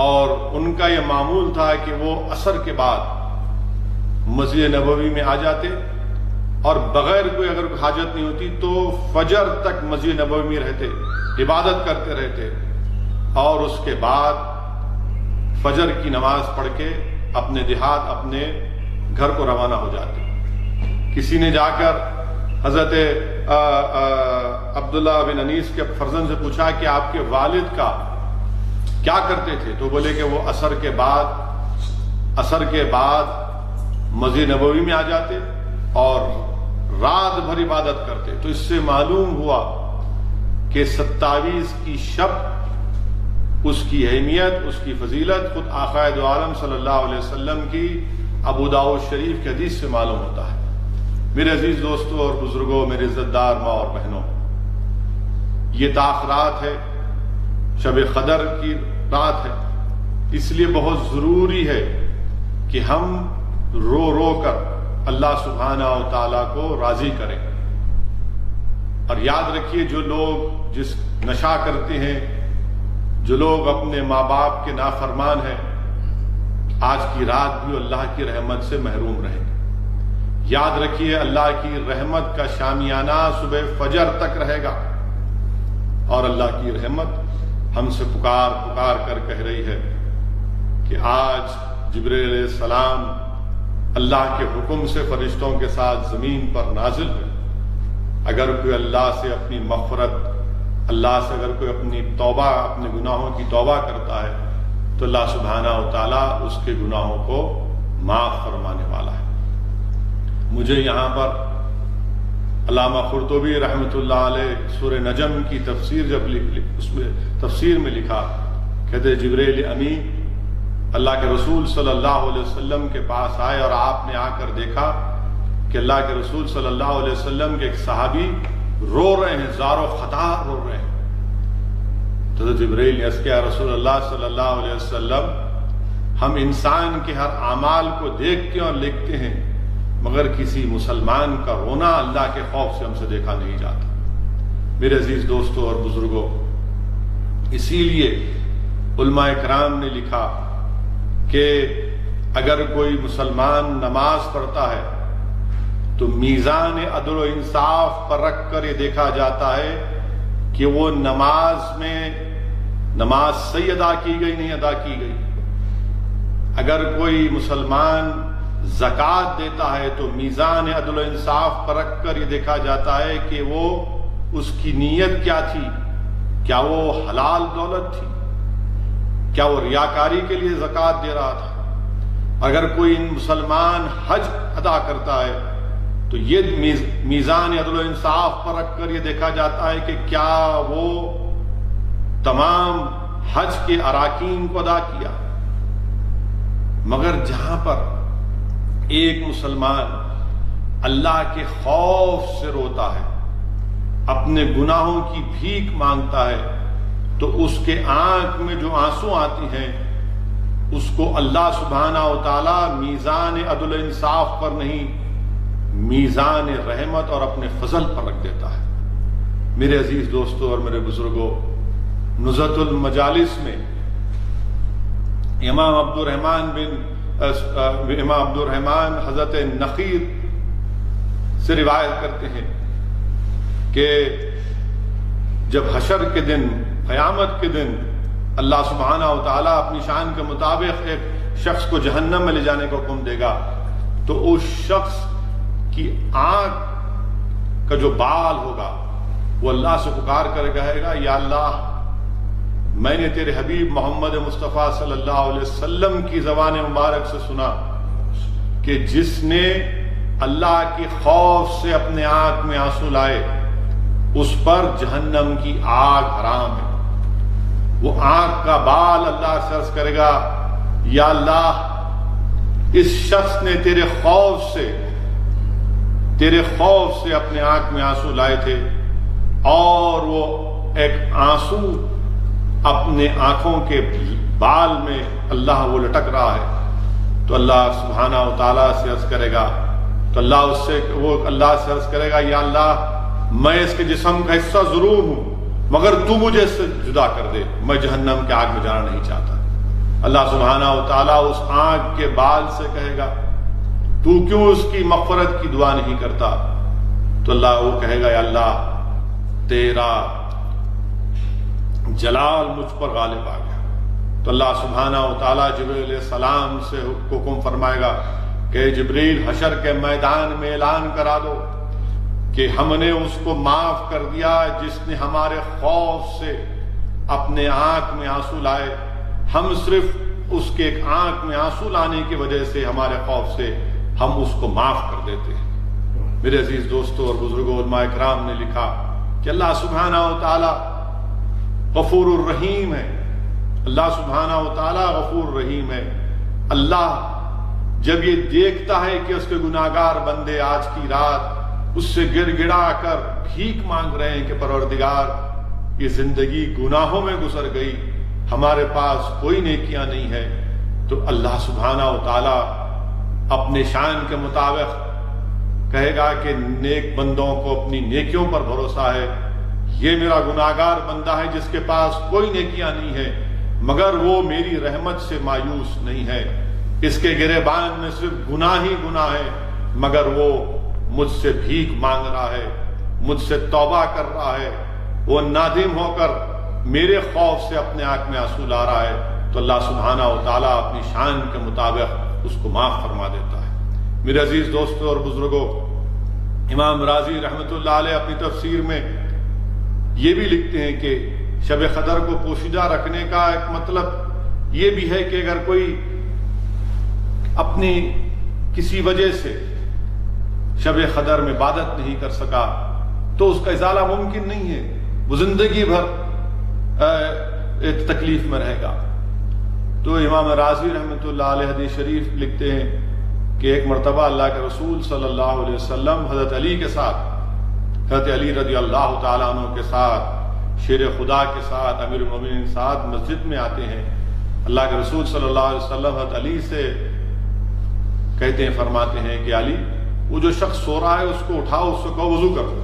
[SPEAKER 7] اور ان کا یہ معمول تھا کہ وہ عصر کے بعد مسجد نبوی میں آ جاتے، اور بغیر کوئی اگر حاجت نہیں ہوتی تو فجر تک مسجد نبوی میں رہتے، عبادت کرتے رہتے، اور اس کے بعد فجر کی نماز پڑھ کے اپنے دیہات، اپنے گھر کو روانہ ہو جاتے۔ کسی نے جا کر حضرت عبداللہ بن انیس کے فرزند سے پوچھا کہ آپ کے والد کا کیا کرتے تھے؟ تو بولے کہ وہ عصر کے بعد مسجد نبوی میں آ جاتے اور رات بھر عبادت کرتے۔ تو اس سے معلوم ہوا کہ 27 کی شب، اس کی اہمیت، اس کی فضیلت خود آقا دو عالم صلی اللہ علیہ وسلم کی ابو داؤد شریف کی حدیث سے معلوم ہوتا ہے۔ میرے عزیز دوستوں اور بزرگوں، میرے عزت دار ماں اور بہنوں، یہ تاخرات ہے، شب قدر کی رات ہے، اس لیے بہت ضروری ہے کہ ہم رو رو کر اللہ سبحانہ و تعالیٰ کو راضی کریں۔ اور یاد رکھیے، جو لوگ جس نشہ کرتے ہیں، جو لوگ اپنے ماں باپ کے نافرمان ہیں، آج کی رات بھی اللہ کی رحمت سے محروم رہیں گے۔ یاد رکھیے، اللہ کی رحمت کا شامیانہ صبح فجر تک رہے گا، اور اللہ کی رحمت ہم سے پکار پکار کر کہہ رہی ہے کہ آج جبریل علیہ السلام اللہ کے حکم سے فرشتوں کے ساتھ زمین پر نازل ہے۔ اگر کوئی اللہ سے اپنی مغفرت، اللہ سے اگر کوئی اپنی توبہ، اپنے گناہوں کی توبہ کرتا ہے تو اللہ سبحانہ و تعالیٰ اس کے گناہوں کو معاف فرمانے والا ہے۔ مجھے یہاں پر علامہ قرطبی رحمۃ اللہ علیہ سورہ نجم کی تفسیر جب اس میں تفسیر میں لکھا، کہتے جبریل امین اللہ کے رسول صلی اللہ علیہ وسلم کے پاس آئے اور آپ نے آ کر دیکھا کہ اللہ کے رسول صلی اللہ علیہ وسلم کے ایک صحابی رو رہے ہیں، زار و خطار رو رہے ہیں۔ تو جبریل نے عرض کیا، رسول اللہ صلی اللہ علیہ وسلم، ہم انسان کے ہر اعمال کو دیکھتے ہیں اور لکھتے ہیں، مگر کسی مسلمان کا رونا اللہ کے خوف سے ہم سے دیکھا نہیں جاتا۔ میرے عزیز دوستوں اور بزرگوں، اسی لیے علماء کرام نے لکھا کہ اگر کوئی مسلمان نماز پڑھتا ہے تو میزان عدل و انصاف پر رکھ کر یہ دیکھا جاتا ہے کہ وہ نماز میں نماز صحیح ادا کی گئی نہیں ادا کی گئی۔ اگر کوئی مسلمان زکوٰۃ دیتا ہے تو میزان عدل و انصاف پر رکھ کر یہ دیکھا جاتا ہے کہ وہ اس کی نیت کیا تھی، کیا وہ حلال دولت تھی، کیا وہ ریاکاری کے لیے زکوٰۃ دے رہا تھا۔ اگر کوئی مسلمان حج ادا کرتا ہے تو یہ میزان عدل و انصاف پر رکھ کر یہ دیکھا جاتا ہے کہ کیا وہ تمام حج کے اراکین کو ادا کیا۔ مگر جہاں پر ایک مسلمان اللہ کے خوف سے روتا ہے، اپنے گناہوں کی بھیک مانگتا ہے، تو اس کے آنکھ میں جو آنسو آتی ہیں اس کو اللہ سبحانہ و تعالی میزان عدل و انصاف پر نہیں، میزان رحمت اور اپنے فضل پر رکھ دیتا ہے۔ میرے عزیز دوستوں اور میرے بزرگوں، نزہۃ المجالس میں امام عبد الرحمن حضرت نخیر سے روایت کرتے ہیں کہ جب حشر کے دن، قیامت کے دن اللہ سبحانہ و تعالیٰ اپنی شان کے مطابق ایک شخص کو جہنم میں لے جانے کا حکم دے گا، تو اس شخص کی آنکھ کا جو بال ہوگا وہ اللہ سے پکار کر کہے گا، یا اللہ، میں نے تیرے حبیب محمد مصطفیٰ صلی اللہ علیہ وسلم کی زبان مبارک سے سنا کہ جس نے اللہ کی خوف سے اپنے آنکھ میں آنسو لائے اس پر جہنم کی آگ حرام ہے۔ وہ آنکھ کا بال اللہ سے عرض کرے گا، یا اللہ، اس شخص نے تیرے خوف سے اپنے آنکھ میں آنسو لائے تھے، اور وہ ایک آنسو اپنے آنکھوں کے بال میں اللہ وہ لٹک رہا ہے، تو اللہ سبحانہ و تعالیٰ سے عرض کرے گا، تو اللہ سے عرض کرے گا، یا اللہ، میں اس کے جسم کا حصہ ضرور ہوں، مگر تو مجھے اس سے جدا کر دے، میں جہنم کے آگ میں جانا نہیں چاہتا۔ اللہ سبحانہ و تعالیٰ اس آنکھ کے بال سے کہے گا، تو کیوں اس کی مغفرت کی دعا نہیں کرتا؟ تو اللہ وہ کہے گا، یا اللہ، تیرا جلال مجھ پر غالب آ گیا۔ تو اللہ سبحانہ و تعالیٰ جبریل علیہ السلام سے حکم فرمائے گا کہ جبریل، حشر کے میدان میں اعلان کرا دو کہ ہم نے اس کو معاف کر دیا جس نے ہمارے خوف سے اپنے آنکھ میں آنسو لائے۔ ہم صرف اس کے ایک آنکھ میں آنسو لانے کی وجہ سے، ہمارے خوف سے، ہم اس کو معاف کر دیتے ہیں۔ میرے عزیز دوستوں اور بزرگوں، علماء کرام نے لکھا کہ اللہ سبحانہ و تعالی غفور الرحیم ہے۔ اللہ سبحانہ و تعالی غفور الرحیم ہے۔ اللہ جب یہ دیکھتا ہے کہ اس کے گناہگار بندے آج کی رات اس سے گڑ گڑا کر بھیک مانگ رہے ہیں کہ پروردگار یہ زندگی گناہوں میں گزر گئی، ہمارے پاس کوئی نیکیاں نہیں ہے، تو اللہ سبحانہ و تعالی اپنے شان کے مطابق کہے گا کہ نیک بندوں کو اپنی نیکیوں پر بھروسہ ہے، یہ میرا گناہگار بندہ ہے جس کے پاس کوئی نیکیاں نہیں ہے، مگر وہ میری رحمت سے مایوس نہیں ہے، اس کے گریبان میں صرف گناہ ہی گناہ ہے، مگر وہ مجھ سے بھیک مانگ رہا ہے، مجھ سے توبہ کر رہا ہے، وہ نادم ہو کر میرے خوف سے اپنے آنکھ میں آنسو لا رہا ہے، تو اللہ سبحانہ و تعالیٰ اپنی شان کے مطابق اس کو معاف فرما دیتا ہے۔ میرے عزیز دوستوں اور بزرگوں، امام راضی رحمۃ اللہ علیہ اپنی تفسیر میں یہ بھی لکھتے ہیں کہ شب قدر کو پوشیدہ رکھنے کا ایک مطلب یہ بھی ہے کہ اگر کوئی اپنی کسی وجہ سے شب قدر میں عبادت نہیں کر سکا تو اس کا ازالہ ممکن نہیں ہے، وہ زندگی بھر ایک تکلیف میں رہے گا۔ تو امام راضی رحمۃ اللہ علیہ حدیث شریف لکھتے ہیں کہ ایک مرتبہ اللہ کے رسول صلی اللہ علیہ وسلم حضرت علی کے ساتھ، حضرت علی رضی اللہ تعالیٰ عنہ کے ساتھ، شیر خدا کے ساتھ، امیر المومنین کے ساتھ مسجد میں آتے ہیں۔ اللہ کے رسول صلی اللہ علیہ وسلم حضرت علی سے کہتے ہیں، فرماتے ہیں کہ علی، وہ جو شخص سو رہا ہے اس کو اٹھاؤ، اس کو کہو وضو کرو۔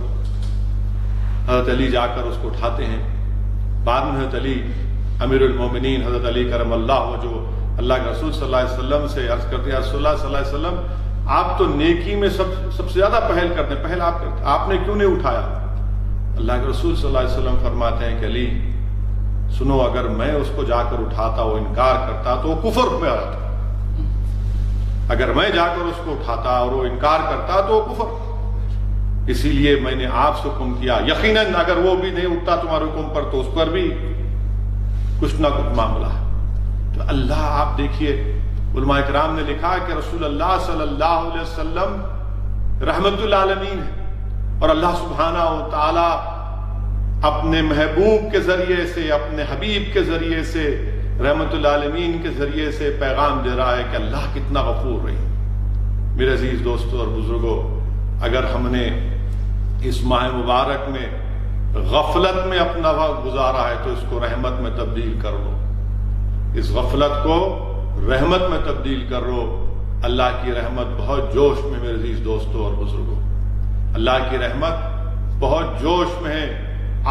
[SPEAKER 7] حضرت علی جا کر اس کو اٹھاتے ہیں۔ بعد میں حضرت علی امیر المومنین حضرت علی کرم اللہ جو اللہ کے رسول صلی اللہ علیہ وسلم سے عرض کرتے ہیں، رسول اللہ صلی اللہ علیہ وسلم آپ تو نیکی میں سب سے زیادہ پہل کرتے ہیں، پہل آپ کرتے ہیں، آپ نے کیوں نہیں اٹھایا؟ اللہ کے رسول صلی اللہ علیہ وسلم فرماتے ہیں کہ علی سنو، اگر میں اس کو جا کر اٹھاتا، وہ انکار کرتا تو وہ کفر میں آ جاتا، اگر میں جا کر اس کو اٹھاتا اور وہ انکار کرتا تو وہ کفر، اسی لیے میں نے آپ سے حکم کیا، یقیناً اگر وہ بھی نہیں اٹھتا تمہارے حکم پر تو اس پر بھی کچھ نہ کچھ معاملہ ہے۔ تو اللہ، آپ دیکھیے علماء کرام نے لکھا کہ رسول اللہ صلی اللہ علیہ وسلم رحمت للعالمین ہے، اور اللہ سبحانہ و تعالی اپنے محبوب کے ذریعے سے، اپنے حبیب کے ذریعے سے، رحمت للعالمین کے ذریعے سے پیغام دے رہا ہے کہ اللہ کتنا غفور رحیم۔ میرے عزیز دوستوں اور بزرگوں، اگر ہم نے اس ماہ مبارک میں غفلت میں اپنا وقت گزارا ہے تو اس کو رحمت میں تبدیل کر لو، اس غفلت کو رحمت میں تبدیل کر لو۔ اللہ کی رحمت بہت جوش میں، میرے عزیز دوستوں اور بزرگوں، اللہ کی رحمت بہت جوش میں ہے۔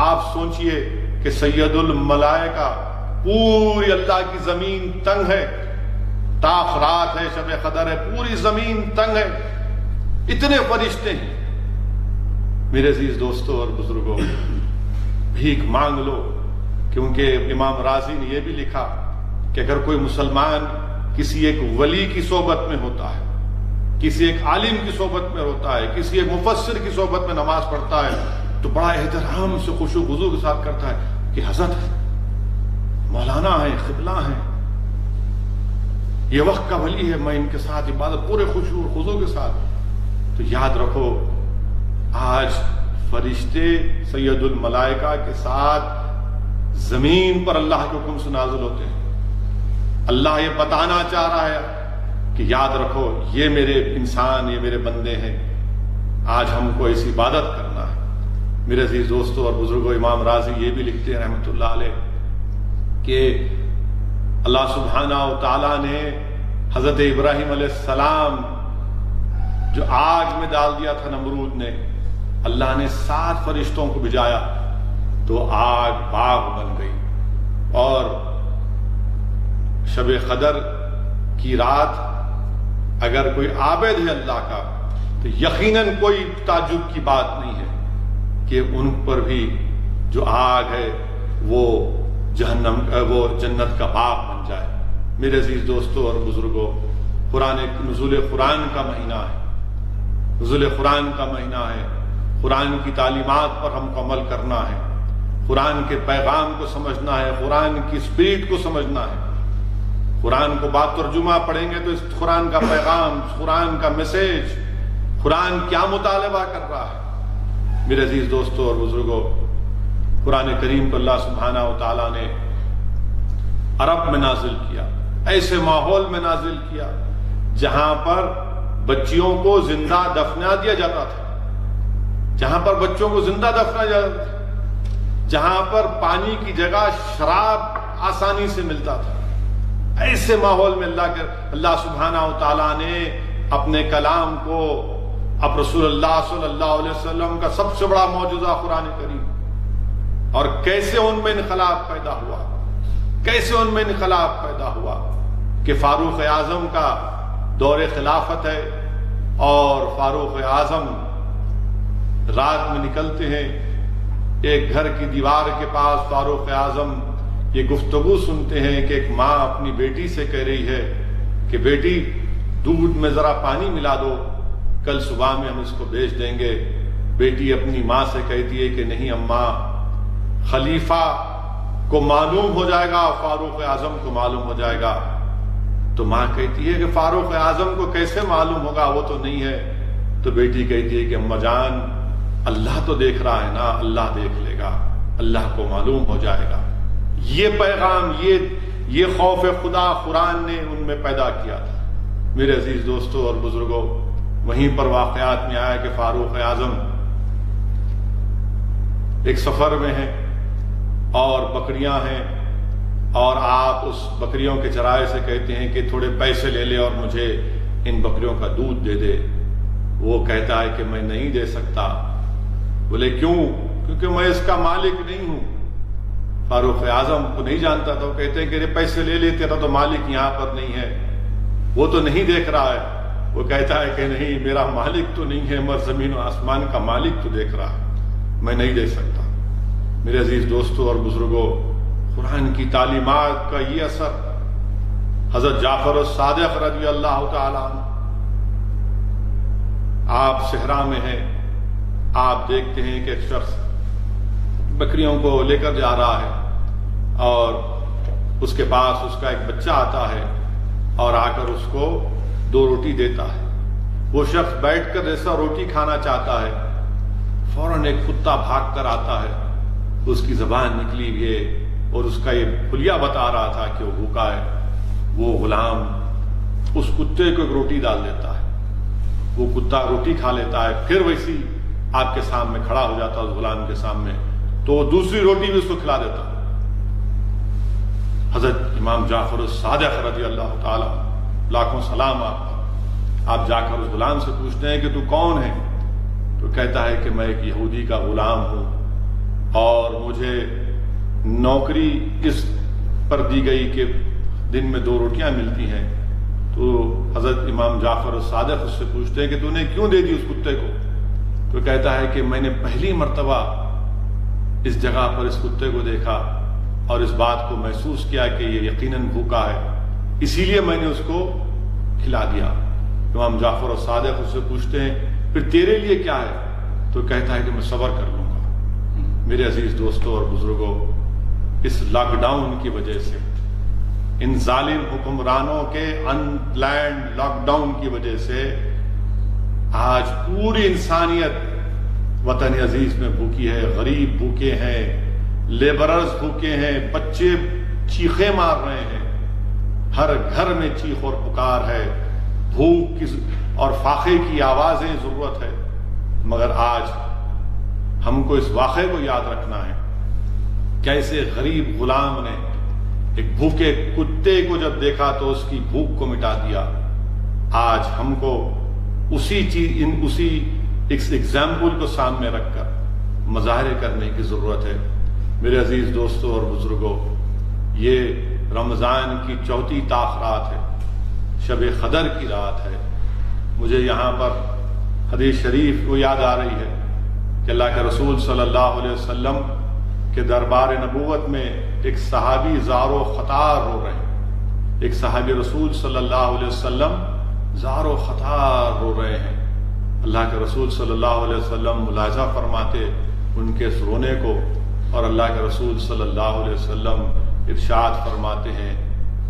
[SPEAKER 7] آپ سوچئے کہ سید الملائکہ، پوری اللہ کی زمین تنگ ہے، طاف رات ہے، شب قدر ہے، پوری زمین تنگ ہے، اتنے فرشتے ہیں۔ میرے عزیز دوستوں اور بزرگوں، بھیک مانگ لو، کیونکہ امام راضی نے یہ بھی لکھا کہ اگر کوئی مسلمان کسی ایک ولی کی صحبت میں ہوتا ہے، کسی ایک عالم کی صحبت میں ہوتا ہے، کسی ایک مفسر کی صحبت میں نماز پڑھتا ہے تو بڑا احترام سے خوشو خضوع کے ساتھ کرتا ہے کہ حضرت ہے، مولانا ہے، قبلہ ہیں، یہ وقت کا ولی ہے، میں ان کے ساتھ عبادت پورے خوشو اور خضوع کے ساتھ۔ تو یاد رکھو، آج فرشتے سید الملائکہ کے ساتھ زمین پر اللہ کے حکم سے نازل ہوتے ہیں۔ اللہ یہ بتانا چاہ رہا ہے کہ یاد رکھو، یہ میرے انسان، یہ میرے بندے ہیں، آج ہم کو ایسی عبادت کرنا ہے۔ میرے عزیز دوستوں اور بزرگوں، امام راضی یہ بھی لکھتے ہیں رحمۃ اللہ علیہ کہ اللہ سبحانہ و تعالیٰ نے حضرت ابراہیم علیہ السلام جو آگ میں ڈال دیا تھا نمرود نے، اللہ نے 7 فرشتوں کو بھیجایا تو آگ باغ بن گئی، اور شب قدر کی رات اگر کوئی عابد ہے اللہ کا تو یقیناً کوئی تعجب کی بات نہیں ہے کہ ان پر بھی جو آگ ہے وہ جہنم، وہ جنت کا باغ بن جائے۔ میرے عزیز دوستوں اور بزرگوں، نزول قرآن کا مہینہ ہے، نزول قرآن کا مہینہ ہے، قرآن کی تعلیمات پر ہم کو عمل کرنا ہے، قرآن کے پیغام کو سمجھنا ہے، قرآن کی اسپرٹ کو سمجھنا ہے۔ قرآن کو بات ترجمہ پڑھیں گے تو اس قرآن کا پیغام، قرآن کا میسج، قرآن کیا مطالبہ کر رہا ہے۔ میرے عزیز دوستوں اور بزرگوں، قرآن کریم کو اللہ سبحانہ و تعالیٰ نے عرب میں نازل کیا، ایسے ماحول میں نازل کیا جہاں پر بچیوں کو زندہ دفنا دیا جاتا تھا، جہاں پر بچوں کو زندہ دفنا جاتا تھا، جہاں پر پانی کی جگہ شراب آسانی سے ملتا تھا، ایسے ماحول میں اللہ سبحانہ و تعالیٰ نے اپنے کلام کو، اب رسول اللہ صلی اللہ علیہ وسلم کا سب سے بڑا معجزہ قرآن کریم، اور کیسے ان میں انقلاب پیدا ہوا، کیسے ان میں انقلاب پیدا ہوا کہ فاروق اعظم کا دور خلافت ہے، اور فاروق اعظم رات میں نکلتے ہیں، ایک گھر کی دیوار کے پاس فاروق اعظم یہ گفتگو سنتے ہیں کہ ایک ماں اپنی بیٹی سے کہہ رہی ہے کہ بیٹی دودھ میں ذرا پانی ملا دو، کل صبح میں ہم اس کو بیچ دیں گے۔ بیٹی اپنی ماں سے کہتی ہے کہ نہیں اماں، خلیفہ کو معلوم ہو جائے گا، فاروق اعظم کو معلوم ہو جائے گا۔ تو ماں کہتی ہے کہ فاروق اعظم کو کیسے معلوم ہوگا، وہ تو نہیں ہے۔ تو بیٹی کہتی ہے کہ اماں جان، اللہ تو دیکھ رہا ہے نا، اللہ دیکھ لے گا، اللہ کو معلوم ہو جائے گا۔ یہ پیغام، یہ خوف خدا قرآن نے ان میں پیدا کیا تھا۔ میرے عزیز دوستوں اور بزرگوں، وہیں پر واقعات میں آیا کہ فاروق اعظم ایک سفر میں ہیں اور بکریاں ہیں، اور آپ اس بکریوں کے چرائے سے کہتے ہیں کہ تھوڑے پیسے لے لے اور مجھے ان بکریوں کا دودھ دے دے۔ وہ کہتا ہے کہ میں نہیں دے سکتا۔ بولے کیوں؟ کیونکہ میں اس کا مالک نہیں ہوں۔ فاروق اعظم کو نہیں جانتا تھا، وہ کہتے ہیں کہ پیسے لے لے، تیرا تو مالک یہاں پر نہیں ہے، وہ تو نہیں دیکھ رہا ہے۔ وہ کہتا ہے کہ نہیں، میرا مالک تو نہیں ہے، مگر زمین و آسمان کا مالک تو دیکھ رہا ہے، میں نہیں دے سکتا۔ میرے عزیز دوستوں اور بزرگوں، قرآن کی تعلیمات کا یہ اثر، حضرت جعفر الصادق رضی اللہ تعالیٰ عنہ، آپ صحرا میں ہیں، آپ دیکھتے ہیں کہ ایک شخص بکریوں کو لے کر جا رہا ہے، اور اس کے پاس اس کا ایک بچہ آتا ہے اور آ کر اس کو 2 روٹی دیتا ہے۔ وہ شخص بیٹھ کر جیسا روٹی کھانا چاہتا ہے، فوراً ایک کتا بھاگ کر آتا ہے، اس کی زبان نکلی ہوئی ہے اور اس کا یہ حلیہ بتا رہا تھا کہ وہ بھوکا ہے۔ وہ غلام اس کتے کو ایک روٹی ڈال دیتا ہے، وہ کتا روٹی کھا لیتا ہے، پھر ویسی آپ کے سامنے کھڑا ہو جاتا ہے اس غلام کے سامنے، تو وہ دوسری روٹی بھی اس کو کھلا دیتا ہے۔ حضرت امام جعفر الصادق رضی اللہ تعالیٰ، لاکھوں سلام آپ جا کر اس غلام سے پوچھتے ہیں کہ تو کون ہے؟ تو کہتا ہے کہ میں ایک یہودی کا غلام ہوں، اور مجھے نوکری اس پر دی گئی کہ دن میں 2 روٹیاں ملتی ہیں۔ تو حضرت امام جعفر الصادق اس سے پوچھتے ہیں کہ تو نے کیوں دے دی اس کتے کو؟ تو کہتا ہے کہ میں نے پہلی مرتبہ اس جگہ پر اس کتے کو دیکھا اور اس بات کو محسوس کیا کہ یہ یقیناً بھوکا ہے، اسی لیے میں نے اس کو کھلا دیا۔ امام جعفر الصادق اس سے پوچھتے ہیں پھر تیرے لیے کیا ہے؟ تو کہتا ہے کہ میں صبر کر لوں گا۔ میرے عزیز دوستوں اور بزرگوں، اس لاک ڈاؤن کی وجہ سے، ان ظالم حکمرانوں کے ان پلانڈ لاک ڈاؤن کی وجہ سے آج پوری انسانیت وطن عزیز میں بھوکی ہے، غریب بھوکے ہیں، لیبررز بھوکے ہیں، بچے چیخیں مار رہے ہیں، ہر گھر میں چیخ اور پکار ہے، بھوک کی اور فاقے کی آوازیں ضرورت ہے۔ مگر آج ہم کو اس واقعے کو یاد رکھنا ہے، کیسے غریب غلام نے ایک بھوکے کتے کو جب دیکھا تو اس کی بھوک کو مٹا دیا۔ آج ہم کو اسی ایگزامپل کو سامنے رکھ کر مظاہرے کرنے کی ضرورت ہے۔ میرے عزیز دوستوں اور بزرگوں، یہ رمضان کی 4 تاخرات ہے، شب قدر کی رات ہے۔ مجھے یہاں پر حدیث شریف کو یاد آ رہی ہے کہ اللہ کے رسول صلی اللہ علیہ وسلم کے دربار نبوت میں ایک صحابی زار و خطار رو رہے ہیں، ایک صحابی رسول صلی اللہ علیہ وسلم زار و خطار رو رہے ہیں۔ اللہ کے رسول صلی اللہ علیہ وسلم ملاحظہ فرماتے ان کے اس رونے کو، اور اللہ کے رسول صلی اللہ علیہ وسلم ارشاد فرماتے ہیں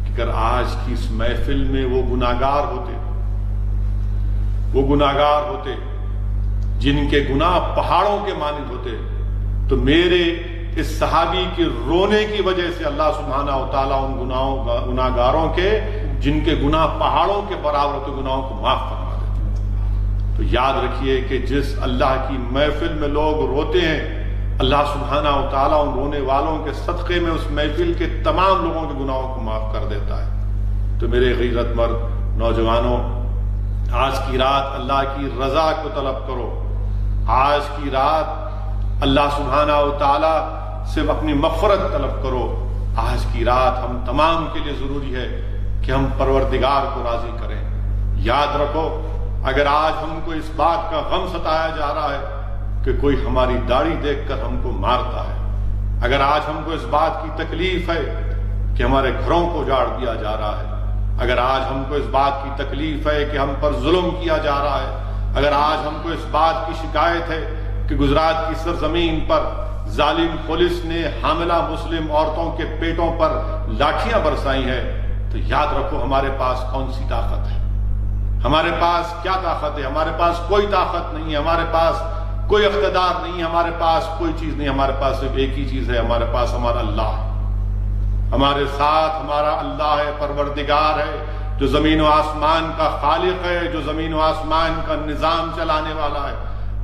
[SPEAKER 7] کہ اگر آج کی اس محفل میں وہ گناہگار ہوتے جن کے گناہ پہاڑوں کے مانند ہوتے، تو میرے اس صحابی کے رونے کی وجہ سے اللہ سبحانہ و تعالیٰ ان گناہگاروں کے جن کے گناہ پہاڑوں کے برابر کے گناہوں کو معاف فرما دے۔ تو یاد رکھیے کہ جس اللہ کی محفل میں لوگ روتے ہیں، اللہ سبحانہ و تعالیٰ ان رونے والوں کے صدقے میں اس محفل کے تمام لوگوں کے گناہوں کو معاف کر دیتا ہے۔ تو میرے غیرت مند نوجوانوں، آج کی رات اللہ کی رضا کو طلب کرو، آج کی رات اللہ سبحانہ و تعالیٰ سے اپنی مغفرت طلب کرو۔ آج کی رات ہم تمام کے لیے ضروری ہے کہ ہم پروردگار کو راضی کریں۔ یاد رکھو، اگر آج ہم کو اس بات کا غم ستایا جا رہا ہے کہ کوئی ہماری داڑھی دیکھ کر ہم کو مارتا ہے، اگر آج ہم کو اس بات کی تکلیف ہے کہ ہمارے گھروں کو اجاڑ دیا جا رہا ہے، اگر آج ہم کو اس بات کی تکلیف ہے کہ ہم پر ظلم کیا جا رہا ہے، اگر آج ہم کو اس بات کی شکایت ہے کہ گجرات کی سرزمین پر ظالم پولیس نے حاملہ مسلم عورتوں کے پیٹوں پر لاٹھیاں برسائی ہیں، تو یاد رکھو ہمارے پاس کون سی طاقت ہے، ہمارے پاس کیا طاقت ہے؟ ہمارے پاس کوئی طاقت نہیں ہے، ہمارے پاس کوئی اقتدار نہیں ہے، ہمارے پاس کوئی چیز نہیں، ہمارے پاس صرف ایک ہی چیز ہے، ہمارے پاس ہمارا اللہ ہے، ہمارے ساتھ ہمارا اللہ ہے، پروردگار ہے، جو زمین و آسمان کا خالق ہے، جو زمین و آسمان کا نظام چلانے والا ہے،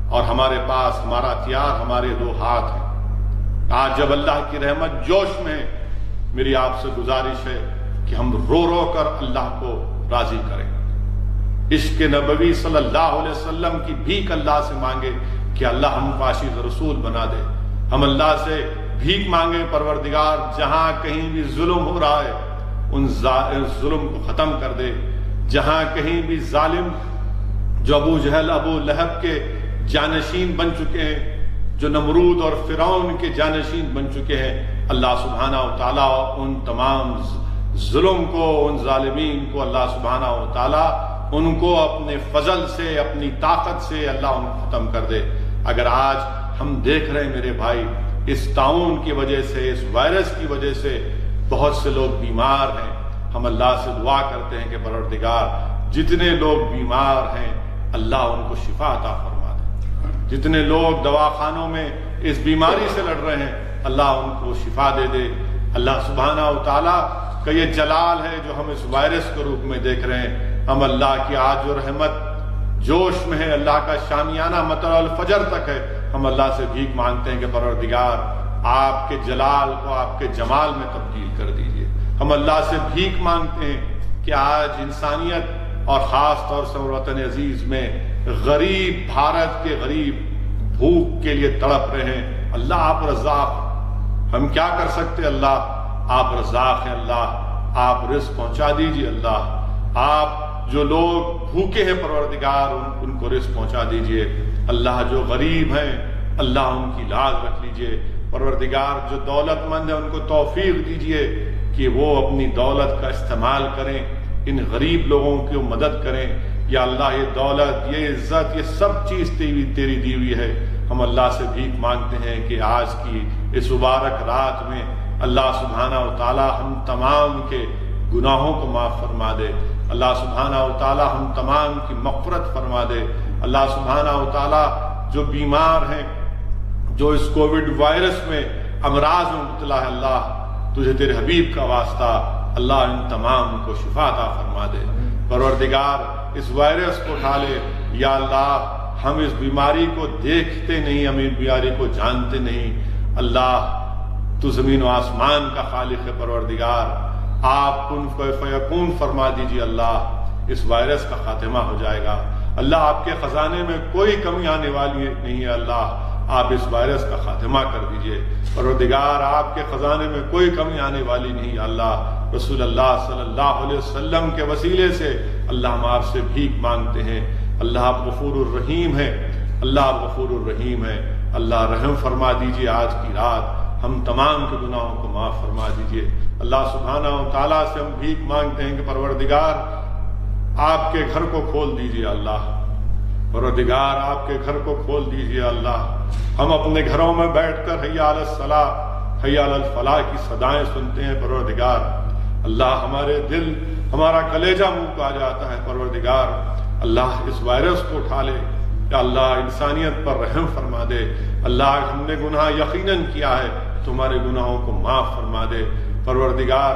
[SPEAKER 7] اور ہمارے پاس ہمارا ہتھیار ہمارے دو ہاتھ ہیں۔ آج جب اللہ کی رحمت جوش میں ہے، میری آپ سے گزارش ہے کہ ہم رو رو کر اللہ کو راضی کریں، عشق نبوی صلی اللہ علیہ وسلم کی بھیک اللہ سے مانگے کہ اللہ ہم کو عاشق رسول بنا دے۔ ہم اللہ سے بھیک مانگے، پروردگار جہاں کہیں بھی ظلم ہو رہا ہے ان ظلم کو ختم کر دے، جہاں کہیں بھی ظالم جو ابو جہل ابو لہب کے جانشین بن چکے ہیں، جو نمرود اور فرعون کے جانشین بن چکے ہیں، اللہ سبحانہ و تعالیٰ ان تمام ظلم کو، ان ظالمین کو اللہ سبحانہ و تعالیٰ ان کو اپنے فضل سے، اپنی طاقت سے اللہ ان کو ختم کر دے۔ اگر آج ہم دیکھ رہے ہیں میرے بھائی، اس طاعون کی وجہ سے، اس وائرس کی وجہ سے بہت سے لوگ بیمار ہیں، ہم اللہ سے دعا کرتے ہیں کہ پروردگار جتنے لوگ بیمار ہیں اللہ ان کو شفا عطا فرما دے، جتنے لوگ دواخانوں میں اس بیماری سے لڑ رہے ہیں اللہ ان کو شفا دے دے۔ اللہ سبحانہ و تعالیٰ کا یہ جلال ہے جو ہم اس وائرس کے روپ میں دیکھ رہے ہیں۔ ہم اللہ کی آج جو رحمت جوش میں ہے، اللہ کا شامیانہ مطلع الفجر تک ہے، ہم اللہ سے بھیک مانگتے ہیں کہ پروردگار آپ کے جلال کو آپ کے جمال میں تبدیل کر دیجئے۔ ہم اللہ سے بھیک مانگتے ہیں کہ آج انسانیت اور خاص طور سے وطن عزیز میں غریب، بھارت کے غریب بھوک کے لیے تڑپ رہے ہیں، اللہ آپ رزاق، ہم کیا کر سکتے؟ اللہ آپ رزاق ہیں، اللہ آپ رزق پہنچا دیجئے، اللہ آپ جو لوگ بھوکے ہیں پروردگار ان کو رزق پہنچا دیجئے، اللہ جو غریب ہیں اللہ ان کی لاج رکھ لیجئے، پروردگار جو دولت مند ہیں ان کو توفیق دیجئے کہ وہ اپنی دولت کا استعمال کریں، ان غریب لوگوں کی مدد کریں۔ یا اللہ یہ دولت، یہ عزت، یہ سب چیز تیری دی ہوئی ہے، ہم اللہ سے بھیک مانگتے ہیں کہ آج کی اس مبارک رات میں اللہ سبحانہ و تعالی ہم تمام کے گناہوں کو معاف فرما دے، اللہ سبحانہ و تعالی ہم تمام کی مغفرت فرما دے، اللہ سبحانہ و تعالی جو بیمار ہیں، جو اس کووڈ وائرس میں امراض میں مبتلا ہے، اللہ تجھے تیرے حبیب کا واسطہ اللہ ان تمام کو شفا عطا فرما دے، پروردگار اس وائرس کو اٹھا لے۔ یا اللہ ہم اس بیماری کو دیکھتے نہیں، ہم اس بیماری کو جانتے نہیں، اللہ تو زمین و آسمان کا خالق ہے، پروردگار آپ کن فیکون فرما دیجیے، اللہ اس وائرس کا خاتمہ ہو جائے گا، اللہ آپ کے خزانے میں کوئی کمی آنے والی نہیں ہے، اللہ آپ اس وائرس کا خاتمہ کر دیجئے، پروردگار آپ کے خزانے میں کوئی کمی آنے والی نہیں ہے، اللہ رسول اللہ صلی اللہ علیہ وسلم کے وسیلے سے اللہ ہم آپ سے بھیک مانگتے ہیں، اللہ آپ غفور الرحیم ہیں، اللہ آپ غفور الرحیم ہیں، اللہ رحم فرما دیجئے، آج کی رات ہم تمام کے گناہوں کو معاف فرما دیجئے، اللہ سبحانہ و تعالیٰ سے ہم بھیک مانگتے ہیں کہ پروردگار آپ کے گھر کو کھول دیجئے، اللہ پروردگار آپ کے گھر کو کھول دیجئے، اللہ ہم اپنے گھروں میں بیٹھ کر حی علی الصلاۃ حی علی الفلاح کی صدائیں سنتے ہیں، پروردگار اللہ ہمارے دل، ہمارا کلیجہ منہ کو آ جاتا ہے، پروردگار اللہ اس وائرس کو اٹھا لے، یا اللہ انسانیت پر رحم فرما دے، اللہ ہم نے گناہ یقیناً کیا ہے تمہارے گناہوں کو معاف فرما دے، پروردگار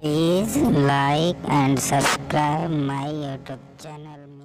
[SPEAKER 8] Please like and subscribe my YouTube channel.